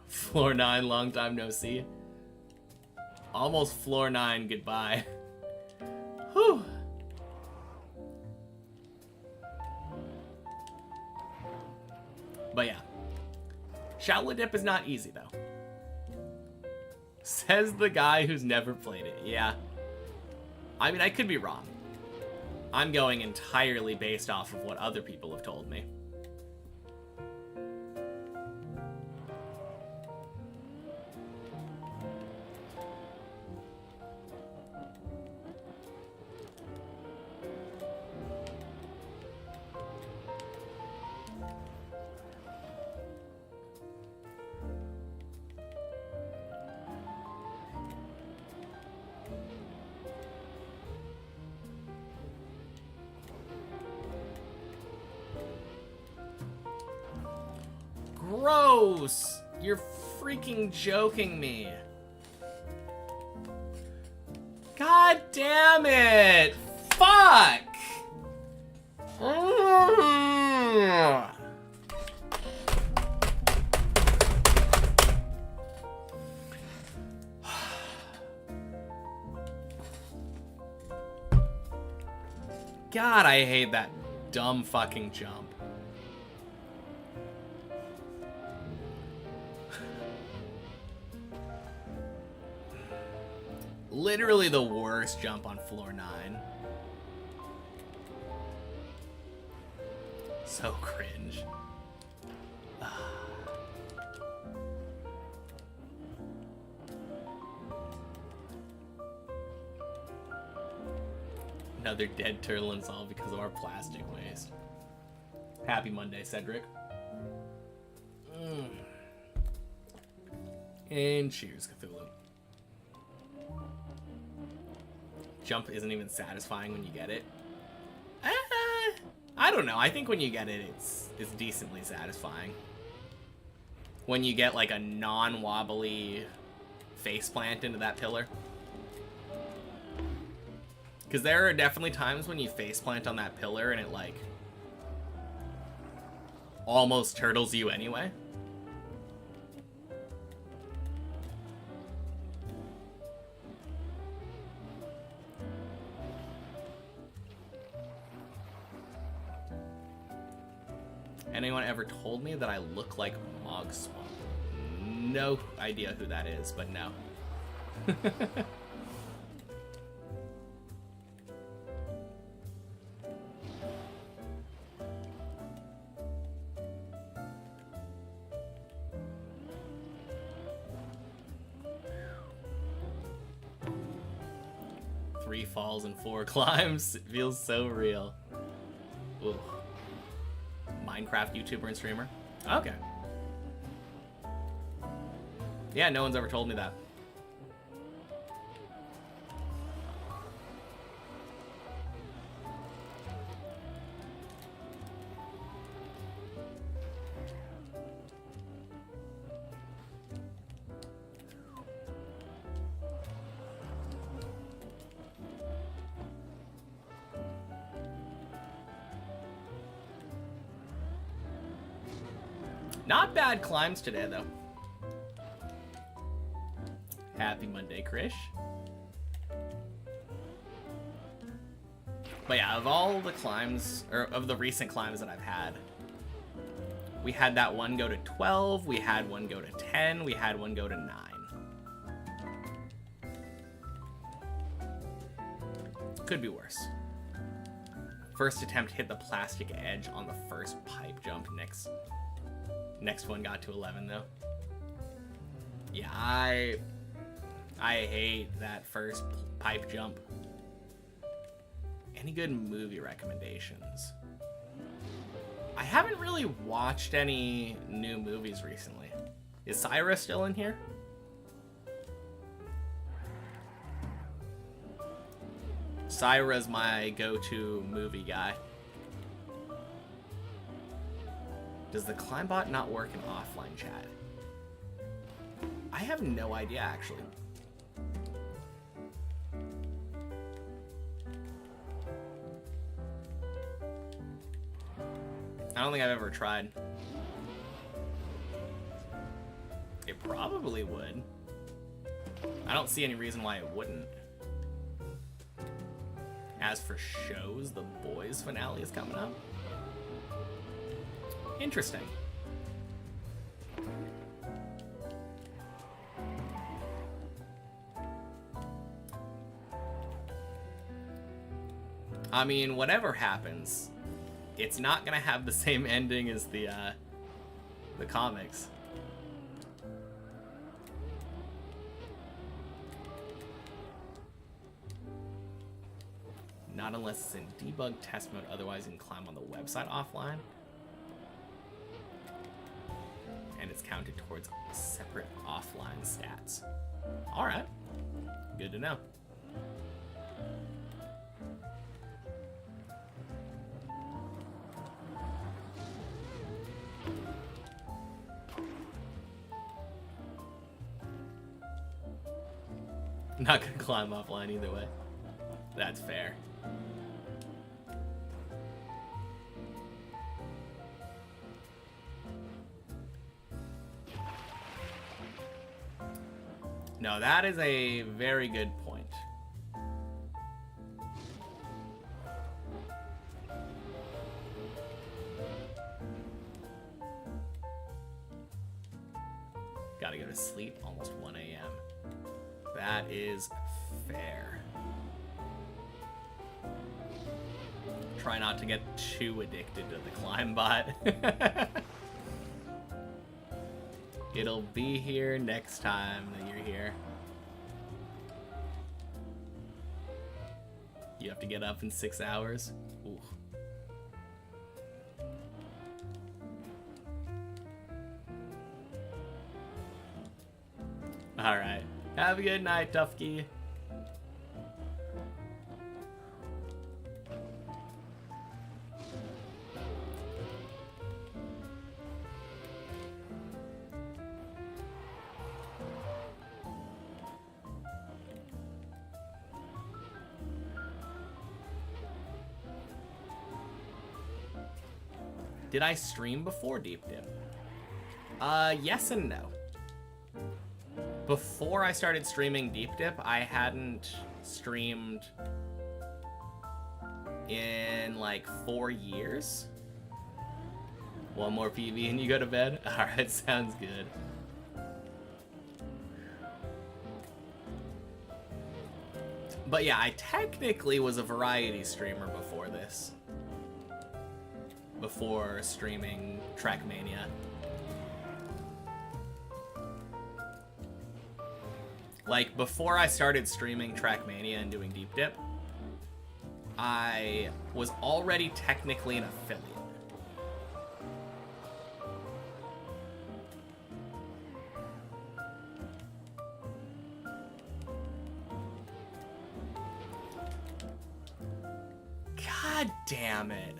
Floor 9, long time no see. Almost floor 9, goodbye. Whew. But yeah, Shallow Dip is not easy though. Says the guy who's never played it. Yeah. I mean, I could be wrong. I'm going entirely based off of what other people have told me. Gross! You're freaking joking me. God damn it! Fuck! God, I hate that dumb fucking jump. Literally the worst jump on floor 9. So cringe. Another dead turtle and all because of our plastic waste. Happy Monday, Cedric. And cheers, Cthulhu. Jump isn't even satisfying when you get it. I don't know. I think when you get it, it's decently satisfying. When you get like a non-wobbly faceplant into that pillar. Because there are definitely times when you faceplant on that pillar and it like almost turtles you anyway. Anyone ever told me that I look like Mog Swamp? No idea who that is, but no. 3 falls and 4 climbs. It feels so real. Ooh. Minecraft YouTuber and streamer? Okay. Yeah, no one's ever told me that. Not bad climbs today, though. Happy Monday, Krish. But yeah, of all the climbs, or of the recent climbs that I've had, we had that one go to 12, we had one go to 10, we had one go to 9. Could be worse. First attempt hit the plastic edge on the first pipe jump. Next one got to 11 though. Yeah, I hate that first pipe jump. Any good movie recommendations? I haven't really watched any new movies recently. Is Syra still in here? Syra's my go-to movie guy. Does the Climbot not work in offline chat? I have no idea, actually. I don't think I've ever tried. It probably would. I don't see any reason why it wouldn't. As for shows, The Boys finale is coming up. Interesting. I mean, whatever happens, it's not gonna have the same ending as the comics. Not unless it's in debug test mode, otherwise you can climb on the website offline. And it's counted towards separate offline stats. Alright. Good to know. Not gonna climb offline either way. That's fair. No, that is a very good point. Gotta go to sleep, almost 1 a.m. That is fair. Try not to get too addicted to the climb bot. It'll be here next time that you're here. You have to get up in 6 hours. Ooh. Alright. Have a good night, Tufky. Did I stream before Deep Dip? Yes and no. Before I started streaming Deep Dip, I hadn't streamed in like 4 years. One more PV and you go to bed? Alright, sounds good. But yeah, I technically was a variety streamer before this. Before streaming Trackmania. Like, before I started streaming Trackmania and doing Deep Dip, I was already technically an affiliate. God damn it.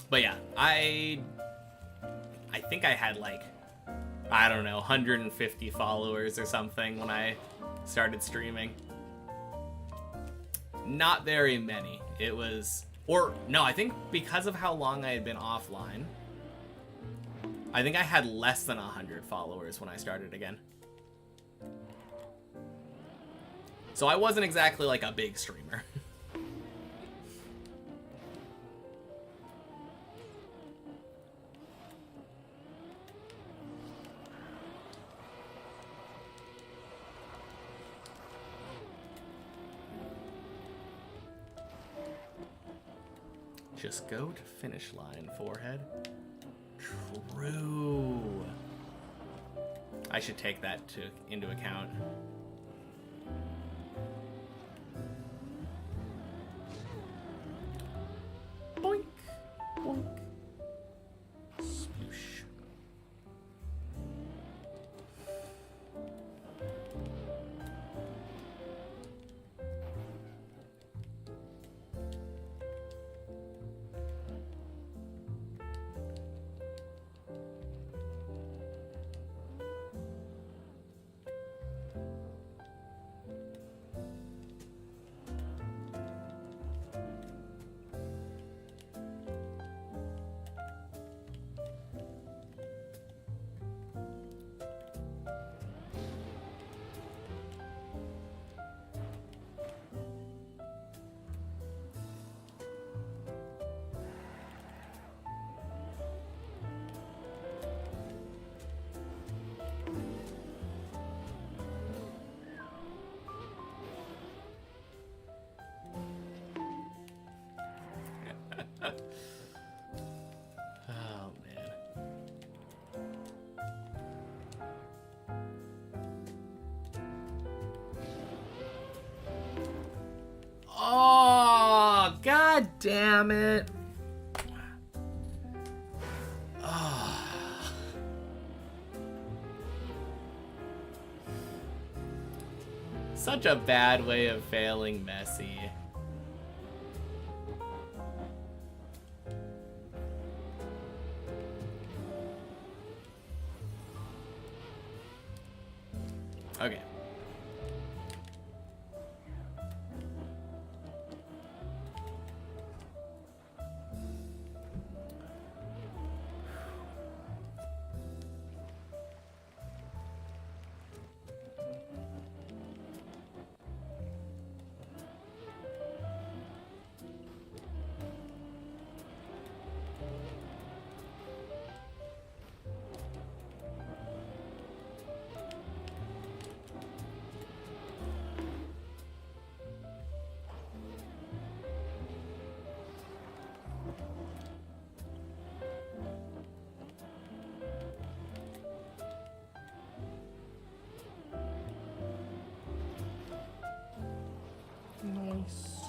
But yeah, I think I had like, I don't know, 150 followers or something when I started streaming. Not very many. It was, or no, I think because of how long I had been offline, I think I had less than 100 followers when I started again. So I wasn't exactly like a big streamer. Just go to finish line, forehead. True. I should take that into account. Boink, boink. Sploosh. Oh, man. Oh, God damn it. Oh. Such a bad way of failing Messi. Okay. Nice.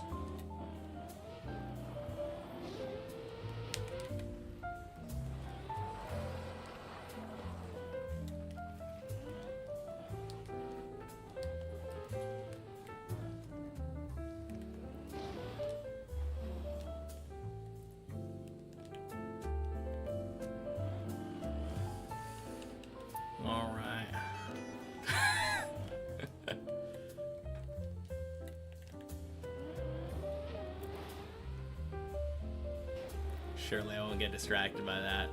All right. Surely I won't get distracted by that.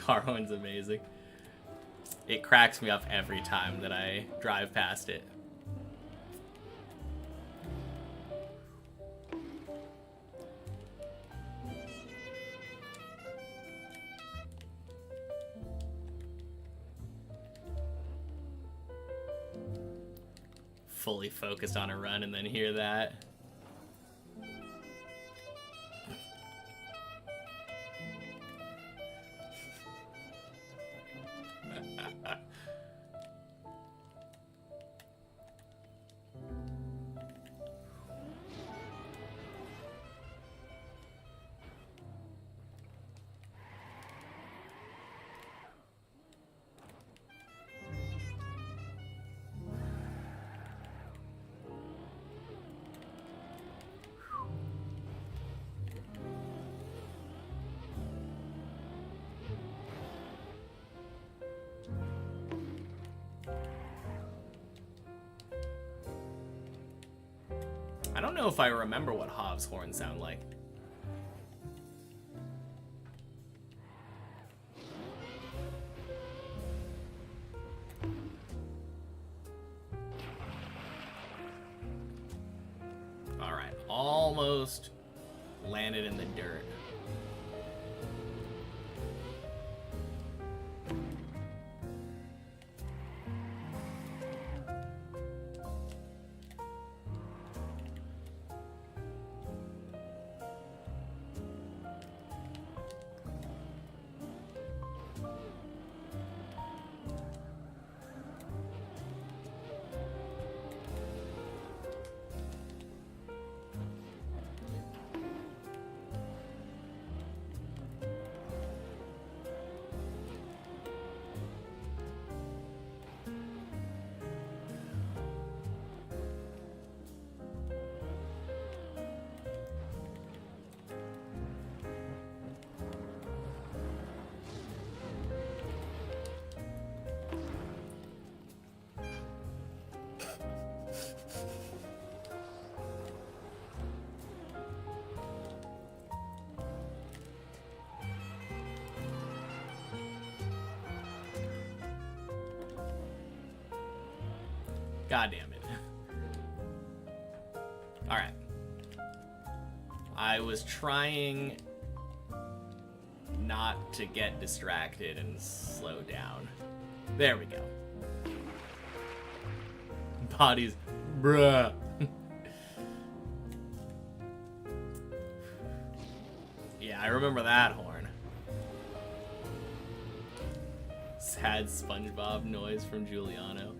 car horn's amazing. It cracks me up every time that I drive past it. Fully focused on a run and then hear that. I don't know if I remember what Hov's horns sound like. Alright, almost landed in the dirt. God damn it. Alright. I was trying not to get distracted and slow down. There we go. Bodies. Bruh. Yeah, I remember that horn. Sad SpongeBob noise from Giuliano.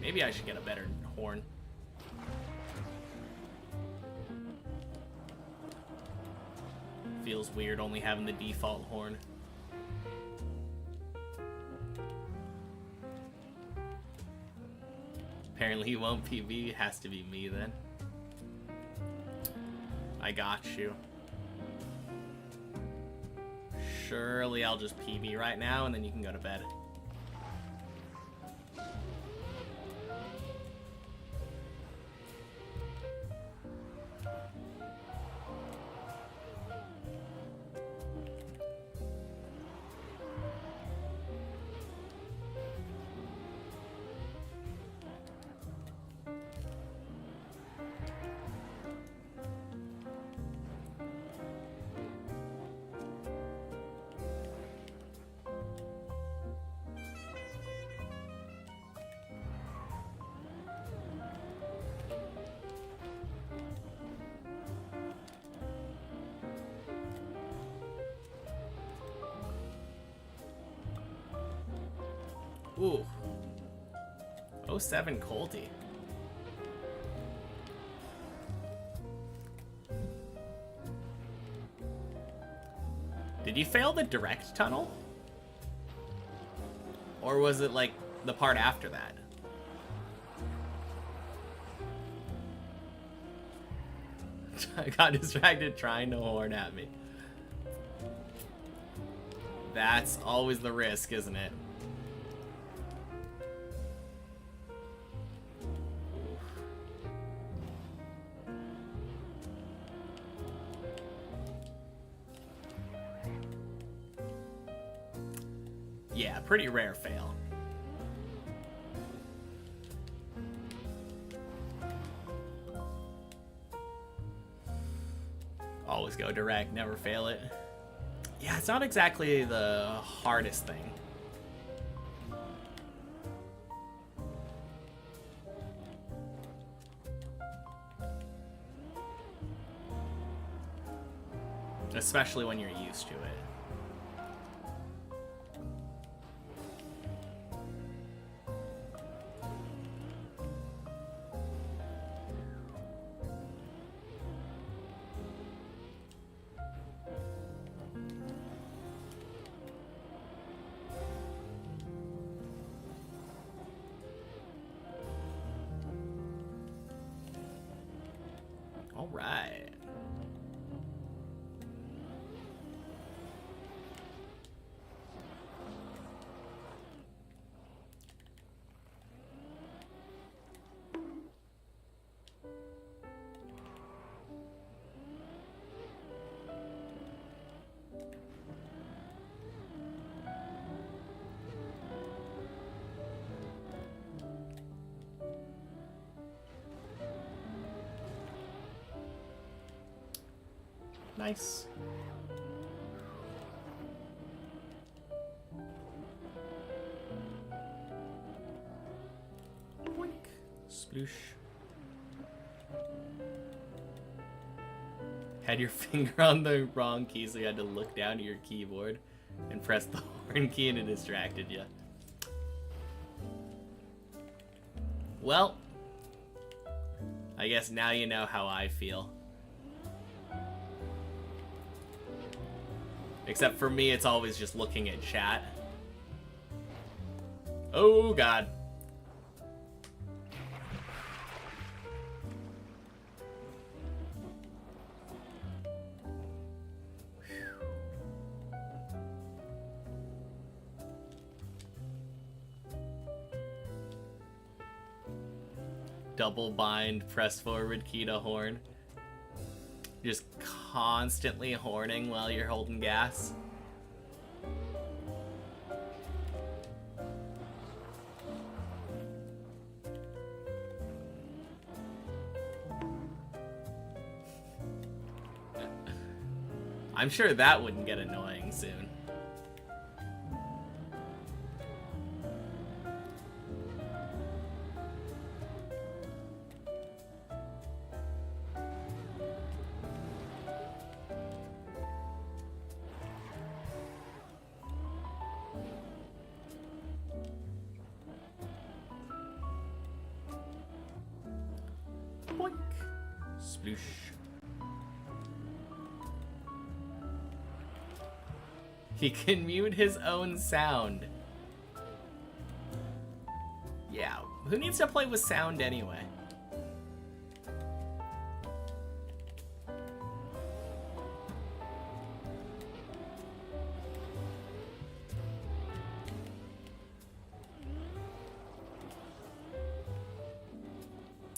Maybe I should get a better horn. Feels weird only having the default horn. Apparently he won't PB, it has to be me then. I got you. Surely I'll just PB right now and then you can go to bed. Ooh. 07 Colty. Did you fail the direct tunnel? Or was it like the part after that? I got distracted trying to horn at me. That's always the risk, isn't it? Yeah, pretty rare fail. Always go direct, never fail it. Yeah, it's not exactly the hardest thing. Especially when you're used to it. All right. Nice. Boink. Sploosh. Had your finger on the wrong key, so you had to look down to your keyboard and press the horn key, and it distracted you. Well, I guess now you know how I feel. Except for me, it's always just looking at chat. Oh, God. Double bind, press forward key to horn. Just constantly horning while you're holding gas. I'm sure that wouldn't get annoying soon. Boink. Sploosh. He can mute his own sound. Yeah, who needs to play with sound anyway?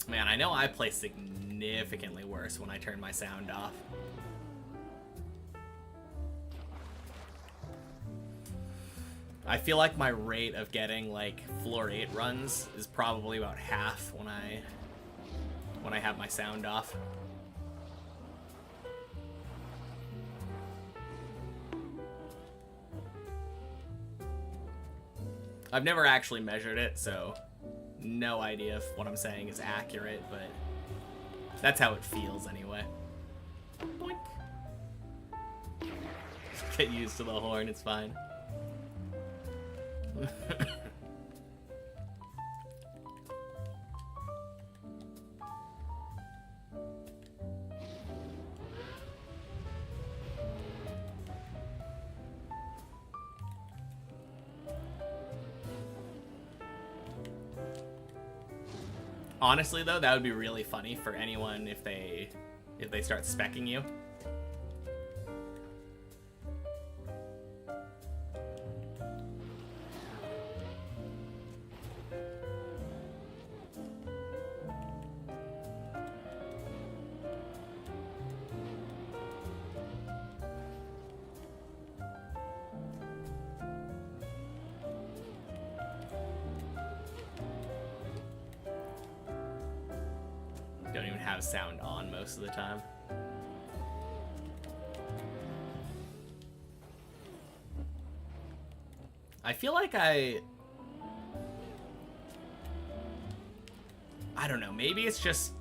Man, I know I play significantly worse when I turn my sound off. I feel like my rate of getting like floor 8 runs is probably about half when I have my sound off. I've never actually measured it, so no idea if what I'm saying is accurate, but that's how it feels anyway. Boink. Get used to the horn, it's fine. Honestly, though, that would be really funny for anyone if they start speccing you. have sound on most of the time. I feel like I don't know, maybe it's just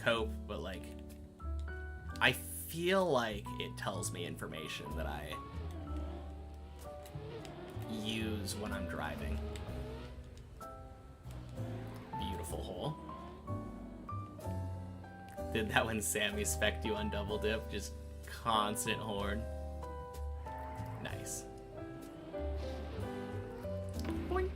cope, but like I feel like it tells me information that I use when I'm driving. Beautiful hole. Did that when Sammy spec'd you on double dip, just constant horn. Nice. Boink.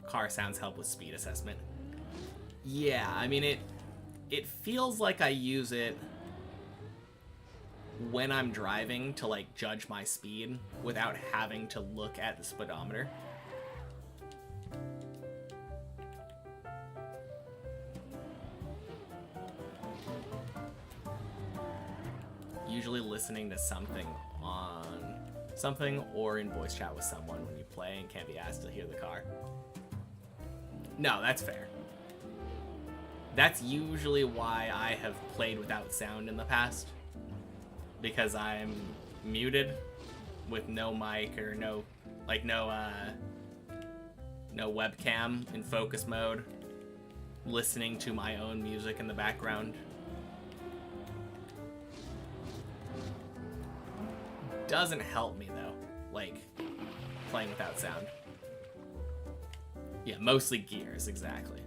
Car sounds help with speed assessment. Yeah, I mean it feels like I use it when I'm driving to like judge my speed without having to look at the speedometer. Usually listening to something or in voice chat with someone when you play and can't be asked to hear the car. No, that's fair. That's usually why I have played without sound in the past. Because I'm muted with no mic or no webcam in focus mode, listening to my own music in the background. Doesn't help me though, like playing without sound. Yeah, mostly gears, exactly.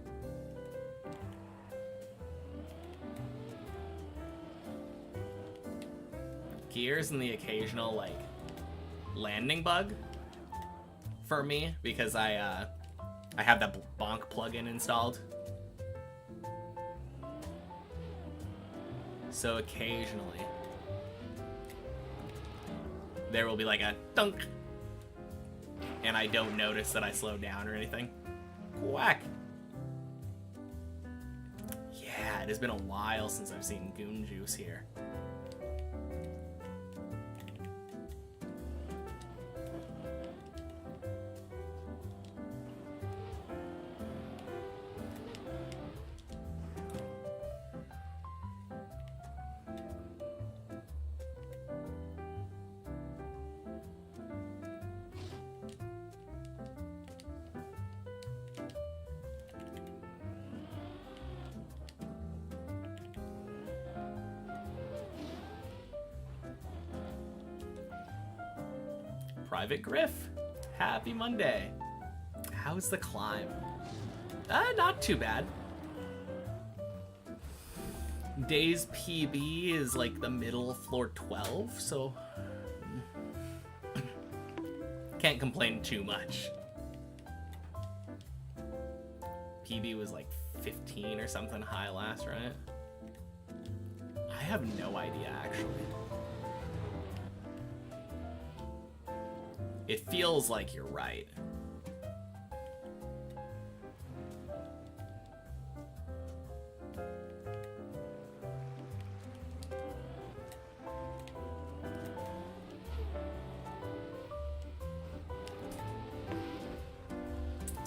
Gears and the occasional, like, landing bug for me, because I have that bonk plugin installed. So occasionally, there will be like a dunk, and I don't notice that I slowed down or anything. Whack! Yeah, it has been a while since I've seen Goon Juice here. Private Griff, happy Monday. How's the climb? Not too bad. Day's PB is like the middle of floor 12, so can't complain too much. PB was like 15 or something high last, right? I have no idea, actually. It feels like you're right.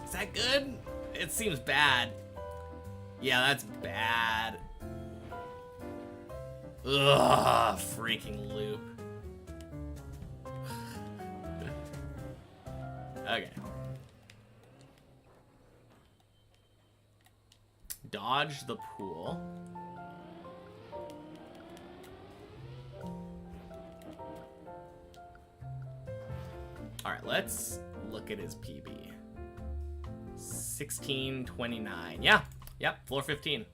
Is that good? It seems bad. Yeah, that's bad. Ugh, freaking loop. Okay. Dodge the pool. Alright, let's look at his PB. 1629. Yeah. Yep, floor 15.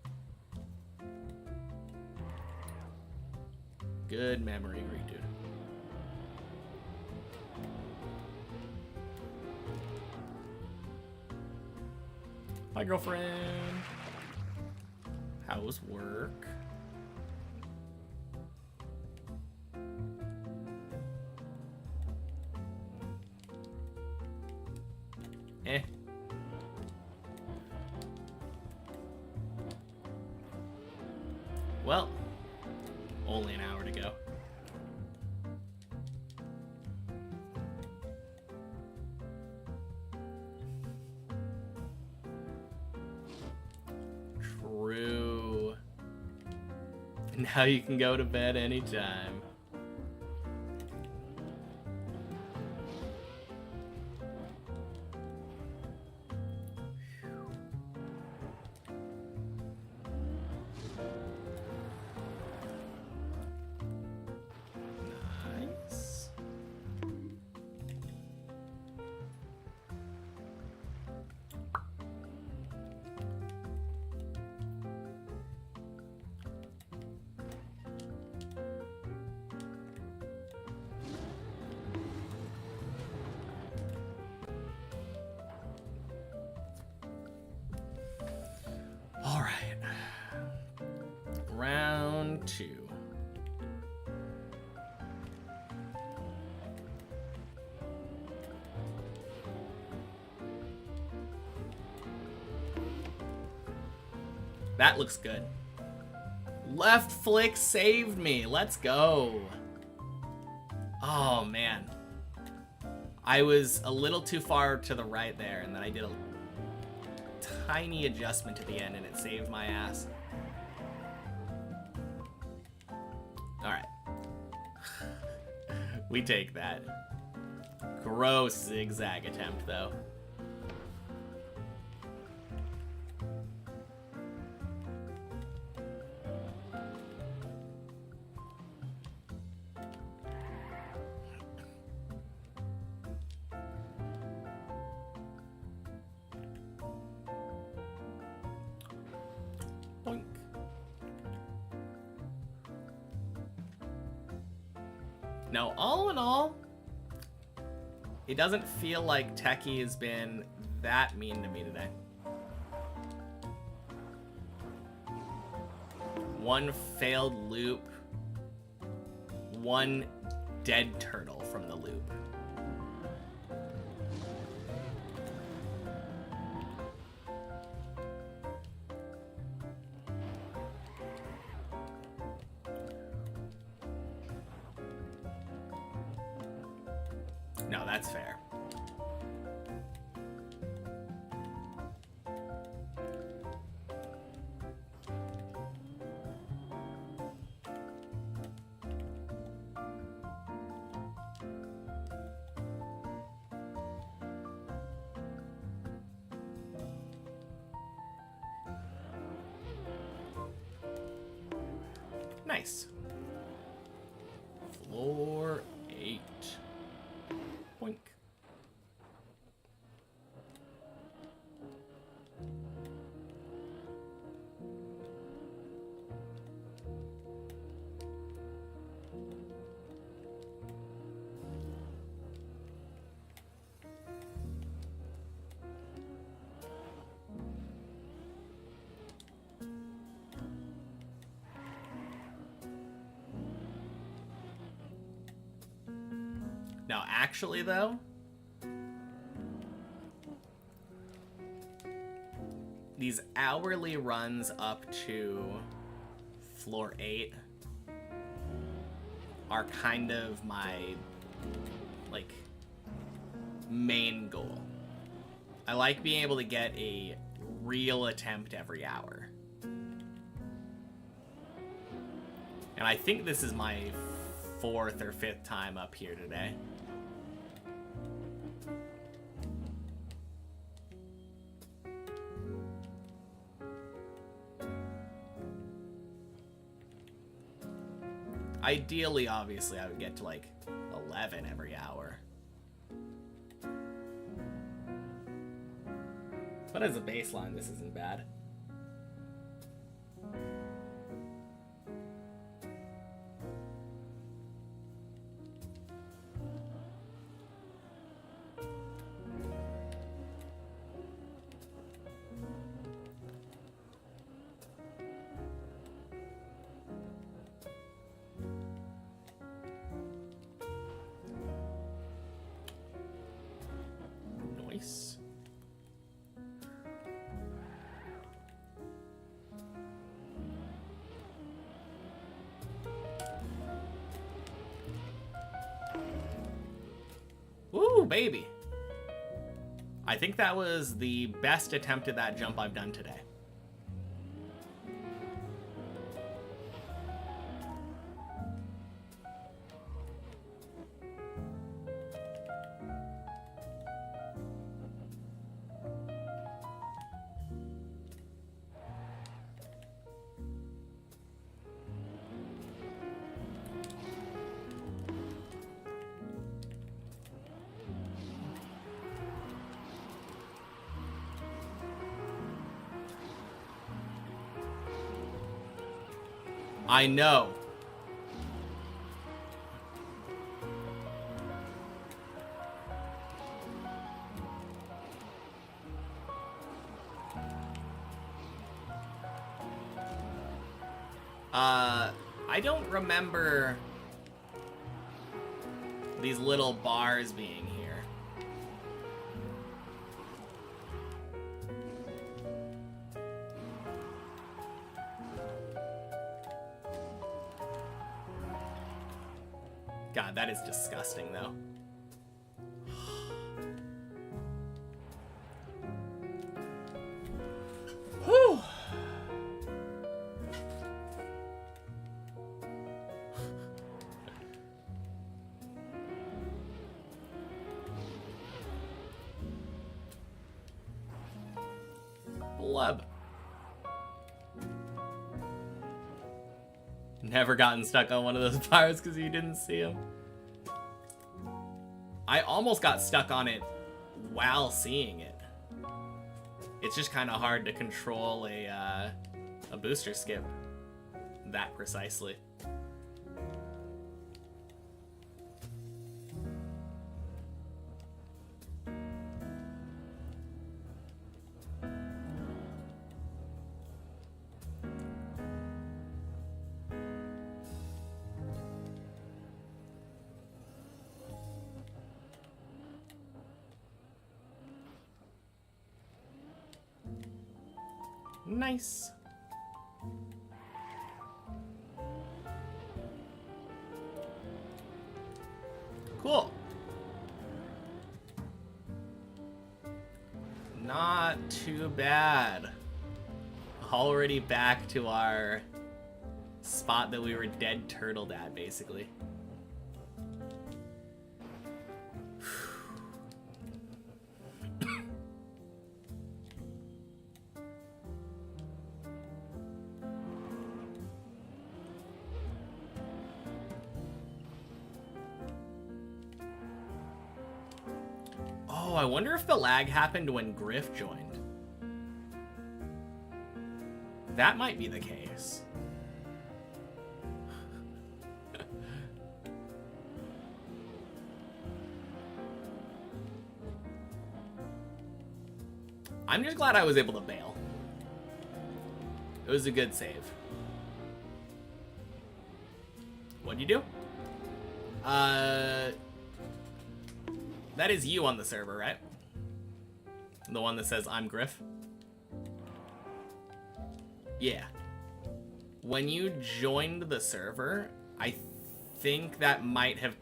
Good memory, Greek dude. Hi, girlfriend. How's work? Well, only an hour to go. True. Now you can go to bed anytime. Nice. All right. Round 2. That looks good. Left flick saved me. Let's go. Oh, man. I was a little too far to the right there, and then I did a tiny adjustment to the end, and it saved my ass. Alright. We take that. Gross zigzag attempt, though. Boink. Now, all in all, it doesn't feel like Techie has been that mean to me today. One failed loop, one dead turtle from the loop. No, that's fair. Nice. Floor 8. Boink. Now, actually, though, these hourly runs up to floor 8 are kind of my, like, main goal. I like being able to get a real attempt every hour. And I think this is my 4th or 5th time up here today. Ideally, obviously, I would get to like 11 every hour. But as a baseline, this isn't bad. Nice. Ooh, baby. I think that was the best attempt at that jump I've done today. I know. I don't remember these little bars being here. God, that is disgusting, though. Whew. Blub. Never gotten stuck on one of those bars because you didn't see him. I almost got stuck on it while seeing it. It's just kind of hard to control a booster skip that precisely. Nice. Cool. Not too bad. Already back to our spot that we were dead turtled at, basically. Oh, I wonder if the lag happened when Griff joined. That might be the case. I'm just glad I was able to bail. It was a good save. What'd you do? That is you on the server, right? The one that says, I'm Griff? Yeah. When you joined the server, I think that might have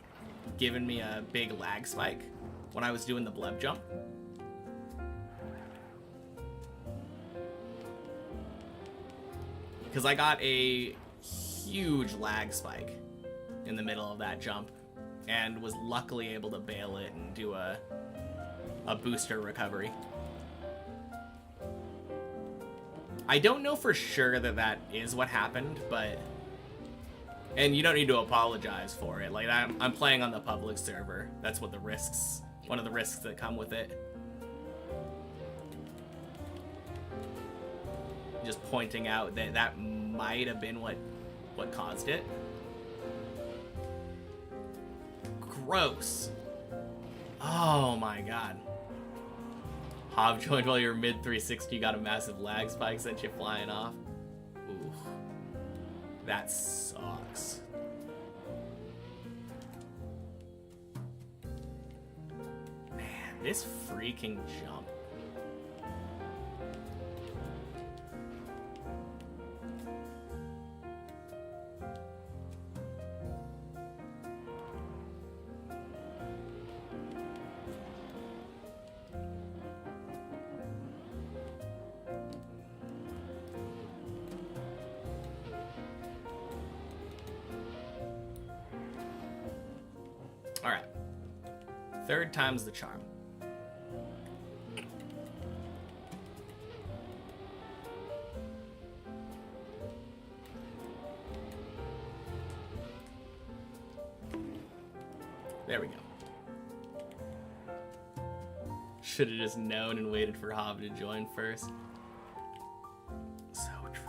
given me a big lag spike when I was doing the bleb jump. Because I got a huge lag spike in the middle of that jump and was luckily able to bail it and do a booster recovery. I don't know for sure that that is what happened, but... And you don't need to apologize for it. Like, I'm playing on the public server. That's what the risks... One of the risks that come with it. Just pointing out that that might have been what caused it. Gross. Oh my god. Hob joined while you were mid 360, got a massive lag spike, sent you flying off. Ooh. That sucks. Man, this freaking jump. Alright. Third time's the charm. There we go. Should have just known and waited for Hob to join first. So true.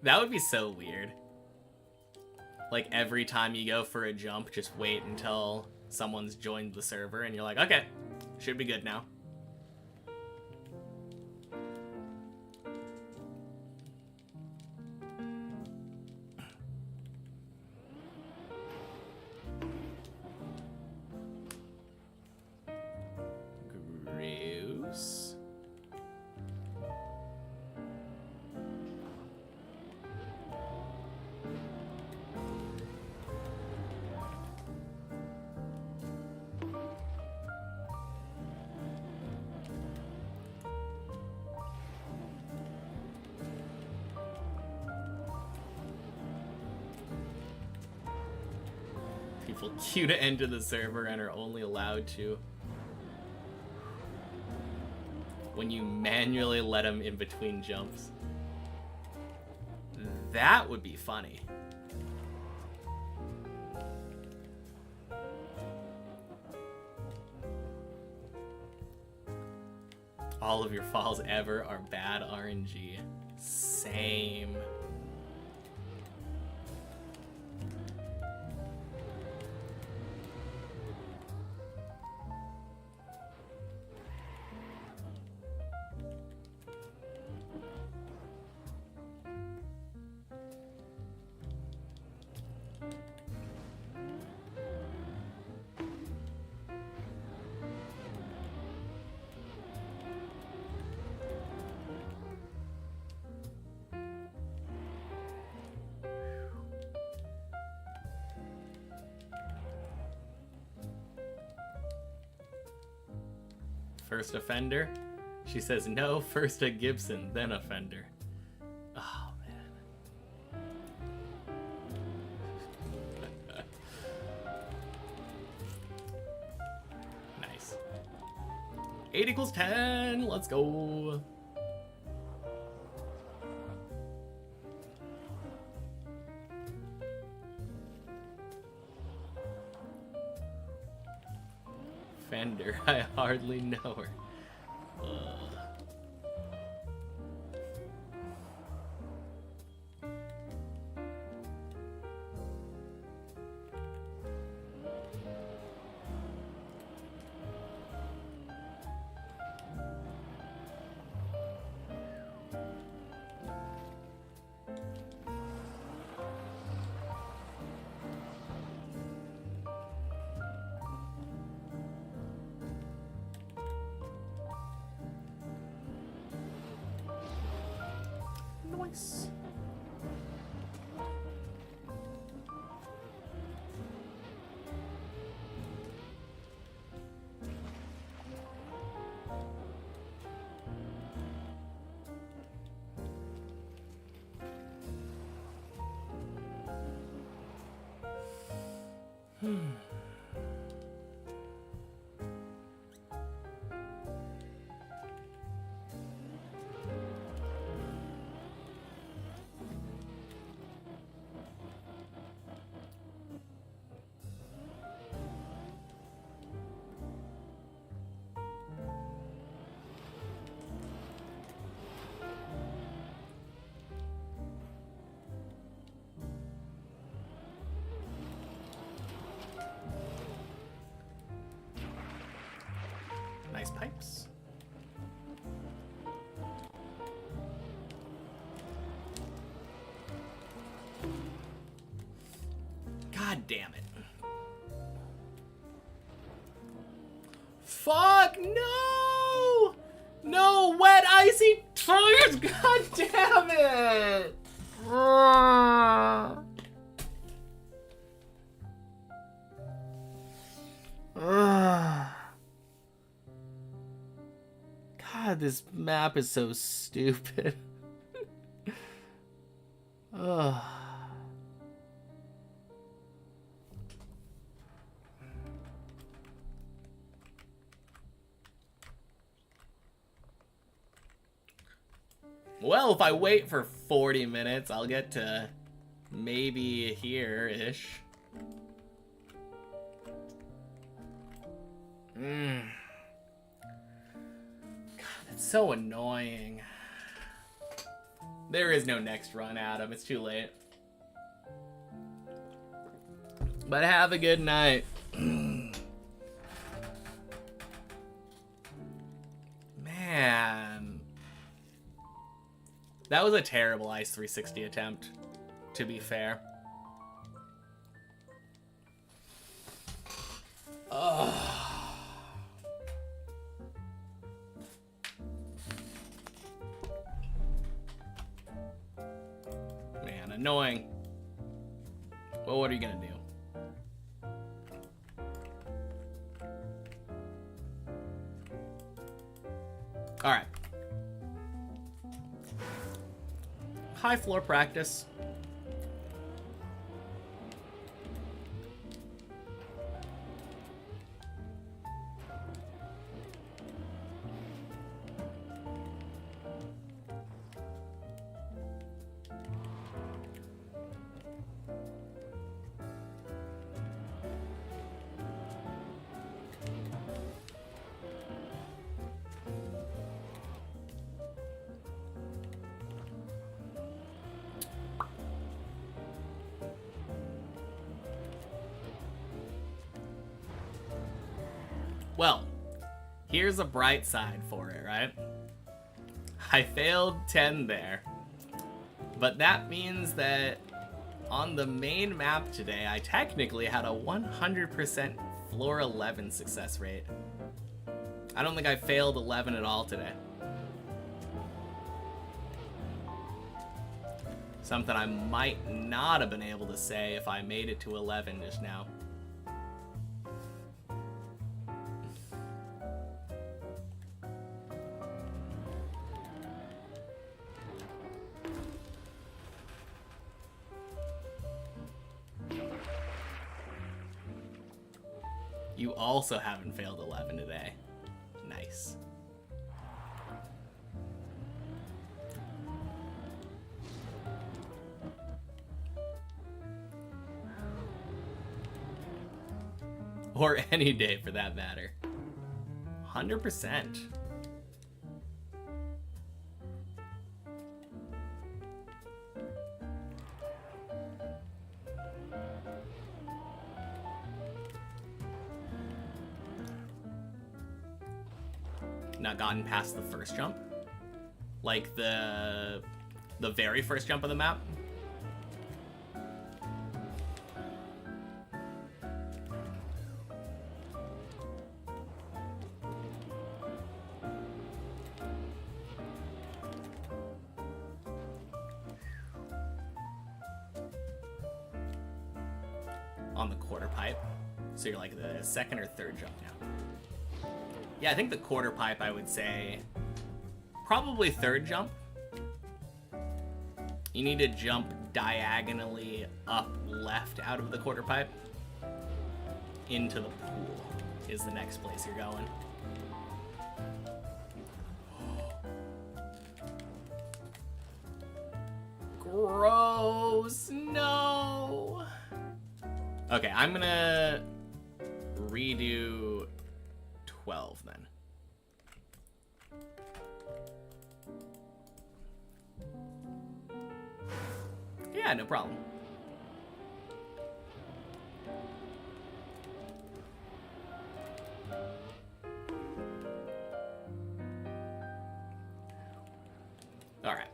That would be so weird. Like every time you go for a jump, just wait until someone's joined the server and you're like, okay, should be good now. Gross. People queue to enter the server and are only allowed to when you manually let them in between jumps. That would be funny. All of your falls ever are bad RNG. Same. First offender? She says, no, first a Gibson, then offender. Oh, man. Nice. 8 equals 10. Let's go. Fender, I hardly know her. Nice. Nice pipes. God damn it. Fuck no! No wet icy tires! God damn it! God, this map is so stupid. Ugh. Well, if I wait for 40 minutes, I'll get to maybe here-ish. God, that's so annoying. There is no next run, Adam. It's too late. But have a good night. Man. That was a terrible Ice 360 attempt, to be fair. Ugh. Man, annoying. Well, what are you gonna do? Alright. High floor practice. Well, here's a bright side for it, right? I failed 10 there. But that means that on the main map today, I technically had a 100% floor 11 success rate. I don't think I failed 11 at all today. Something I might not have been able to say if I made it to 11 just now. You also haven't failed 11 today. Nice. Or any day for that matter. 100%. Not gotten past the first jump, like the very first jump of the map. On the quarter pipe, so you're like the second or third jump now. Yeah, I think the quarter pipe, I would say, probably third jump. You need to jump diagonally up left out of the quarter pipe. Into the pool is the next place you're going. Gross, no. Okay, I'm gonna redo 12 then. Yeah, no problem. All right.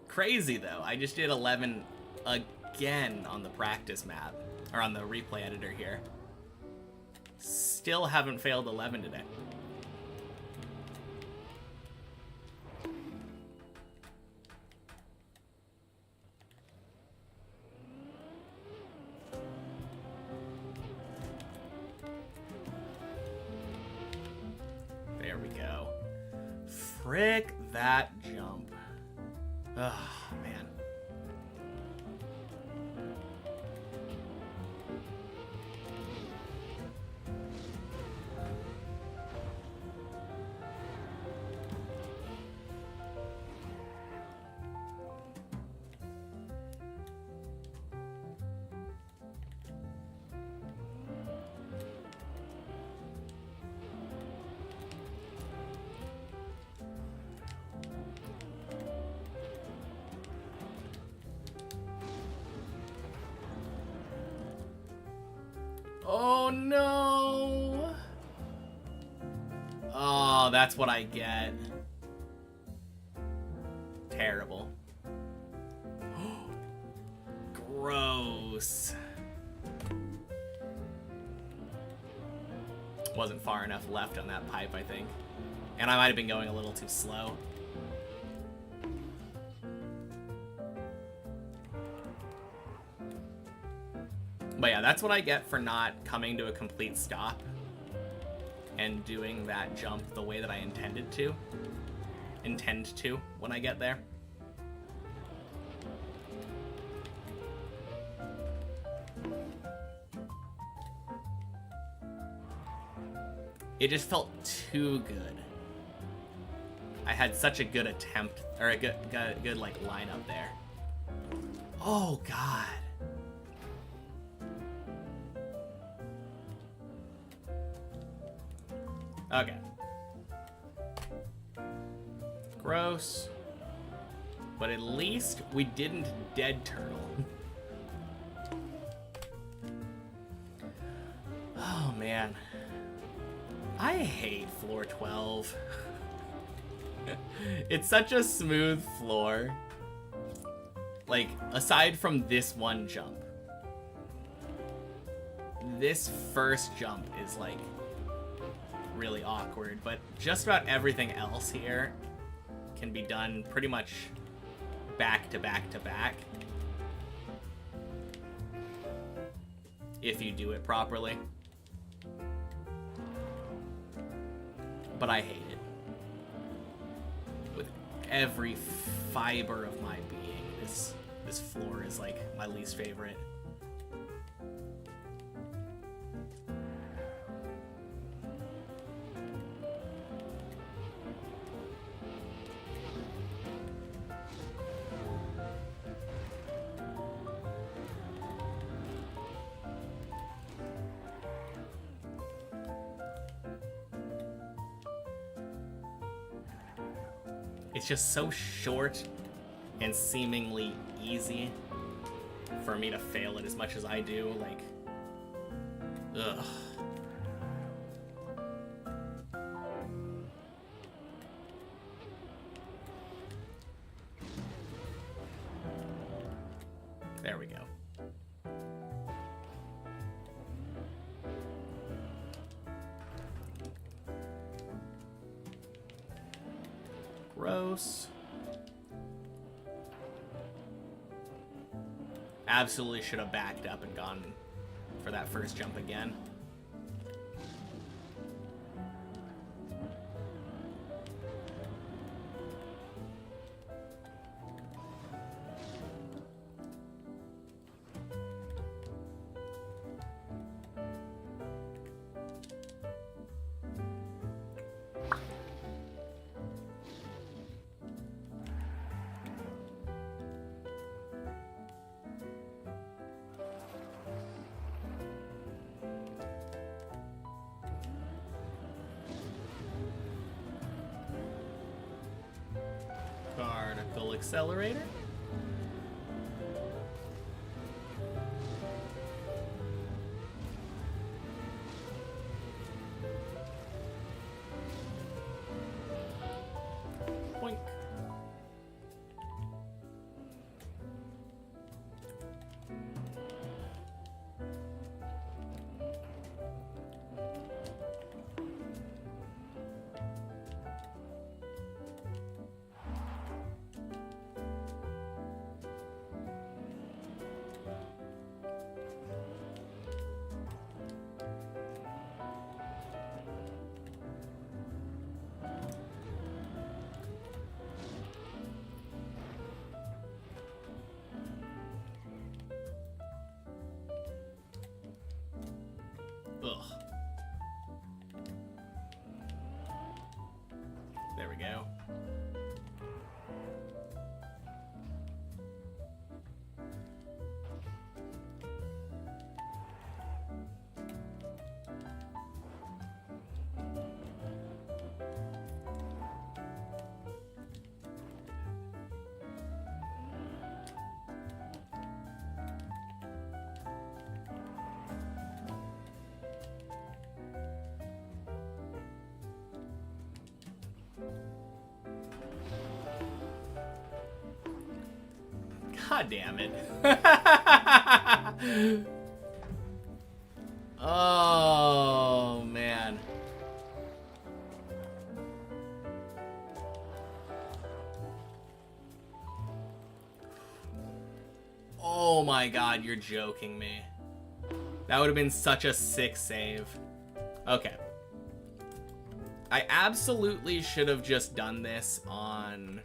Crazy though, I just did 11 again on the practice map, or on the replay editor here. Still haven't failed 11 today. Frick that jump. Oh, man. Oh no! Oh, that's what I get. Terrible. Gross. Wasn't far enough left on that pipe, I think. And I might have been going a little too slow. But yeah, that's what I get for not coming to a complete stop and doing that jump the way that I intend to when I get there. It just felt too good. I had such a good attempt, or a good like lineup there. Oh God. Okay. Gross. But at least we didn't dead turtle. Oh man. I hate floor 12. It's such a smooth floor. Like, aside from this one jump. This first jump is like really awkward, but just about everything else here can be done pretty much back to back to back if you do it properly. But I hate it with every fiber of my being. This floor is like my least favorite. It's just so short and seemingly easy for me to fail it as much as I do. Like, ugh. There we go. Gross. Absolutely should have backed up and gone for that first jump again. Particle accelerator. Boink. God damn it. Oh, man. Oh my god, you're joking me. That would have been such a sick save. Okay. I absolutely should have just done this on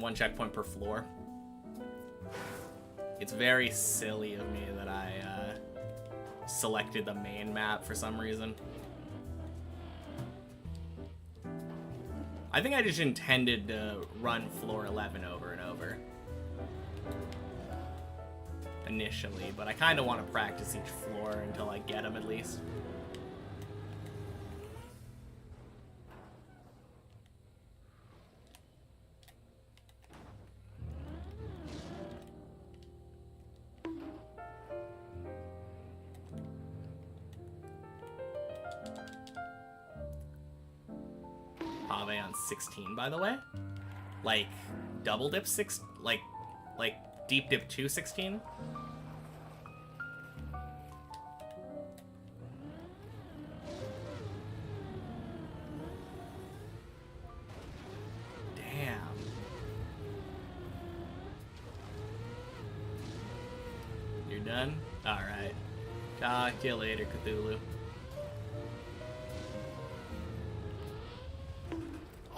one checkpoint per floor. It's very silly of me that I selected the main map for some reason. I think I just intended to run floor 11 over and over initially, but I kind of want to practice each floor until I get them at least. Pave on 16, by the way. Like, double dip 6, like deep dip 2 16. Damn. You're done? Alright. Talk to you later, Cthulhu.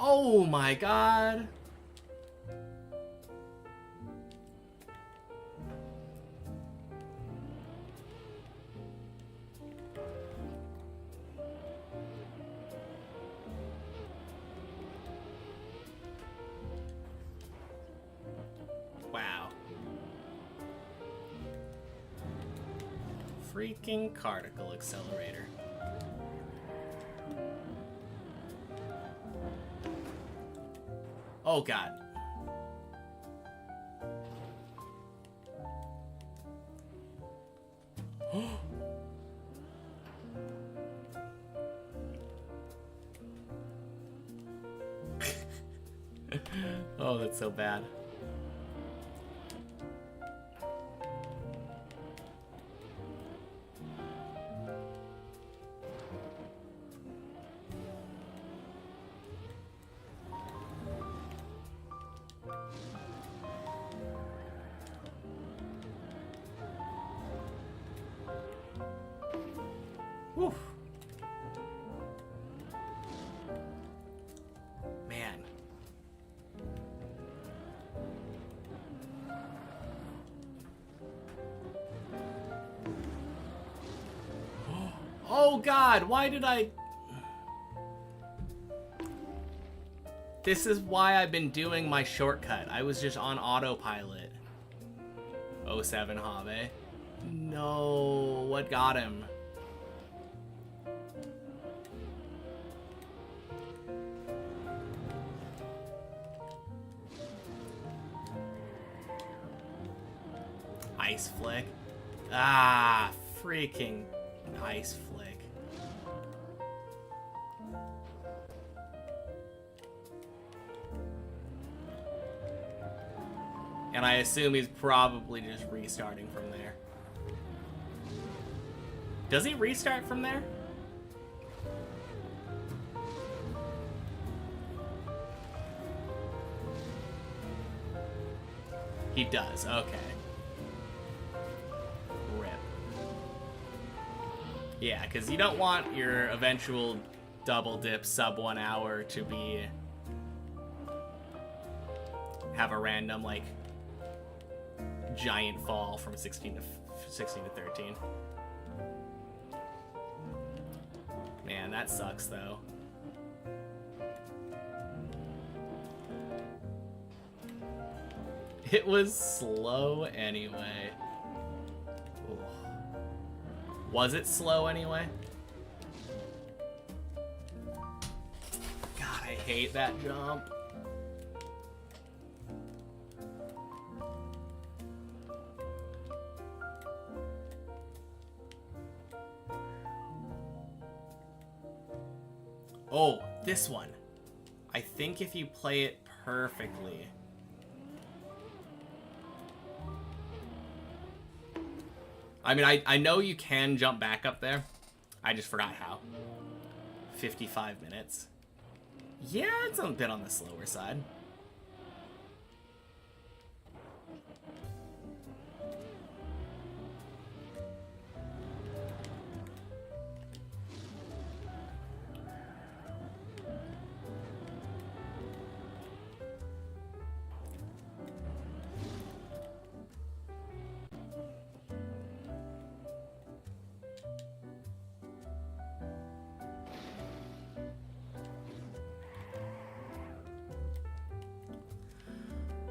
Oh my god. Wow. Freaking particle accelerator. Oh god. Oh, that's so bad. Whew. Man. Oh god, why did I... This is why I've been doing my shortcut. I was just on autopilot. 07 Have. No, what got him? Ice flick. Ah, freaking ice flick. And I assume he's probably just restarting from there. Does he restart from there? He does, okay. Rip. Yeah, because you don't want your eventual double dip sub 1 hour to be... have a random, like, giant fall from 16 to 13. Man, that sucks though. It was slow anyway. Ooh. Was it slow anyway? God, I hate that jump. Oh, this one. I think if you play it perfectly, I mean, I know you can jump back up there. I just forgot how. 55 minutes. Yeah, it's a bit on the slower side.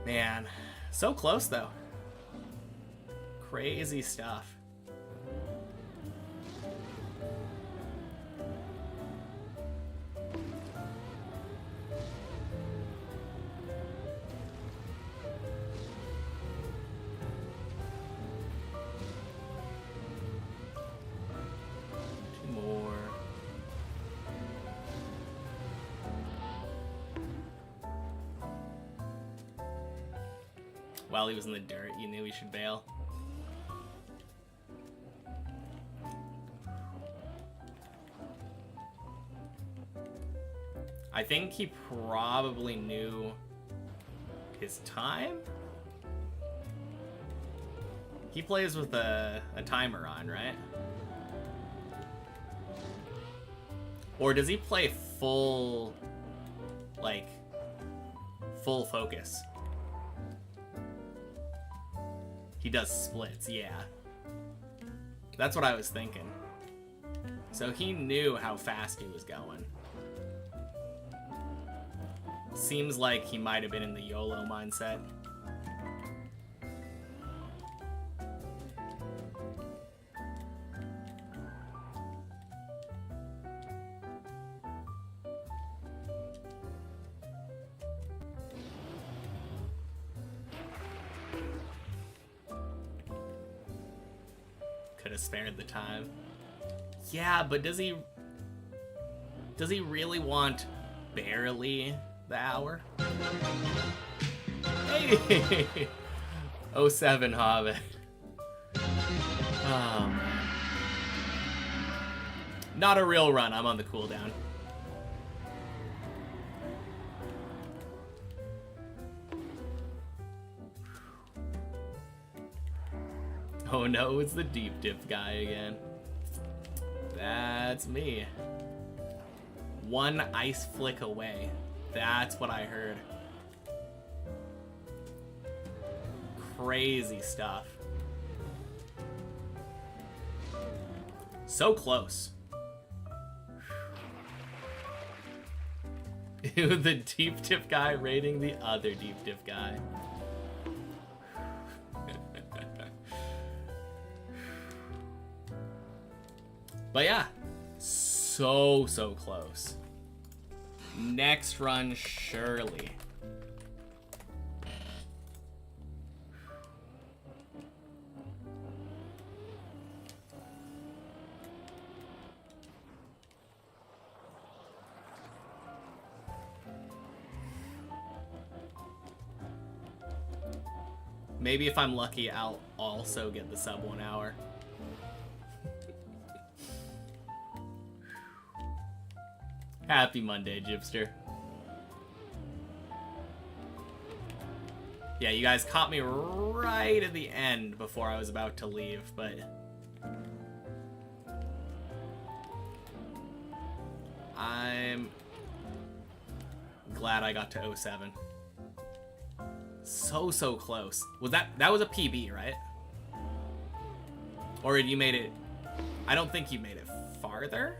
Man, so close though. Crazy stuff. Two more. While he was in the dirt, you knew he should bail. I think he probably knew his time? He plays with a timer on, right? Or does he play full, like, full focus? He does splits, yeah. That's what I was thinking. So he knew how fast he was going. Seems like he might have been in the YOLO mindset. Could have spared the time. Yeah, but does he really want barely the hour? Hey! 07 Hobbit. Not a real run, I'm on the cooldown. Oh no, it's the deep dip guy again. That's me. One ice flick away. That's what I heard. Crazy stuff. So close. Ew, the deep dip guy raiding the other deep dip guy. But yeah, so close. Next run, surely. Maybe if I'm lucky, I'll also get the sub 1 hour. Happy Monday, Gypster. Yeah, you guys caught me right at the end before I was about to leave, but I'm glad I got to 07. So close. Was that was a PB, right? Or had you made it? I don't think you made it farther.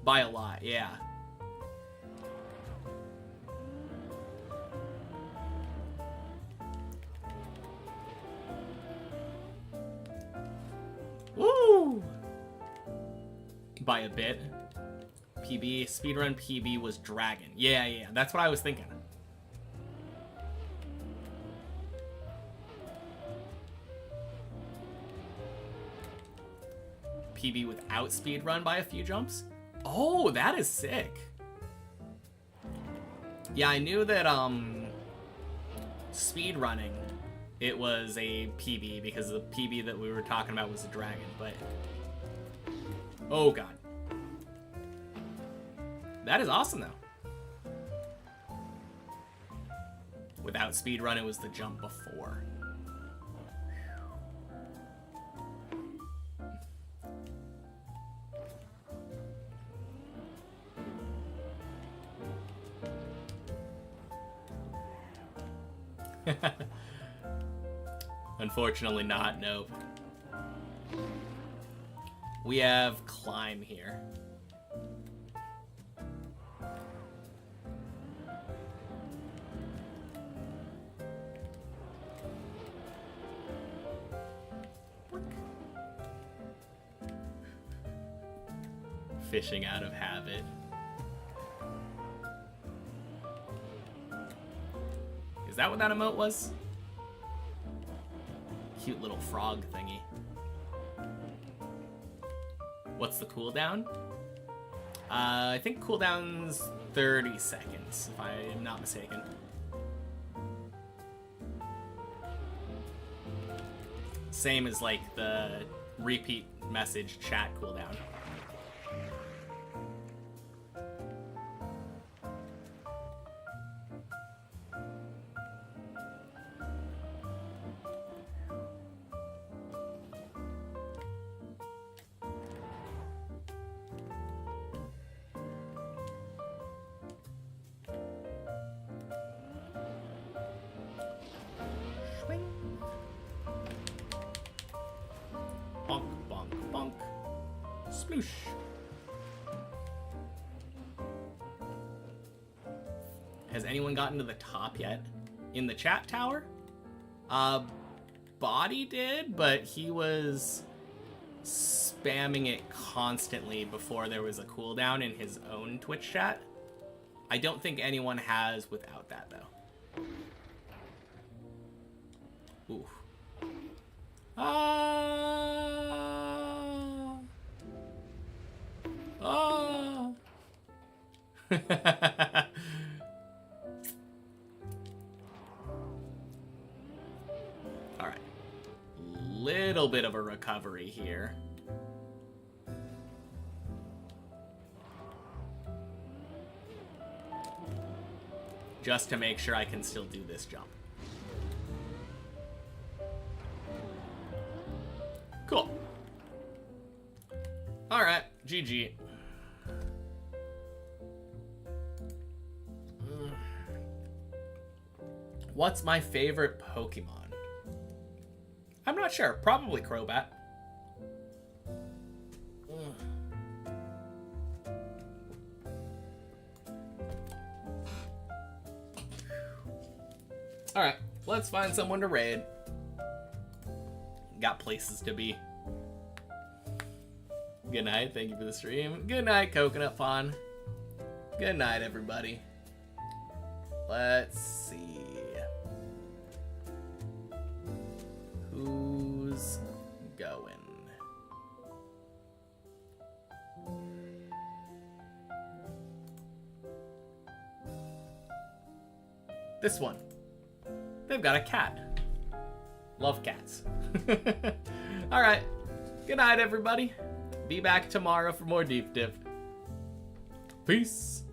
By a lot, yeah. Woo! By a bit. PB, speedrun PB was Dragon. Yeah, that's what I was thinking. PB without speedrun by a few jumps? Oh, that is sick. Yeah, I knew that speedrunning it was a PB, because the PB that we were talking about was a dragon, but... Oh, God. That is awesome, though. Without speedrun, it was the jump before. Unfortunately not, nope. We have climb here. Fishing out of habit. Is that what that emote was? Cute little frog thingy. What's the cooldown? I think cooldown's 30 seconds, if I am not mistaken. Same as like the repeat message chat cooldown. Bonk, bonk, bonk. Sploosh. Has anyone gotten to the top yet? In the chat tower? Body did, but he was spamming it constantly before there was a cooldown in his own Twitch chat. I don't think anyone has without that, though. Ooh. Alright. Little bit of a recovery here. Just to make sure I can still do this jump. Cool. Alright, GG. What's my favorite Pokemon? I'm not sure. Probably Crobat. Alright, let's find someone to raid. Got places to be. Good night. Thank you for the stream. Good night, Coconut Pond. Good night, everybody. Let's see. Who's going? This one. They've got a cat. Love cats. Alright. Good night, everybody. Be back tomorrow for more Deep Dip. Peace.